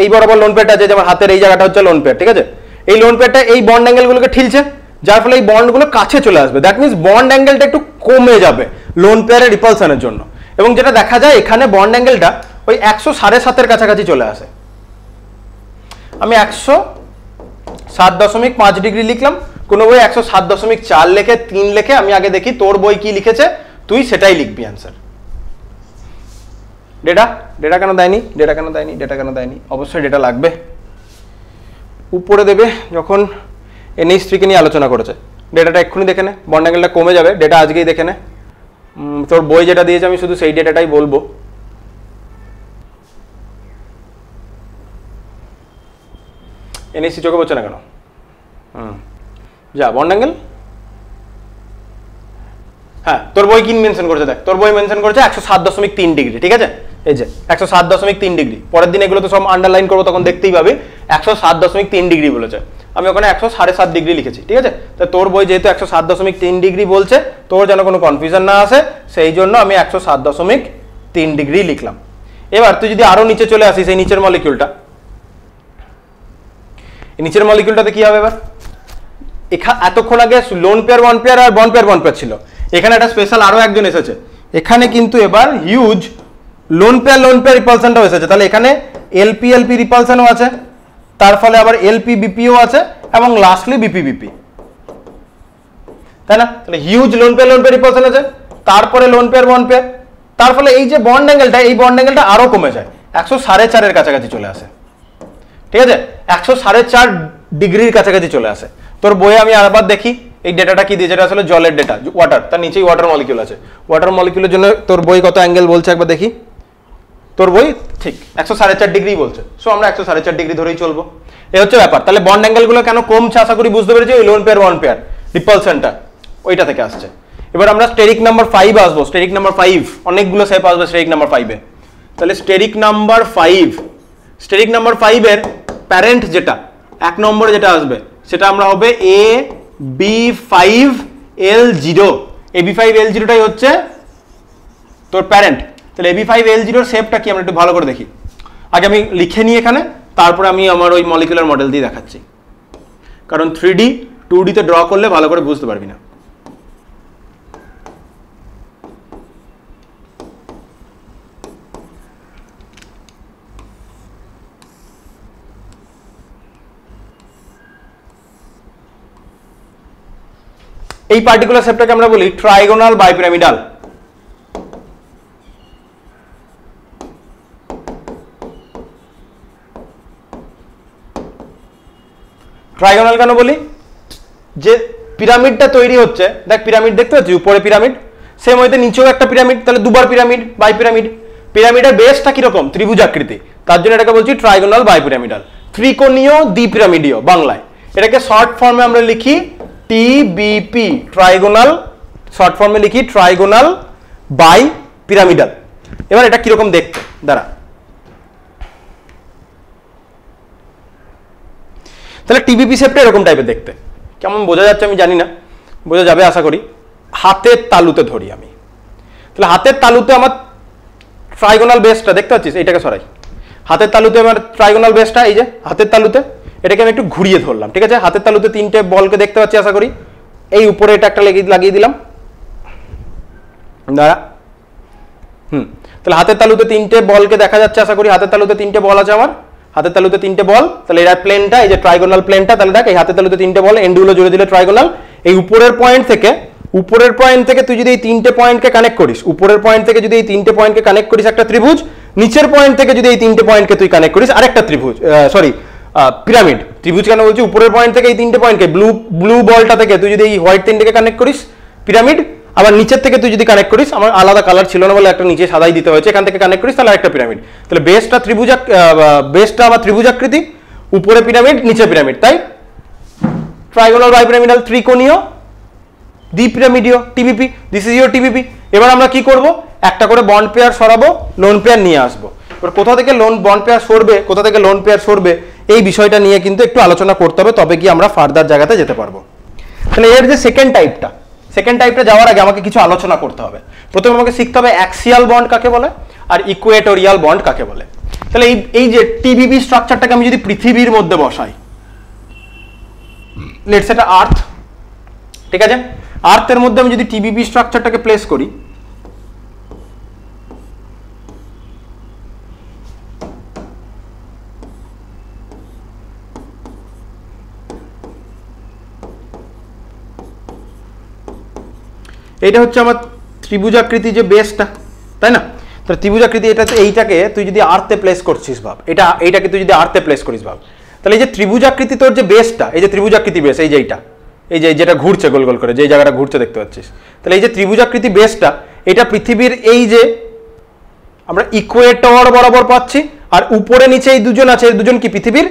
এই বরাবর লোন পেয়ারটা আছে, যেমন হাতের এই জায়গাটা হচ্ছে লোন পেয়ার, ঠিক আছে। এই লোন পেয়ারটা এই বন্ড অ্যাঙ্গেলগুলোকে ঠেলছে, যার ফলে এই বন্ডগুলো কাছে চলে আসবে। দ্যাট মিনস বন্ড অ্যাঙ্গেলটা একটু কমে যাবে লোন পেয়ারের রিপালশনের জন্য। এবং যেটা দেখা যায় এখানে বন্ড অ্যাঙ্গেলটা ওই 107.5 কাছাকাছি চলে আসে। আমি 107.5 ডিগ্রি লিখলাম, কোনো বই 107.4 লেখে, 3 লেখে। আমি আগে দেখি তোর বই কি লিখেছে, তুই সেটাই লিখবি অ্যান্সার। ডেটা ডেটা কেন দেয়নি, ডেটা কেন দেয়নি, ডেটা কেন দেয়নি? অবশ্যই ডেটা লাগবে। উপরে দেবে যখন NH3 কে নিয়ে আলোচনা করেছে, ডেটাটা এক্ষুনি দেখে নে, বন্ড অ্যাঙ্গেলটা কমে যাবে, ডেটা আজকেই দেখে নে। তোর বই যেটা দিয়েছে আমি শুধু সেই ডেটাটাই বলবো। NH3 চোখে পড়ছে না কেন? যা বন্ড অ্যাঙ্গেল, হ্যাঁ তোর বই কি মেনশন করেছে দেখ, তোর বই মেনশন করেছে 107.3 ডিগ্রি, ঠিক আছে? এই যে 107.3 ডিগ্রি, পরের দিন এগুলো তো সব আন্ডারলাইন করবো, তখন দেখতেই পাবি 107.3 ডিগ্রি বলেছে, আমি ওখানে 107.5 ডিগ্রি লিখেছি, ঠিক আছে? তা তোর বই যেহেতু 107.3 ডিগ্রি বলছে, তোর যেন কোনো কনফিউশন না আসে সেই জন্য আমি 107.3 ডিগ্রি লিখলাম। এবার তুই যদি আরো নিচে চলে আসিস, এই নিচের মলিকিউলটা, এই নিচের মলিকিউলটাতে কি হবে এবার? এতক্ষণ আগে লোন পেয়ার ওয়ান পেয়ার আর বন্ড পেয়ার ওয়ান পেয়ার ছিল, এখানে একটা স্পেশাল আরো একজন এসেছে, এখানে কিন্তু এবার হিউজ লোন পেয়ার রিপালশনটাও এসেছে, তাহলে এখানে এলপি রিপালশনও আছে, তার ফলে আবার এলপি বিপিও আছে, এবং লাস্টলি বিপি, তাই না? তাহলে হিউজ লোন পেয়ার রিপালশন আছে, তারপরে লোন পেয়ার ওয়ান পেয়ার, তার ফলে এই যে বন্ড অ্যাঙ্গেলটা, এই বন্ড অ্যাঙ্গেলটা আরো কমে যায়, 104.5 এর কাছাকাছি চলে আসে, ঠিক আছে? 104.5 ডিগ্রির কাছাকাছি চলে আসে। তোর বইয়ে আমি আরেকবার দেখি এই ডেটাটা কি দিয়েছে, এটা আসলে জলের ডেটা, ওয়াটার, তার নিচেই ওয়াটার মলিকিউল আছে, ওয়াটার মলিকিউলের জন্য তোর বই কত অ্যাঙ্গেল বলছে একবার দেখি। তোর বই ঠিক 104.5 ডিগ্রি বলছে, সো আমরা 104.5 ডিগ্রি ধরেই চলবো। এই হচ্ছে ব্যাপার। তাহলে বন্ড অ্যাঙ্গেলগুলো কেন কমছে আশা করি বুঝতে পেরেছি, ওই লোন পেয়ার ওয়ান পেয়ার রিপালশনটা ওইটা থেকে আসছে। এবার আমরা স্টেরিক নাম্বার 5 আসবো। স্টেরিক নাম্বার 5 অনেকগুলো শেপ আসবে স্টেরিক নাম্বার 5-এ। তাহলে স্টেরিক নাম্বার 5 এর প্যারেন্ট যেটা 1 নম্বরে যেটা আসবে সেটা আমরা হবে AB5L0। AB5L0টাই হচ্ছে তোর প্যারেন্ট। তাহলে AB5L0 এর শেপটা কি আমরা একটু ভালো করে দেখি। আগে আমি লিখে নিই এখানে, তারপরে আমি আমার ওই মলিকুলার মডেল দিয়ে দেখাচ্ছি, কারণ 3D 2D তে ড্র করলে ভালো করে বুঝতে পারবি না। এই পার্টিকুলার শেপটাকে আমরা বলি ট্রাইগোনাল বাইপিরামিডাল। ট্রাইগোনাল কেন বলি? যে পিরামিডটা তৈরি হচ্ছে, দেখ পিরামিড দেখতে পাচ্ছি, উপরে পিরামিড, সেম ওইতে নিচেও একটা পিরামিড, তাহলে দুবার পিরামিড, বাইপিরামিড। পিরামিডের বেসটা কিরকম? ত্রিভুজাকৃতি, তার জন্য এটাকে বলছি ট্রাইগোনাল বাইপিরামিডাল, ত্রিকোণীয় দ্বিপিরামিডীয় বাংলায়। এটাকে শর্ট ফর্মে আমরা লিখি TBP, ট্রাইগোনাল, শর্ট ফর্মে লিখি ট্রাইগোনাল বাই পিরামিডাল। এবার এটা কিরকম দেখতে, দাঁড়া। তাহলে TBP শেপটা এরকম টাইপের দেখতে, কেমন বোঝা যাচ্ছে আমি জানি না, বোঝা যাবে আশা করি। হাতের তালুতে ধরি আমি, তাহলে হাতের তালুতে আমার ট্রাইগোনাল বেসটা দেখতে পাচ্ছিস, এইটাকে সরাই, হাতের তালুতে আমার ট্রাইগোনাল বেসটা, এই যে হাতের তালুতে, এটাকে আমি একটু ঘুরিয়ে ধরলাম, ঠিক আছে? হাতের তালুতে তিনটে বলকে দেখতে পাচ্ছি আশা করি, এই উপরে এটা একটা লাগিয়ে দিলাম, দাঁড়া। তাহলে হাতের তালুতে তিনটে বলকে দেখা যাচ্ছে আশা করি, হাতের তালুতে তিনটে বল আছে আমার, হাতের তালুতে তিনটে বল, তাহলে এর প্লেনটা, এই যে ট্রাইগোনাল প্লেনটা, তাহলে দেখ এই হাতের তালুতে তিনটে বল, এন্ডগুলো জুড়ে দিলে ট্রাইগোনাল। এই উপরের পয়েন্ট থেকে তুই যদি এই তিনটে পয়েন্টকে কানেক্ট করিস, উপরের পয়েন্ট থেকে যদি এই তিনটে পয়েন্টকে কানেক্ট করিস একটা ত্রিভুজ, নিচের পয়েন্ট থেকে যদি এই তিনটে পয়েন্টকে তুই কানেক্ট করিস আরেকটা ত্রিভুজ, পিরামিড। ত্রিভুজ কেন বলছি? উপরের পয়েন্ট থেকে এই তিনটে পয়েন্টকে, ব্লু বলটা থেকে তুই যদি এই হোয়াইট তিনটেকে কানেক্ট করিস পিরামিড, আবার নিচের থেকে তুই যদি কানেক্ট করিস, আমার আলাদা কালার ছিল না বলে একটা নিচে সাদাই দিতে হয়েছে, এখান থেকে কানেক্ট করিস তাহলে আরেকটা পিরামিড। তাহলে বেসটা আবার ত্রিভুজাকৃতি, উপরে পিরামিড নিচে পিরামিড, তাই ট্রাইগোনাল বাইপিরামিডাল, ত্রিকোণীয় দ্বিপিরামিডীয়, TBP। This is your TBP। এবার আমরা কি করব? একটা করে বন্ড পেয়ার সরাবো, লোন পেয়ার নিয়ে আসবো। এবার কোথা থেকে বন্ড পেয়ার সরবে, কোথা থেকে লোন পেয়ার সরবে, এই বিষয়টা নিয়ে কিন্তু একটু আলোচনা করতে হবে, তবে কি আমরা ফার্দার জায়গাতে যেতে পারবো। তাহলে এর যে সেকেন্ড টাইপটা যাওয়ার আগে আমাকে কিছু আলোচনা করতে হবে। প্রথমে আমাকে শিখতে হবে অ্যাক্সিয়াল বন্ড কাকে বলে আর ইকুয়েটোরিয়াল বন্ড কাকে বলে। তাহলে এই যে TBP স্ট্রাকচারটাকে আমি যদি পৃথিবীর মধ্যে বসাই, লেটস এটা আর্থ, ঠিক আছে? আর্থের মধ্যে আমি যদি TBP স্ট্রাকচারটাকে প্লেস করি, এইটা হচ্ছে আমার ত্রিভুজাকৃতি যে বেসটা, তাই না? তো ত্রিভুজাকৃতি এটাতে এইটাকে তুই যদি আর্থে প্লেস করছিস ভাব, এইটাকে তুই যদি আর্থে প্লেস করিস ভাব, তাহলে এই যে ত্রিভুজাকৃতি তোর যে বেসটা, এই যে ত্রিভুজাকৃতি বেস, এই যে এইটা, এই যে যেটা ঘুরছে গোল গোল করে, যে জায়গাটা ঘুরছে দেখতে পাচ্ছিস, তাহলে এই যে ত্রিভুজাকৃতি বেসটা, এটা পৃথিবীর এই যে আমরা ইকুয়েটর বরাবর পাচ্ছি, আর উপরে নিচে এই দুজন আছে, এই দুজন কি পৃথিবীর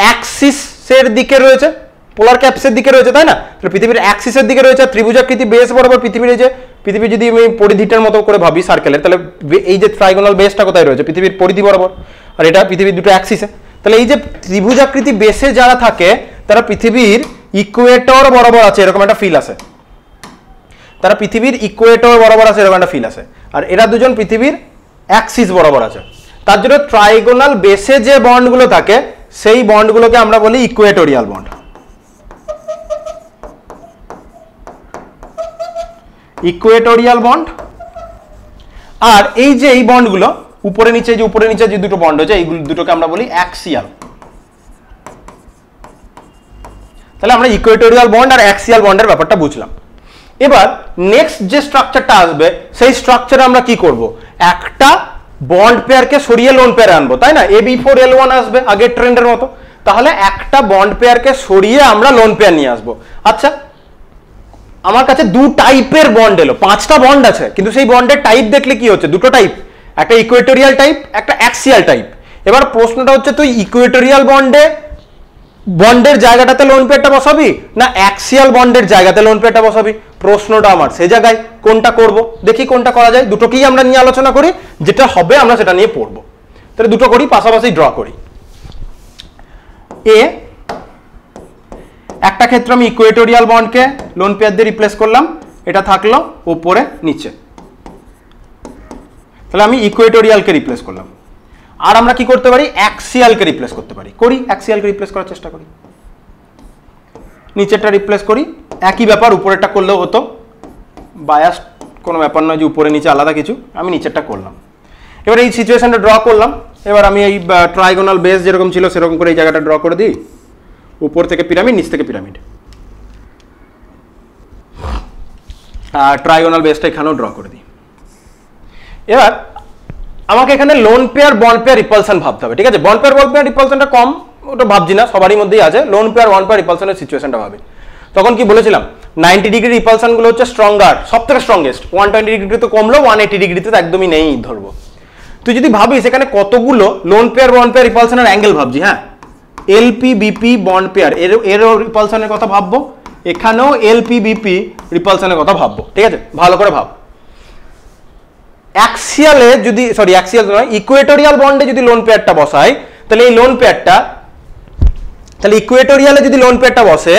অ্যাক্সিসের দিকে রয়েছে, পোলার ক্যাপসের দিকে রয়েছে, তাই না? তাহলে পৃথিবীর অ্যাক্সিসের দিকে রয়েছে, ত্রিভুজাকৃতি বেস বরাবর পৃথিবীর এই যে পৃথিবী যদি আমি পরিধিটার মতো করে ভাবি সার্কেলের, তাহলে এই যে ট্রাইগোনাল বেসটা কোথায় রয়েছে? পৃথিবীর পরিধি বরাবর, আর এটা পৃথিবীর দুটো অ্যাক্সিসে। তাহলে এই যে ত্রিভুজাকৃতি বেসে যারা থাকে তারা পৃথিবীর ইকুয়েটর বরাবর আছে, এরকম একটা ফিল আছে, তারা পৃথিবীর ইকুয়েটর বরাবর আছে, এরকম একটা ফিল আছে, আর এরা দুজন পৃথিবীর অ্যাক্সিস বরাবর আছে। তার জন্য ট্রাইগোনাল বেসে যে বন্ডগুলো থাকে সেই বন্ডগুলোকে আমরা বলি ইকুয়েটোরিয়াল বন্ড। Equatorial bond. আর এই যে এই বন্ডগুলো উপরে নিচে যে দুটো বন্ড আছে, এইগুলো দুটোকে আমরা বলি অ্যাক্সিয়াল। তাহলে আমরা ইকুয়েটোরিয়াল বন্ড আর অ্যাক্সিয়াল বন্ডের ব্যাপারটা বুঝলাম। এবার নেক্সট যে স্ট্রাকচারটা আসবে সেই স্ট্রাকচারে আমরা কি করব? একটা বন্ড পেয়ারকে সরিয়ে লোন পেয়ারে আনবো, তাই না? AB4L1 আসবে আগের ট্রেন্ডের মতো। তাহলে একটা বন্ড পেয়ারকে সরিয়ে আমরা লোন পেয়ার নিয়ে আসবো। আচ্ছা, আমার কাছে দু টাইপের বন্ড এলো, 5টা বন্ড আছে, কিন্তু সেই বন্ডের টাইপ দেখলে কি হচ্ছে? দুটো টাইপ, একটা ইকুয়েটোরিয়াল টাইপ, একটা অ্যাক্সিয়াল টাইপ। এবার প্রশ্নটা হচ্ছে তুই ইকুয়েটোরিয়াল বন্ডের জায়গাটাতে লোন পেয়ারটা বসাবি না অ্যাক্সিয়াল বন্ডের জায়গাতে লোন পেয়ারটা বসাবি? প্রশ্নটা আমার সে জায়গায়। কোনটা করব? দেখি কোনটা করা যায়। দুটোকেই আমরা নিয়ে আলোচনা করি, যেটা হবে আমরা সেটা নিয়ে পড়বো। তাহলে দুটো করি, পাশাপাশি ড্র করি। একটা ক্ষেত্রে আমি ইকুয়েটোরিয়াল বন্ডকে লোন পেয়ার দিয়ে রিপ্লেস করলাম, এটা থাকলো উপরে নিচে, তাহলে আমি ইকুয়েটোরিয়ালকে রিপ্লেস করলাম। আর আমরা কি করতে পারি? অ্যাক্সিয়ালকে রিপ্লেস করতে পারি। করি, অ্যাক্সিয়ালকে রিপ্লেস করার চেষ্টা করি। নিচেরটা রিপ্লেস করি, একই ব্যাপার, উপরেরটা করলেও হতো, বায়াস কোনো ব্যাপার নয় যে উপরে নিচে আলাদা কিছু। আমি নিচেরটা করলাম। এবার এই সিচুয়েশনটা ড্র করলাম। এবার আমি এই ট্রাইগোনাল বেস যেরকম ছিল সেরকম করে এই জায়গাটা ড্র করে দিই। উপর থেকে পিরামিড, নিচ থেকে পিরামিড, আর ট্রাইগোনাল বেসটা এখানেও ড্র করে দিই। এবার আমাকে এখানে lone pair bond pair repulsion ভাবতে হবে, ঠিক আছে? বন্ড পেয়ার রিপালশনটা কম, ওটা ভাবছি না, সবারই মধ্যেই আছে। লোন পেয়ার বন্ড পেয়ার রিপালশনের সিচুয়েশনটা ভাবে। তখন কি বলেছিলাম? 90 ডিগ্রি রিপালশন গুলো হচ্ছে স্ট্রঙ্গার, সব থেকে স্ট্রংগেস্ট। 120 ডিগ্রি তো কমলো, 180 ডিগ্রিতে তো একদমই নেই ধরবো। তুই যদি ভাবিস এখানে কতগুলো লোন পেয়ার বন্ড পেয়ার রিপালশনের অ্যাঙ্গেল ভাবছি, হ্যাঁ, এলপি বিপি বন্ড পেয়ার এরও রিপালশনের কথা ভাববো, এখানেও এলপি বিপি রিপালশনের কথা ভাববো, ঠিক আছে? ভালো করে ভাব। অ্যাক্সিয়ালে যদি, সরি অ্যাক্সিয়াল নয়, ইকুয়েটোরিয়াল বন্ডে যদি লোন পেয়ারটা বসাই, তাহলে এই লোন পেয়ারটা, তাহলে ইকুয়েটোরিয়ালে যদি লোন পেয়ারটা বসে,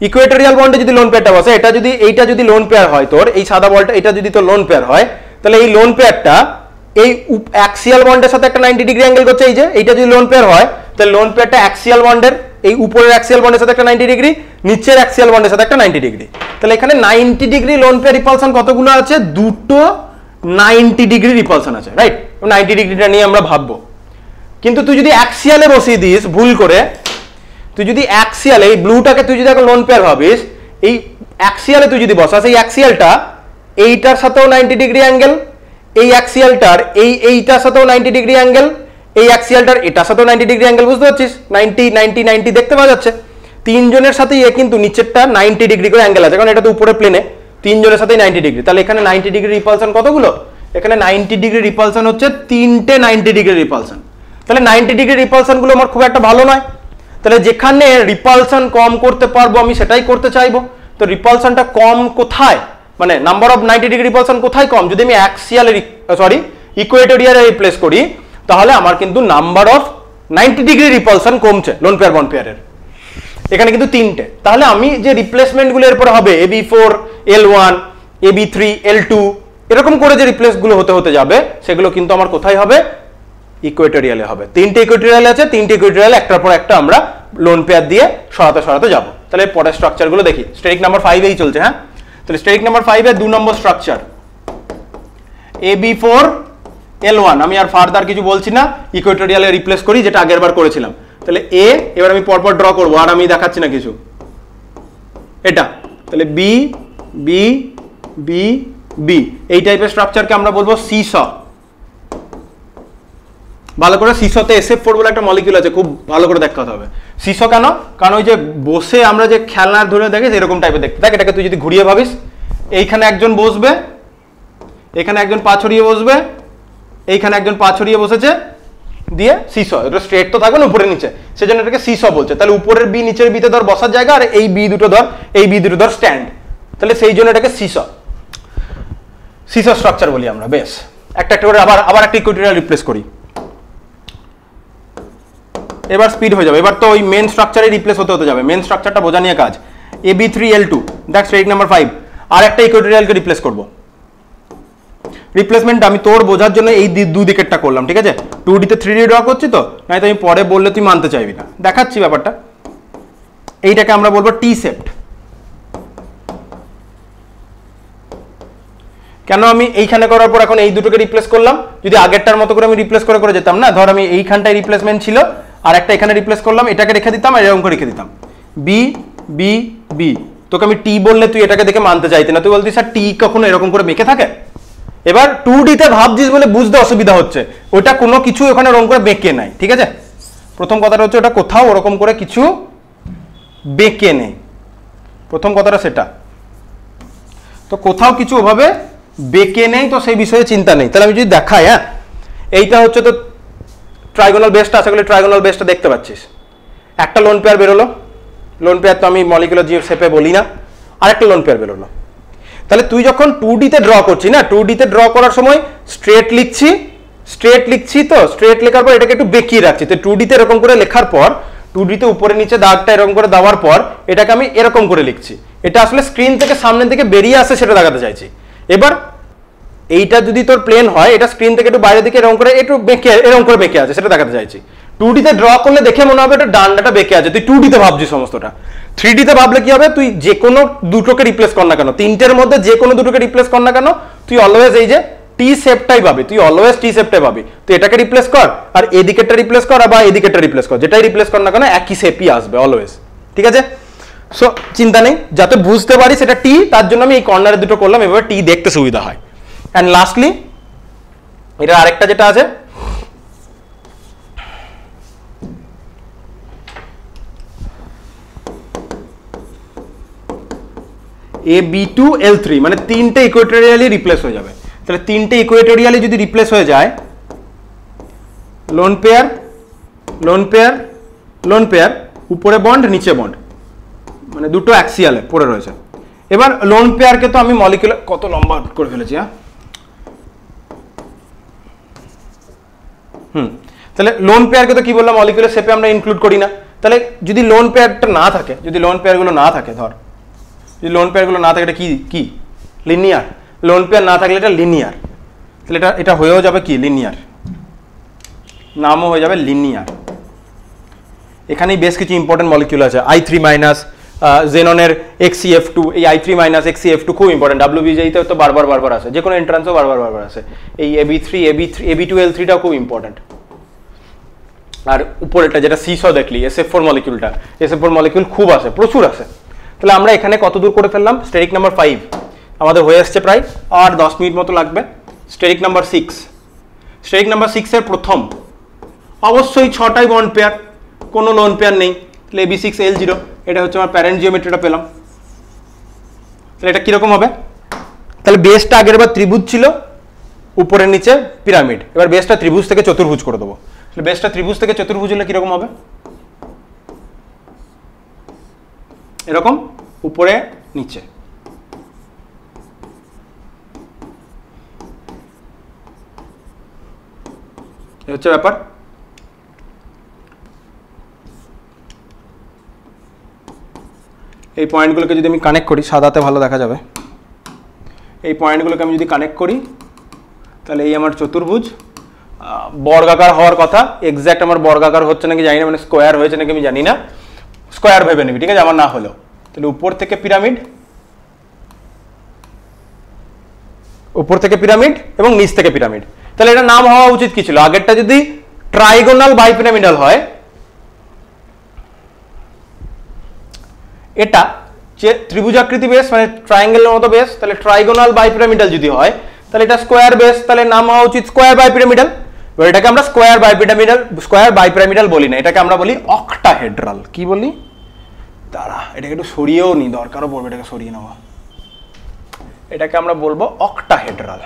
ইকুয়েটোরিয়াল বন্ডে যদি লোন পেয়ারটা বসে, এইটা যদি লোন পেয়ার হয় তোর, এই সাদা বলটা, এটা যদি তোর লোন পেয়ার হয়, তাহলে এই লোন পেয়ারটা এই অ্যাক্সিয়াল বন্ডের সাথে একটা 90 ডিগ্রি অ্যাঙ্গেল করছে। এই যে এইটা যদি লোন পেয়ার হয়, তাহলে লোন পেয়ারটা অ্যাক্সিয়াল বন্ডের এই উপরের অ্যাক্সিয়াল বন্ডের সাথে একটা 90 ডিগ্রি, নিচের অ্যাক্সিয়াল বন্ডের সাথে একটা 90 ডিগ্রি। তাহলে এখানে 90 ডিগ্রি লোন পেয়ার রিপালশন কতগুলো আছে? দুটো 90 ডিগ্রি রিপালশন আছে, রাইট? 90 ডিগ্রিটা নিয়ে আমরা ভাববো। কিন্তু তুই যদি অ্যাক্সিয়ালে বসিয়ে দিস ভুল করে, তুই যদি অ্যাক্সিয়ালে এই ব্লুটাকে তুই যদি এখন লোন পেয়ার ভাবিস, এই অ্যাক্সিয়ালে তুই যদি বসাস, এই অ্যাক্সিয়ালটা এইটার সাথেও 90 ডিগ্রি অ্যাঙ্গেল, এই অ্যাক্সিয়ালটার এইটার সাথেও 90 ডিগ্রি অ্যাঙ্গেল, এই অ্যাক্সিয়ালটার এটার সাথেও 90 ডিগ্রি অ্যাঙ্গেল, বুঝতে পারছিস? 90 90 90 দেখতে পাওয়া যাচ্ছে। তিনজনের সাথেই কিন্তু নিচেরটা 90 ডিগ্রি করে অ্যাঙ্গেল আছে, কারণ এটা তো উপরে প্লেনে, তিনজনের সাথেই 90 ডিগ্রি। তাহলে এখানে 90 ডিগ্রি রিপালশন কতগুলো? এখানে 90 ডিগ্রি রিপালশন হচ্ছে তিনটে 90 ডিগ্রি রিপালশন। তাহলে 90 ডিগ্রি রিপালশন গুলো আমার খুব একটা ভালো নয়। তাহলে যেখানে রিপালশন কম করতে পারবো আমি সেটাই করতে চাইবো। তো রিপালশনটা কম কোথায়, মানে নাম্বার অফ 90 ডিগ্রি রিপালশন কোথায় কম? যদি আমি অ্যাক্সিয়ালে ইকুয়েটোরিয়ালে রিপ্লেস করি, তাহলে আমার কিন্তু নাম্বার অফ 90 ডিগ্রি রিপালশন কমছে লোন পেয়ার বন্ড পেয়ারের। এখানে কিন্তু তিনটে। তাহলে আমি যে রিপ্লেসমেন্ট গুলো এরপরে হবে, AB4L1, AB3L2, এরকম করে যে রিপ্লেস গুলো হতে যাবে, সেগুলো কিন্তু আমার কোথায় হবে? ইকুয়েটোরিয়ালে হবে। তিনটে ইকুয়েটোরিয়ালে আছে, তিনটে ইকুয়েটোরিয়ালে একটার পর একটা আমরা লোন পেয়ার দিয়ে সরাতে যাবো। তাহলে পরের স্ট্রাকচার গুলো দেখি। স্টেরিক নাম্বার 5 চলছে, হ্যাঁ? তাহলে স্টেরিক নাম্বার 5 এর 2 নম্বর স্ট্রাকচার AB4L1। আমি আর ফার্দার কিছু বলছি না, ইকুয়েটোরিয়ালে রিপ্লেস করি যেটা আগের বার করেছিলাম। তাহলে এ, এবার আমি পরপর ড্র করবো, আর আমি দেখাচ্ছি না কিছু। এটা তাহলে বি বি বি বি। এই টাইপের স্ট্রাকচারকে আমরা বলবো সিস। ভালো করে, সিসতে SF4 বলে একটা মলিকিউল আছে, খুব ভালো করে দেখতে হবে। সিস কেন? কারণ ওই যে বসে আমরা যে খেলনা ধরে দেখি এরকম টাইপের দেখতে। দেখ এটাকে তুই যদি ঘুরিয়ে ভাবিস, এইখানে একজন বসবে, এখানে একজন পা ছড়িয়ে বসবে, এইখানে একজন পা ছড়িয়ে বসেছে, দিয়ে সিস। এটা স্ট্রেট তো থাকবে না উপরে নিচে, সেজন্য এটাকে সিস বলছে। তাহলে উপরের বি নিচের বিতে ধর বসার জায়গা, আর এই বি দুটো ধর, এই বি দুটো ধর স্ট্যান্ড, তাহলে সেই জন্য এটাকে সিস স্ট্রাকচার বলি আমরা। বেশ, একটা একটা করে আবার একটা ইকুয়েটোরিয়াল রিপ্লেস করি। এবার স্পিড হয়ে যাবে, এবার তো ওই মেন স্ট্রাকচারে রিপ্লেস হতে যাবে। মেন স্ট্রাকচারটা বোঝা নিয়ে কাজ। AB3L2 দেখ স্ট্রেট নাম্বার 5, আর একটা ইকুয়েটোরিয়ালকে রিপ্লেস করব। রিপ্লেসমেন্ট আমি তোর বোঝার জন্য এই দুদিকেরটা করলাম, ঠিক আছে? 2D তে 3D ড্র করছি তো, নাই তো আমি পরে বললে তুই মানতে চাইবি না। দেখাচ্ছি ব্যাপারটা। এইটাকে আমরা বলবো টি সেপ্ট। কেন আমি এইখানে করার পর এখন এই দুটোকে রিপ্লেস করলাম? যদি আগেরটার মতো করে আমি রিপ্লেস করে যেতাম না, ধর আমি এইখানটায় রিপ্লেসমেন্ট ছিল, আর একটা এখানে রিপ্লেস করলাম, এটাকে রেখে দিতাম, আর এরকম করে রেখে দিতাম বি বি বি। তোকে আমি টি বললে তুই এটাকে দেখে মানতে চাইতি না, তুই বলতি স্যার টি কখনো এরকম করে বেঁকে থাকে? এবার 2D তে ভাবছিস বলে বুঝতে অসুবিধা হচ্ছে, ওটা কোনো কিছু ওখানে ওরকম করে বেঁকে নাই, ঠিক আছে? প্রথম কথাটা হচ্ছে ওটা কোথাও ওরকম করে কিছু বেঁকে নেই, প্রথম কথাটা সেটা। তো কোথাও কিছু ওভাবে বেঁকে নেই, তো সেই বিষয়ে চিন্তা নেই। তাহলে আমি যদি দেখাই, হ্যাঁ, এইটা হচ্ছে তো ট্রাইগোনাল বেসটা, আশা করি ট্রাইগোনাল বেসটা দেখতে পাচ্ছিস। একটা লোন পেয়ার বেরোলো, লোন পেয়ার তো আমি মলিকুলার জিও শেপে বলি না, আর একটা লোন পেয়ার বেরোলো। তাহলে তুই যখন 2D তে ড্র করছি না, 2D তে ড্র করার সময় স্ট্রেট লিখছি তো, স্ট্রেট লেখার পর এটাকে একটু বেঁকিয়ে রাখছি। তো 2D তে এরকম করে লেখার পর, 2D তে উপরে নিচে দাগটা এরকম করে দেওয়ার পর এটাকে আমি এরকম করে লিখছি। এটা আসলে স্ক্রিন থেকে সামনের দিকে বেরিয়ে আসে সেটা দেখাতে চাইছি। এবার এইটা যদি তোর প্লেন হয়, এটা স্ক্রিন থেকে একটু বাইরের দিকে এরকম করে একটু বেঁকে, এরকম করে বেঁকে আছে, সেটা দেখাতে চাইছি। 2D তে ড্র করলে দেখে মনে হবে এটা ডান্ডাটা বেঁকে আছে, তুই 2D তে ভাবছিস সমস্তটা। 3D তে ভাবলে কি হবে, তুই যে কোনো দুটোকে রিপ্লেস কর না কেন, তিনটের মধ্যে যে কোনো দুটোকে রিপ্লেস কর না কেন, তুই অলওয়েজ এই যে টি শেপটাই পাবি, তুই অলওয়েজ টি শেপটাই পাবি। তুই এটাকে রিপ্লেস কর, আর এদিকেরটা রিপ্লেস কর, বা এদিকেরটা রিপ্লেস কর, যেটাই রিপ্লেস কর না কেন একই শেপই আসবে অলওয়েজ, ঠিক আছে? সো চিন্তা নেই, যাতে বুঝতে পারি সেটা টি, তার জন্য আমি এই কর্নারে দুটো করলাম, এভাবে টি দেখতে সুবিধা হয়। অ্যান্ড লাস্টলি এটা আরেকটা যেটা আছে, AB2L3, মানে তিনটে ইকুয়েটোরিয়ালি রিপ্লেস হয়ে যাবে। তাহলে তিনটে ইকুয়েটোরিয়ালি যদি রিপ্লেস হয়ে যায়, lone pair lone pair lone pair, উপরে বন্ড নিচে বন্ড, মানে দুটো অ্যাক্সিয়ালে পড়ে রয়েছে। এবার লোন পেয়ারকে তো আমি মলিকুলার, কত লম্বা করে ফেলেছি, হ্যাঁ, তাহলে লোন পেয়ারকে তো কি বললাম, মলিকুলার শেপে আমরা ইনক্লুড করি না। তাহলে যদি লোন পেয়ারটা না থাকে, যদি লোন পেয়ারগুলো না থাকে, ধর যদি লোন পেয়ারগুলো না থাকে, এটা কি লিনিয়ার। লোন পেয়ার না থাকলে এটা লিনিয়ার, তাহলে এটা হয়েও যাবে কি লিনিয়ার, নামও হয়ে যাবে লিনিয়ার। এখানেই বেশ কিছু ইম্পর্টেন্ট মলিকিউল আছে, I3- জেননের XCF2, এই I3- XCF2 খুব ইম্পর্টেন্ট, WBJতে তো বারবার আসে, যে কোনো এন্ট্রান্সও বারবার আসে। এই AB2L3টাও খুব ইম্পর্টেন্ট। আর উপরেটা যেটা সিসও দেখলি, SF4 মলিকিউলটা, SF4 মলিকিউল খুব আসে, প্রচুর আসে। তাহলে আমরা এখানে কত দূর করে ফেললাম, স্টেরিক নাম্বার 5 আমাদের হয়ে আসছে প্রায়, আর 10 মিনিট মতো লাগবে। স্টেরিক নাম্বার 6, স্টেরিক নাম্বার 6 এর প্রথম অবশ্যই 6টাই বন্ড পেয়ার, কোনো লোন পেয়ার নেই, তাহলে AB6L0, এটা হচ্ছে আমার প্যারেন্ট জিওমেট্রিটা পেলাম। তাহলে এটা কিরকম হবে, তাহলে বেসটা আগের বার ত্রিভুজ ছিল, উপরের নিচে পিরামিড, এবার বেসটা ত্রিভুজ থেকে চতুর্ভুজ করে দেবো। তাহলে বেসটা ত্রিভুজ থেকে চতুর্ভুজ হলে কিরকম হবে, এরকম উপরে নিচে। এই হচ্ছে ব্যাপার। এই পয়েন্টগুলোকে যদি আমি কানেক্ট করি, সাদাতে ভালো দেখা যাবে, এই পয়েন্টগুলোকে আমি যদি কানেক্ট করি, তাহলে এই আমার চতুর্ভুজ, বর্গাকার হওয়ার কথা, এক্স্যাক্ট আমার বর্গাকার হচ্ছে নাকি জানি না, মানে স্কোয়ার হয়েছে নাকি আমি জানি না, স্কোয়ার ভেবে নিবি, ঠিক আছে, আমার না হলেও। তাহলে উপর থেকে পিরামিড, উপর থেকে পিরামিড এবং নিচ থেকে পিরামিড। তাহলে এটা নাম হওয়া উচিত কি ছিল, আগেরটা যদি ট্রাইগোনাল বাইপিরামিডাল হয়, এটা ত্রিভুজাকৃতি বেস মানে ট্রায়াঙ্গেলের মতো বেস, তাহলে ট্রাইগোনাল বাইপিরামিডাল যদি হয় তাহলে এটা স্কোয়ার বেস, তাহলে নাম হওয়া উচিত স্কোয়ার বাইপিরামিডাল। এবার এটাকে আমরা স্কোয়ার বাইপিরামিডাল বলি না, এটাকে আমরা বলি অক্টাহেড্রাল। কি বলি? দাঁড়া, এটাকে একটু সরিয়েও নি, দরকারও পড়বে এটাকে সরিয়ে নেওয়া। এটাকে আমরা বলবো অক্টাহেড্রাল।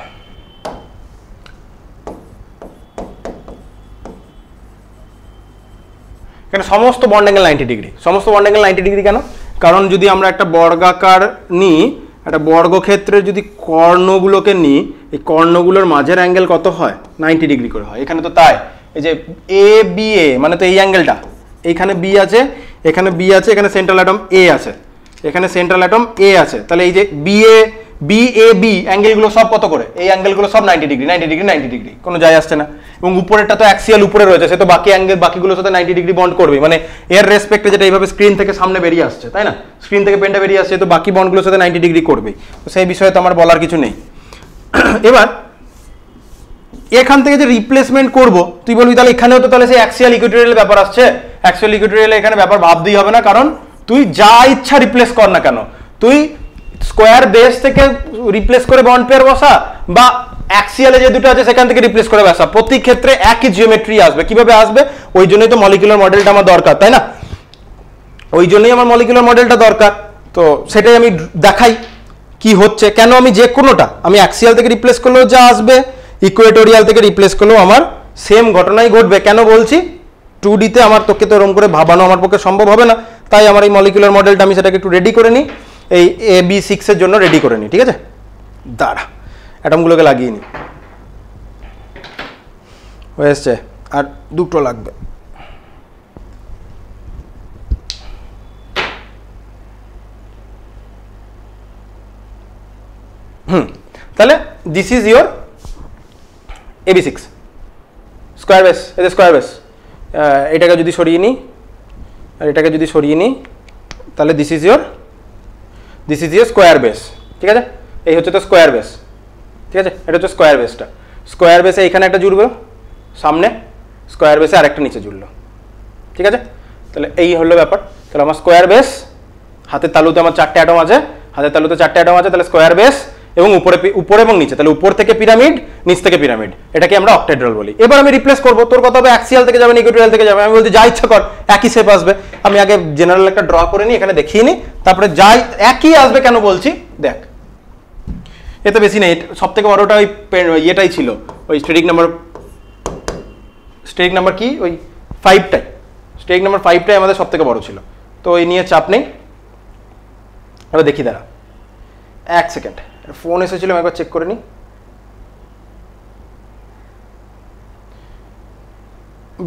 এখানে সমস্ত বন্ড অ্যাঙ্গেল 90 ডিগ্রি। সমস্ত বন্ড অ্যাঙ্গেল 90 ডিগ্রি কেন? কারণ যদি আমরা একটা বর্গাকার নিই, একটা বর্গক্ষেত্রে যদি কর্ণগুলোকে নিই, এই কর্ণগুলোর মাঝের অ্যাঙ্গেল কত হয়? 90 ডিগ্রি করে হয়। এখানে তো তাই, এই যে এ বি এ মানে তো এই অ্যাঙ্গেলটা, এইখানে বি আছে, এখানে বি আছে, এখানে সেন্ট্রাল অ্যাটম এ আছে, এখানে সেন্ট্রাল অ্যাটম এ আছে, তাহলে এই যে বি এ বি অ্যাঙ্গেলগুলো সব কত করে? এই অ্যাঙ্গেলগুলো সব 90 ডিগ্রি 90 ডিগ্রি 90 ডিগ্রি, কোনো যায় আসছে না। এবং উপরেরটা তো অ্যাক্সিয়াল উপরে রয়েছে, সে তো বাকি অ্যাঙ্গেল বাকিগুলোর সাথে 90 ডিগ্রি বন্ড করবে, মানে এর রেসপেক্টে যেটা এইভাবে স্ক্রিন থেকে সামনে বেরিয়ে আসছে, তাই না? স্ক্রিন থেকে পেনটা বেরিয়ে আসছে, তো বাকি বন্ডগুলোর সাথে 90 ডিগ্রি করবে, তো সেই বিষয়ে তো আমার বলার কিছু নেই। এবার এখান থেকে যে রিপ্লেসমেন্ট করব, তুই বলবি তাহলে এখানেও তো তাহলে সেই অ্যাক্সিয়াল ইকুইটোরিয়াল ব্যাপার আসছে। অ্যাক্সিয়াল ইকুইটোরিয়াল এখানে ব্যাপার ভাবতেই হবে না, কারণ তুই যা ইচ্ছা রিপ্লেস কর না কেন, তুই স্কোয়ার বেস থেকে রিপ্লেস করে বন্ড পেয়ার বসা বা অ্যাক্সিয়ালে যে দুটো আছে সেখান থেকে রিপ্লেস করে বসা, প্রতি ক্ষেত্রে একই জিওমেট্রি আসবে। কিভাবে আসবে? ওই জন্যই তো মলিকুলার মডেলটা আমার দরকার, তাই না? ওই জন্যই আমার মলিকুলার মডেলটা দরকার। তো সেটাই আমি দেখাই কি হচ্ছে, কেন আমি যে কোনোটা আমি অ্যাক্সিয়াল থেকে রিপ্লেস করলেও যা আসবে, ইকুয়েটোরিয়াল থেকে রিপ্লেস করলেও আমার সেম ঘটনাই ঘটবে। কেন বলছি? 2D তে আমার তোকে তো এরকম করে ভাবানো আমার পক্ষে সম্ভব হবে না, তাই আমার এই মলিকুলার মডেলটা আমি সেটাকে একটু রেডি করে নিই, এই AB6 এর জন্য রেডি করে নিই, ঠিক আছে? দাঁড়া, অ্যাটমগুলোকে লাগিয়ে নিই, হয়ে এসছে, আর দুটো লাগবে। তাহলে this is your AB6 square base, এই যে স্কোয়ার বেস। এটাকে যদি সরিয়ে নিই আর এটাকে যদি সরিয়ে নিই, তাহলে this is your square base, ঠিক আছে? এই হচ্ছে তো স্কোয়ার বেস, ঠিক আছে? এটা হচ্ছে স্কোয়ার বেসটা। স্কোয়ার বেসে এখানে একটা জুড়বে সামনে, স্কোয়ার বেসে আরেকটা নিচে জুড়লো, ঠিক আছে? তাহলে এই হলো ব্যাপার। তাহলে আমার স্কোয়ার বেস, হাতের তালুতে আমার 4টে অ্যাটম আছে, হাতের তালুতে 4টে অ্যাটম আছে, তাহলে স্কোয়ার বেস এবং উপরে এবং নিচে, তাহলে উপর থেকে পিরামিড, নিচ থেকে পিরামিড, এটাকে আমরা অক্টাহেড্রাল বলি। এবার আমি রিপ্লেস করবো, তোর কথা হবে অ্যাক্সিয়াল থেকে যাবে, ইকুইটোরিয়াল থেকে যাবে, আমি বলছি যা ইচ্ছা কর, একই শেপ আসবে। আমি আগে জেনারেল একটা ড্র করে নিই, এখানে দেখিয়ে নিই, তারপরে যাই একই আসবে। কেন বলছি দেখ, এতে বেশি নেই, সব থেকে বড়টা ওই ইয়েটাই ছিল, ওই স্টেটিক নাম্বার কি ওই 5টাই, স্টেটিক নাম্বার 5টাই আমাদের সব থেকে বড় ছিল, তো এই নিয়ে চাপ নেই। এবার দেখি, দাঁড়া 1 সেকেন্ড, ফোন এসেছিল, আমি একবার চেক করে নিই।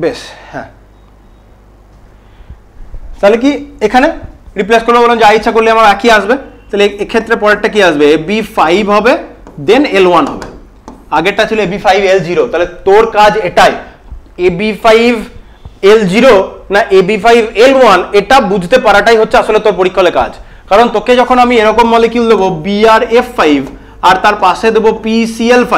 বেশ, হ্যাঁ, তাহলে কি এখানে রিপ্লেস করবো, বললাম যা ইচ্ছা করলে আমার একই আসবে। তাহলে এক্ষেত্রে পরেরটা কি আসবে? AB5 হবে, দেন L1 হবে। আগেরটা ছিল AB5L0, তাহলে তোর কাজ এটাই, AB5L0 না AB5L1, এটা বুঝতে পারাটাই হচ্ছে আসলে তোর পরীক্ষার কাজ। কারণ তোকে যখন আমি এরকম মলিকিউল দেবো BrF5 আর তার পাশে দেবো PCl5,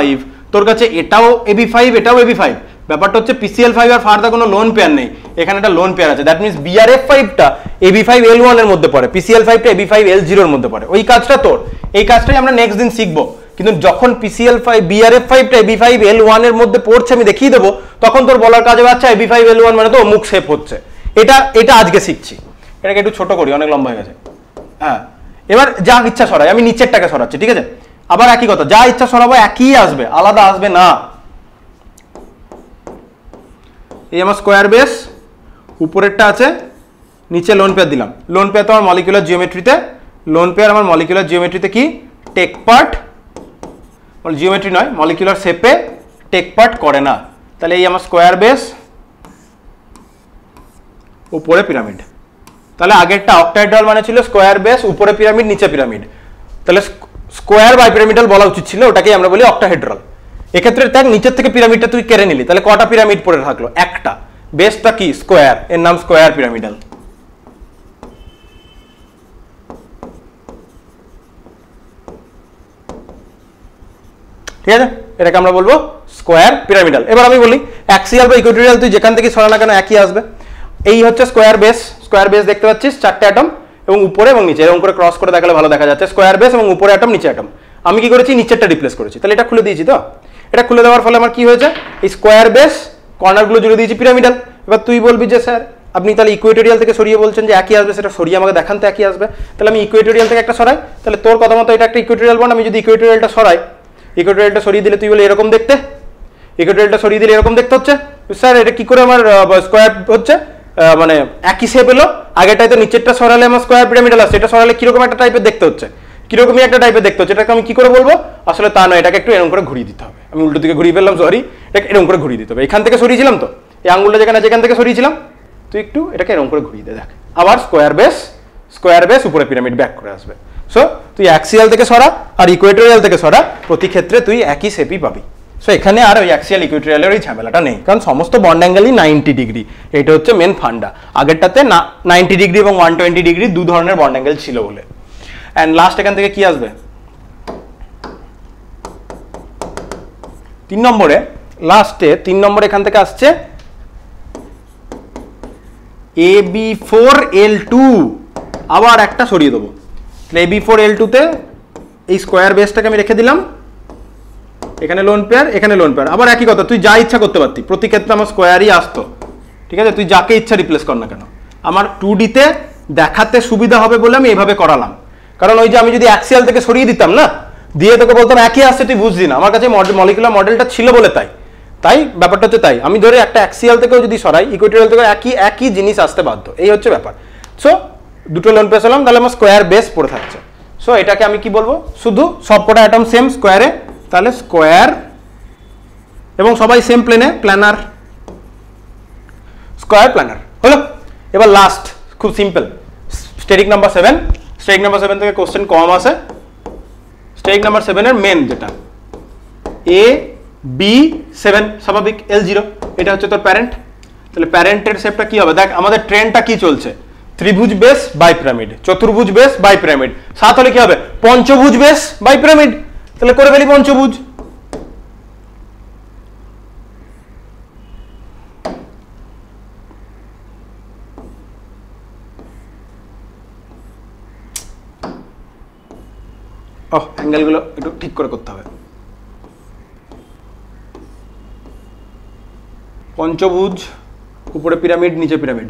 তোর কাছে এটাও AB5 এটাও AB5, ব্যাপারটা হচ্ছে PCl5 আর ফার্দার কোনো লোন পেয়ার নেই, এখানে একটা লোন পেয়ার আছে, দ্যাট মিনস BrF5টা AB5L1 এর মধ্যে পড়ে, PCl5টা AB5L0 এর মধ্যে পড়ে। ওই কাজটা তোর, এই কাজটাই আমরা নেক্সট দিন শিখবো। কিন্তু যখন BrF5টা AB5L1 এর মধ্যে পড়ছে আমি দেখিয়ে দেবো, তখন তোর বলার কাজে বাচ্চা AB5L1 মানে তো মুখ শেপ হচ্ছে। এটা আজকে শিখছি, এটাকে একটু ছোট করি, অনেক লম্বা হয়ে গেছে। হ্যাঁ, এবার যা ইচ্ছা সরাই, আমি নিচেরটাকে সরাচ্ছি, ঠিক আছে? আবার একই কথা, যা ইচ্ছা সরাবো একই আসবে, আলাদা আসবে না। এই আমার স্কোয়ার বেস, উপরেরটা আছে, নিচে লোন পেয়ার দিলাম। লোন পেয়ার তো আমার মলিকুলার জিওমেট্রিতে কি টেক পার্ট, জিওমেট্রি নয়, মলিকুলার শেপে টেক পার্ট করে না। তাহলে এই আমার স্কোয়ার বেস, উপরে পিরামিড। তাহলে আগেরটা অক্টাহেড্রাল মানে ছিল স্কোয়ার বেস, উপরে পিরামিড, নিচে পিরামিড, তাহলে স্কোয়ার বাইপিরামিডাল বলা উচিত ছিল, ওটাকেই আমরা বলি অক্টাহেড্রাল। এক্ষেত্রে দেখ, নিচের থেকে পিরামিডটা তুই কেড়ে নিলি, তাহলে কটা পিরামিড পড়ে থাকলো? একটা। বেসটা কি? স্কোয়ার, এর নাম স্কোয়ার পিরামিডাল। ঠিক আছে, এটাকে আমরা বলবো স্কোয়ার পিরামিডাল। এবার আমি বলি অ্যাক্সিয়াল বা ইকুইটোরিয়াল তুই যেখান থেকে সরা না কেন একই আসবে। এই হচ্ছে স্কোয়ার বেস, দেখতে পাচ্ছিস 4টে অ্যাটম, এবং উপরে এবং নিচে এরকম করে ক্রস করে দেখালে ভালো দেখা যাচ্ছে, স্কোয়ার বেস এবং উপরে অ্যাটম নিচে অ্যাটম। আমি কি করেছি, নিচেরটা রিপ্লেস করেছি, তাহলে এটা খুলে দিয়েছি। তো এটা খুলে দেওয়ার ফলে আমার কি হয়েছে, এই স্কোয়ার বেস কর্নারগুলো জুড়ে দিয়েছি পিরামিডাল। এবার তুই বলবি যে স্যার আপনি তাহলে ইকুয়েটোরিয়াল থেকে সরিয়ে বলছেন যে একই আসবে, সেটা সরিয়ে আমাকে দেখান তো একই আসবে। তাহলে আমি ইকুয়েটোরিয়াল থেকে একটা সরাই, তাহলে তোর কথা মতো এটা একটা ইকুয়েটোরিয়াল বন্ড। আমি যদি ইকুয়েটোরিয়ালটা সরাই, ইকুয়েটোরিয়ালটা সরিয়ে দিলে তুই বলে এরকম দেখতে, ইকুয়েটোরিয়ালটা সরিয়ে দিলে এরকম দেখতে হচ্ছে। স্যার এটা কি করে আমার স্কোয়ার হচ্ছে, মানে একই শেপ এলো, আগেরটাই তো নিচেরটা সরালে আমার স্কোয়ার পিরামিডাল আসছে, এটা সরালে কিরকম একটা টাইপের দেখতে হচ্ছে, কিরকমই একটা টাইপের দেখতে হচ্ছে। এটাকে আমি কি করে বলবো, আসলে তা নয়, এটাকে একটু এরকম করে ঘুরিয়ে দিতে হবে। আমি উল্টো দিকে ঘুরিয়ে ফেললাম, সরি, এটাকে এরকম করে ঘুরিয়ে দিতে হবে। এখান থেকে সরিয়েছিলাম তো, এই আঙুলটা যেখান থেকে সরিয়েছিলাম, তুই একটু এটাকে এরকম করে ঘুরিয়ে দে, দেখ আবার স্কোয়ার বেস উপরে পিরামিড ব্যাক করে আসবে। সো তুই অ্যাক্সিয়াল থেকে সরা আর ইকুয়েটোরিয়াল থেকে সরা, প্রতি ক্ষেত্রে তুই একই শেপই পাবি। সো এখানে আর ওই অ্যাক্সিয়াল ইকুয়েটোরিয়ালের ওই ঝামেলাটা নেই, কারণ সমস্ত বন্ড অ্যাঙ্গেলই 90 ডিগ্রি। এটা হচ্ছে মেন ফান্ডা। আগেরটাতে 90 ডিগ্রি এবং 120 ডিগ্রি দু ধরনের বন্ড অ্যাঙ্গেল ছিল বলে। অ্যান্ড লাস্ট এখান থেকে কি আসবে, 3 নম্বরে, লাস্টে 3 নম্বরে এখান থেকে আসছে AB4L2, আবার একটা সরিয়ে দেবো। তাহলে AB4L2-তে এই স্কোয়ার বেসটাকে আমি রেখে দিলাম, এখানে লোন পেয়ার, এখানে লোন পেয়ার, আবার একই কথা, তুই যা ইচ্ছা করতে পারতি, প্রতি ক্ষেত্রে আমার স্কোয়ারই আসতো, ঠিক আছে, তুই যাকে ইচ্ছা রিপ্লেস কর না কেন। আমার 2D-তে দেখাতে সুবিধা হবে বলে আমি এভাবে করালাম, কারণ ওই যে আমি যদি অ্যাক্সিয়াল থেকে সরিয়ে দিতাম না, দিয়ে তোকে বলতাম একই আসছে, তুই বুঝলি না, আমার কাছে মলিকুলার মডেলটা ছিল বলে তাই ব্যাপারটা হচ্ছে তাই। আমি ধরে একটা অ্যাক্সিয়াল থেকেও যদি সরাই, ইকুয়েটোরিয়াল থেকে একই জিনিস আসতে বাধ্য, এই হচ্ছে ব্যাপার। সো দুটো লোন পেয়ে হলাম, তাহলে আমার স্কোয়ার বেস পড়ে থাকছে। সো এটাকে আমি কি বলবো, শুধু সবকটা অ্যাটম সেম স্কোয়ারে, তাহলে স্কোয়ার এবং সবাই সেম প্লেনে, প্ল্যানার, স্কোয়ার প্ল্যানার হলো। এবার লাস্ট খুব simple, static number 7। Static number 7 থেকে কোশ্চেন কম আসে। স্টেটিক নাম্বার 7 এর মেন যেটা AB7 স্বাভাবিক, L0 এটা হচ্ছে তোর প্যারেন্ট। তাহলে প্যারেন্টের শেপটা কি হবে, দেখ আমাদের ট্রেন্ডটা কি চলছে, ত্রিভুজ বেস বাই পিরামিড, চতুর্ভুজ বেস বাই পিরামিড, 7 হলে কি হবে পঞ্চভুজ বেস বাই পিরামিড। তাহলে করে ফেলি পঞ্চভুজ। অ্যাঙ্গেলগুলো একটু ঠিক করে করতে হবে। পঞ্চভুজ, উপরে পিরামিড নিচে পিরামিড,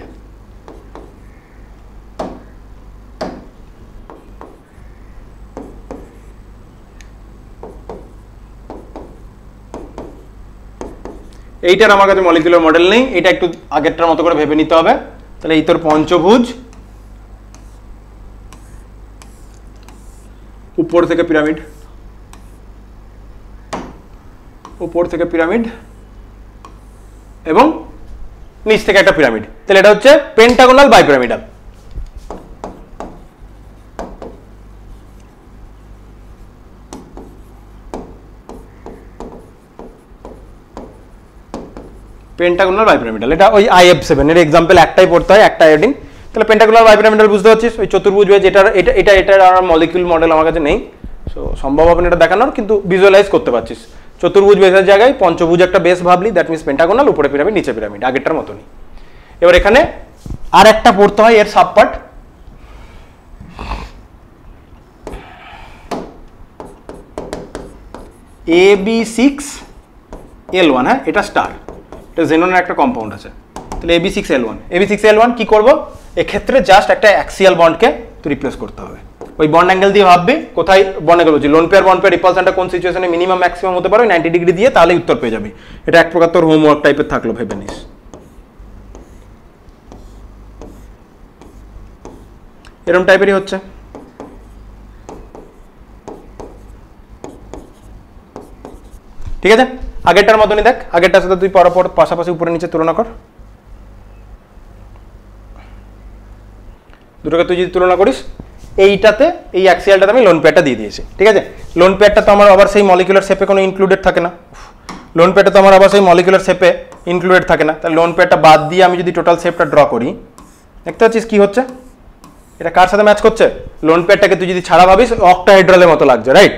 এইটার আমার কাছে মলিকুলার মডেল নেই, এটা একটু আগেরটার মতো করে ভেবে নিতে হবে। তাহলে এই তোর পঞ্চভুজ, উপর থেকে পিরামিড, উপর থেকে পিরামিড এবং নিচ থেকে একটা পিরামিড। তাহলে এটা হচ্ছে pentagonal bipyramidal. Pentagonal bipyramidal, এটা ওই IF7 এর এক্সাম্পল একটাই পড়তে হয়, একটা আয়োডিন। তাহলে পেন্টাগোনাল বাই পিরামিডাল বুঝতে পারছিস, ওই চতুর্ভুজ বেজ, এটার আর মলিকিউল মডেল আমার কাছে নেই, সো সম্ভব হবে না এটা দেখানোর, কিন্তু ভিজুয়ালাইজ করতে পারছিস। চতুর্ভুজ বেসের জায়গায় পঞ্চভুজ একটা বেস ভাবলি, দ্যাট মিনস পেন্টাগোনাল, উপরে পিরামিড নিচে পিরামিড, আগেরটার মতনই। এবার এখানে আর একটা পড়তে হয় এর সাব পার্ট, AB6L1, হ্যাঁ এটা স্টার, এটা জেননের একটা কম্পাউন্ড আছে। তাহলে AB6L1 কি করব, এক্ষেত্রে জাস্ট একটা অ্যাক্সিয়াল বন্ডকে তুই রিপ্লেস করতে হবে। ওই বন্ড অ্যাঙ্গেল দিয়ে ভাববি কোথায় বন্ড অ্যাঙ্গেল হচ্ছে, লোন পেয়ার বন্ড পেয়ার রিপালশনটা কোন সিচুয়েশনে মিনিমাম ম্যাক্সিমাম হতে পারে, 90 ডিগ্রি দিয়ে, তাহলে উত্তর পেয়ে যাবি। এটা এক প্রকার তোর হোমওয়ার্ক টাইপের থাকলো, ভেবে নিস। এরকম টাইপেরই হচ্ছে। ঠিক আছে, আগেরটার মতনই দেখ, আগেরটার সাথে তুই পরপর পাশাপাশি উপরে নিচে তুলনা কর, দুটোকে তুই যদি তুলনা করিস, এইটাতে এই অ্যাক্সিয়ালটাতে আমি লোন পেয়ারটা দিয়ে দিয়েছি। ঠিক আছে, লোন পেয়ারটা তো আমার আবার সেই মলিকুলার শেপে কোনো ইনক্লুডেড থাকে না, লোন পেয়ারটা তো আমার আবার সেই মলিকুলার শেপে ইনক্লুডেড থাকে না। তাহলে লোন পেয়ারটা বাদ দিয়ে আমি যদি টোটাল শেপটা ড্র করি, দেখতে পাচ্ছিস কি হচ্ছে, এটা কার সাথে ম্যাচ করছে, লোন পেয়ারটাকে তুই যদি ছাড়া ভাবিস অক্টাহেড্রালের মতো লাগছে, রাইট?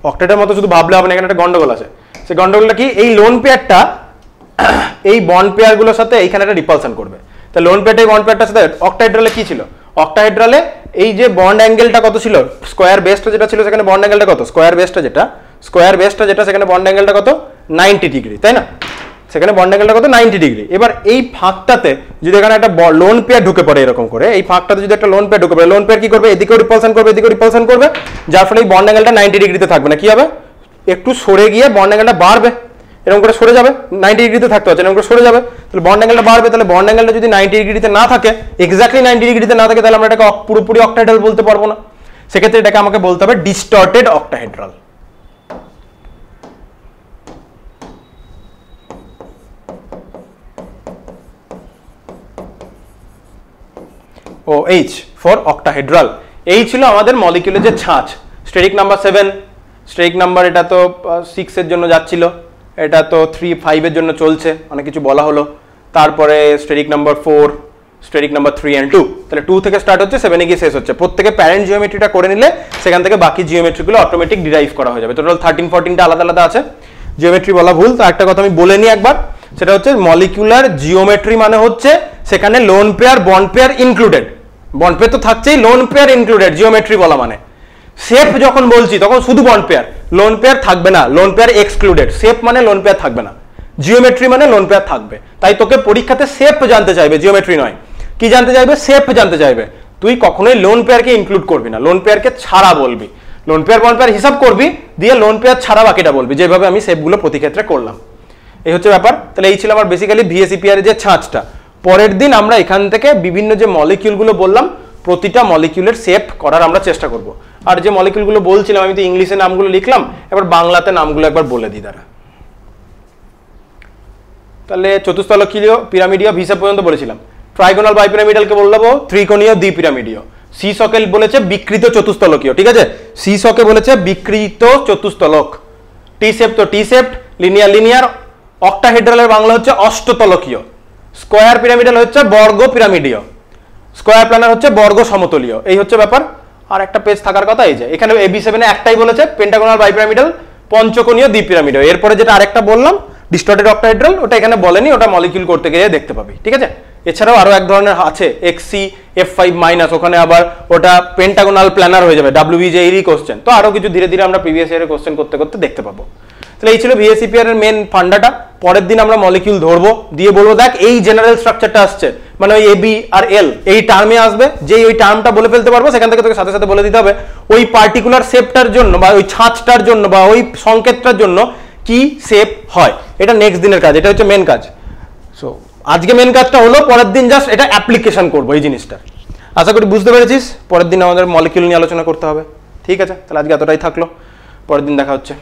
অক্টাহেড্রালের মতো শুধু ভাবলে হবে না, এখানে একটা গন্ডগোল আছে। সেই গন্ডগোলটা কি, এই লোন পেয়ারটা এই বন্ড পেয়ারগুলোর সাথে এইখানে একটা রিপালশন করবে। তা লোন পেয়ারটা এই বন্ড পেয়ারটার সাথে অক্টাহেড্রালে কি ছিল, অক্টাহেড্রালে এই যে বন্ড অ্যাঙ্গেলটা কত ছিল, স্কোয়ার বেসটা যেটা ছিল সেখানে বন্ড অ্যাঙ্গেলটা কত, স্কোয়ার বেসটা যেটা সেখানে বন্ড অ্যাঙ্গেলটা কত 90 ডিগ্রি, তাই না? সেখানে বন্ড অ্যাঙ্গেলটা কত 90 ডিগ্রি। এবার এই ফাঁকটাতে যদি এখানে একটা লোন পেয়ার ঢুকে পড়ে এরকম করে, এই ফাঁকটাতে যদি একটা লোন পেয়ার ঢুকে পড়ে, লোন পেয়ার কি করবে, এদিকেও রিপালশন করবে এদিকেও রিপালশন করবে, যার ফলে এই বন্ড অ্যাঙ্গেলটা 90 ডিগ্রিতে থাকবে না। কি হবে, একটু সরে গিয়ে বন্ড অ্যাঙ্গেলটা বাড়বে, এরকম করে সরে যাবে, 90 ডিগ্রিতে থাকতে হচ্ছে এরকম করে সরে যাবে, তাহলে বন্ড অ্যাঙ্গেলটা বাড়বে। তাহলে বন্ড অ্যাঙ্গেলটা যদি 90 ডিগ্রিতে না থাকে, এক্স্যাক্টলি 90 ডিগ্রিতে না থাকে, তাহলে আমরা এটাকে পুরোপুরি অক্টাহেড্রাল বলতে পারবো না। সেক্ষেত্রে এটাকে আমাকে বলতে হবে distorted octahedral. O H for octahedral. এই ছিল আমাদের মলিকিউলের যে ছাঁচ। স্টেরিক নাম্বার 7, স্টেরিক নাম্বার এটা তো 6 এর জন্য যাচ্ছিল, এটা তো 3, 5 এর জন্য চলছে, অনেক কিছু বলা হলো। তারপরে steric number 4, steric number 3 and 2, তাহলে 2 থেকে স্টার্ট হচ্ছে 7 এ গিয়ে শেষ হচ্ছে। প্রত্যেকে প্যারেন্ট জিওমেট্রিটা করে নিলে সেখান থেকে বাকি জিওমেট্রিগুলো অটোমেটিক ডিরাইভ করা হয়ে যাবে। টোটাল 13, 14টা আলাদা আলাদা আছে। জিওমেট্রি বলা ভুল, তো একটা কথা আমি বলে নিই একবার, সেটা হচ্ছে মলিকিউলার জিওমেট্রি মানে হচ্ছে সেখানে loan pair bond pair included, bond pair তো থাকছেই, লোন পেয়ার ইনক্লুডেড জিওমেট্রি বলা মানে। শেপ যখন বলছি তখন শুধু বন্ড পেয়ার, লোন পেয়ার থাকবে না, লোন পেয়ার এক্সক্লুডেড। শেপ মানে লোন পেয়ার থাকবে না, জিওমেট্রি মানে লোন পেয়ার থাকবে। তাই তোকে পরীক্ষাতে শেপ জানতে চাইবে, জিওমেট্রি নয়। কি জানতে চাইবে, শেপ জানতে চাইবে। তুই কখনোই লোন পেয়ারকে ইনক্লুড করবি না, লোন পেয়ারকে ছাড়া বলবি, লোন পেয়ার বন্ড পেয়ার হিসাব করবি, দিয়ে লোন পেয়ার ছাড়া বাকিটা বলবি, যেভাবে আমি শেপগুলো প্রতি ক্ষেত্রে করলাম। এই হচ্ছে ব্যাপার। তাহলে এই ছিল আমার বেসিক্যালি ভিএসইপিআর এর যে ছাঁচটা। পরের দিন আমরা এখান থেকে বিভিন্ন যে মলিকিউলগুলো বললাম প্রতিটা মলিকিউলের শেপ করার আমরা চেষ্টা করব। আর যে মলিকিউলগুলো বলছিলাম আমি তো ইংলিশে নামগুলো লিখলাম, এবার বাংলাতে নামগুলো একবার বলে দিই দাঁড়া। তাহলে চতুস্তলকীয় পিরামিডীয় হিসাব পর্যন্ত বলেছিলাম। ট্রাইগোনাল বাইপিরামিডালকে বলবো ত্রিকোণীয় দ্বিপিরামিডীয়। সি সকেল বলেছে বিকৃত চতুস্তলকীয়, ঠিক আছে, সি সকে বলেছে বিকৃত চতুস্তলক। টি শেপ তো টি শেপ, লিনিয়ার লিনিয়ার। অক্টাহেড্রালের বাংলা হচ্ছে অষ্টতলকীয়। স্কোয়ার পিরামিডাল হচ্ছে বর্গ পিরামিডীয়। স্কোয়ার প্ল্যানার হচ্ছে বর্গ সমতলীয়। এই হচ্ছে ব্যাপার। আর একটা পেজ থাকার কথা, এই যে এখানে AB7 এ একটাই বলেছে পেন্টাগোনাল বাইপিরামিডাল পঞ্চকোণীয় দ্বিপিরামিডীয়। এরপরে যেটা আরেকটা বললাম ডিস্টর্টেড অক্টাহেড্রাল, ওটা এখানে বলেনি, ওটা মলিকিউল করতে গিয়ে দেখতে পাবি, ঠিক আছে। এছাড়াও আরো এক ধরনের আছে XCF5-, ওখানে আবার ওটা পেন্টাগোনাল প্ল্যানার হয়ে যাবে, WBJ এরই কোশ্চেন। তো আরো কিছু ধীরে ধীরে আমরা প্রিভিয়াস ইয়ারের কোশ্চেন করতে করতে দেখতে পাবো। তাহলে এই ছিল ভিএসইপিআর এর মেন ফান্ডাটা। পরের দিন আমরা মলিকিউল ধরবো, দিয়ে বলবো দেখ এই জেনারেল স্ট্রাকচারটা আসছে, মানে ওই AB আর L এই টার্মে আসবে, যেই ওই টার্মটা বলে ফেলতে পারবো সেখান থেকে তোকে সাথে সাথে বলে দিতে হবে ওই পার্টিকুলার শেপটার জন্য বা ওই ছাঁচটার জন্য বা ওই সংকেতটার জন্য কি শেপ হয়। এটা নেক্সট দিনের কাজ, এটা হচ্ছে মেন কাজ। সো আজকে মেন কাজটা হলো, পরের দিন জাস্ট এটা অ্যাপ্লিকেশন করবো এই জিনিসটা। আশা করি বুঝতে পেরেছিস। পরের দিন আমাদের মলিকিউল নিয়ে আলোচনা করতে হবে, ঠিক আছে। তাহলে আজকে এতটাই থাকলো, পরের দিন দেখা হচ্ছে।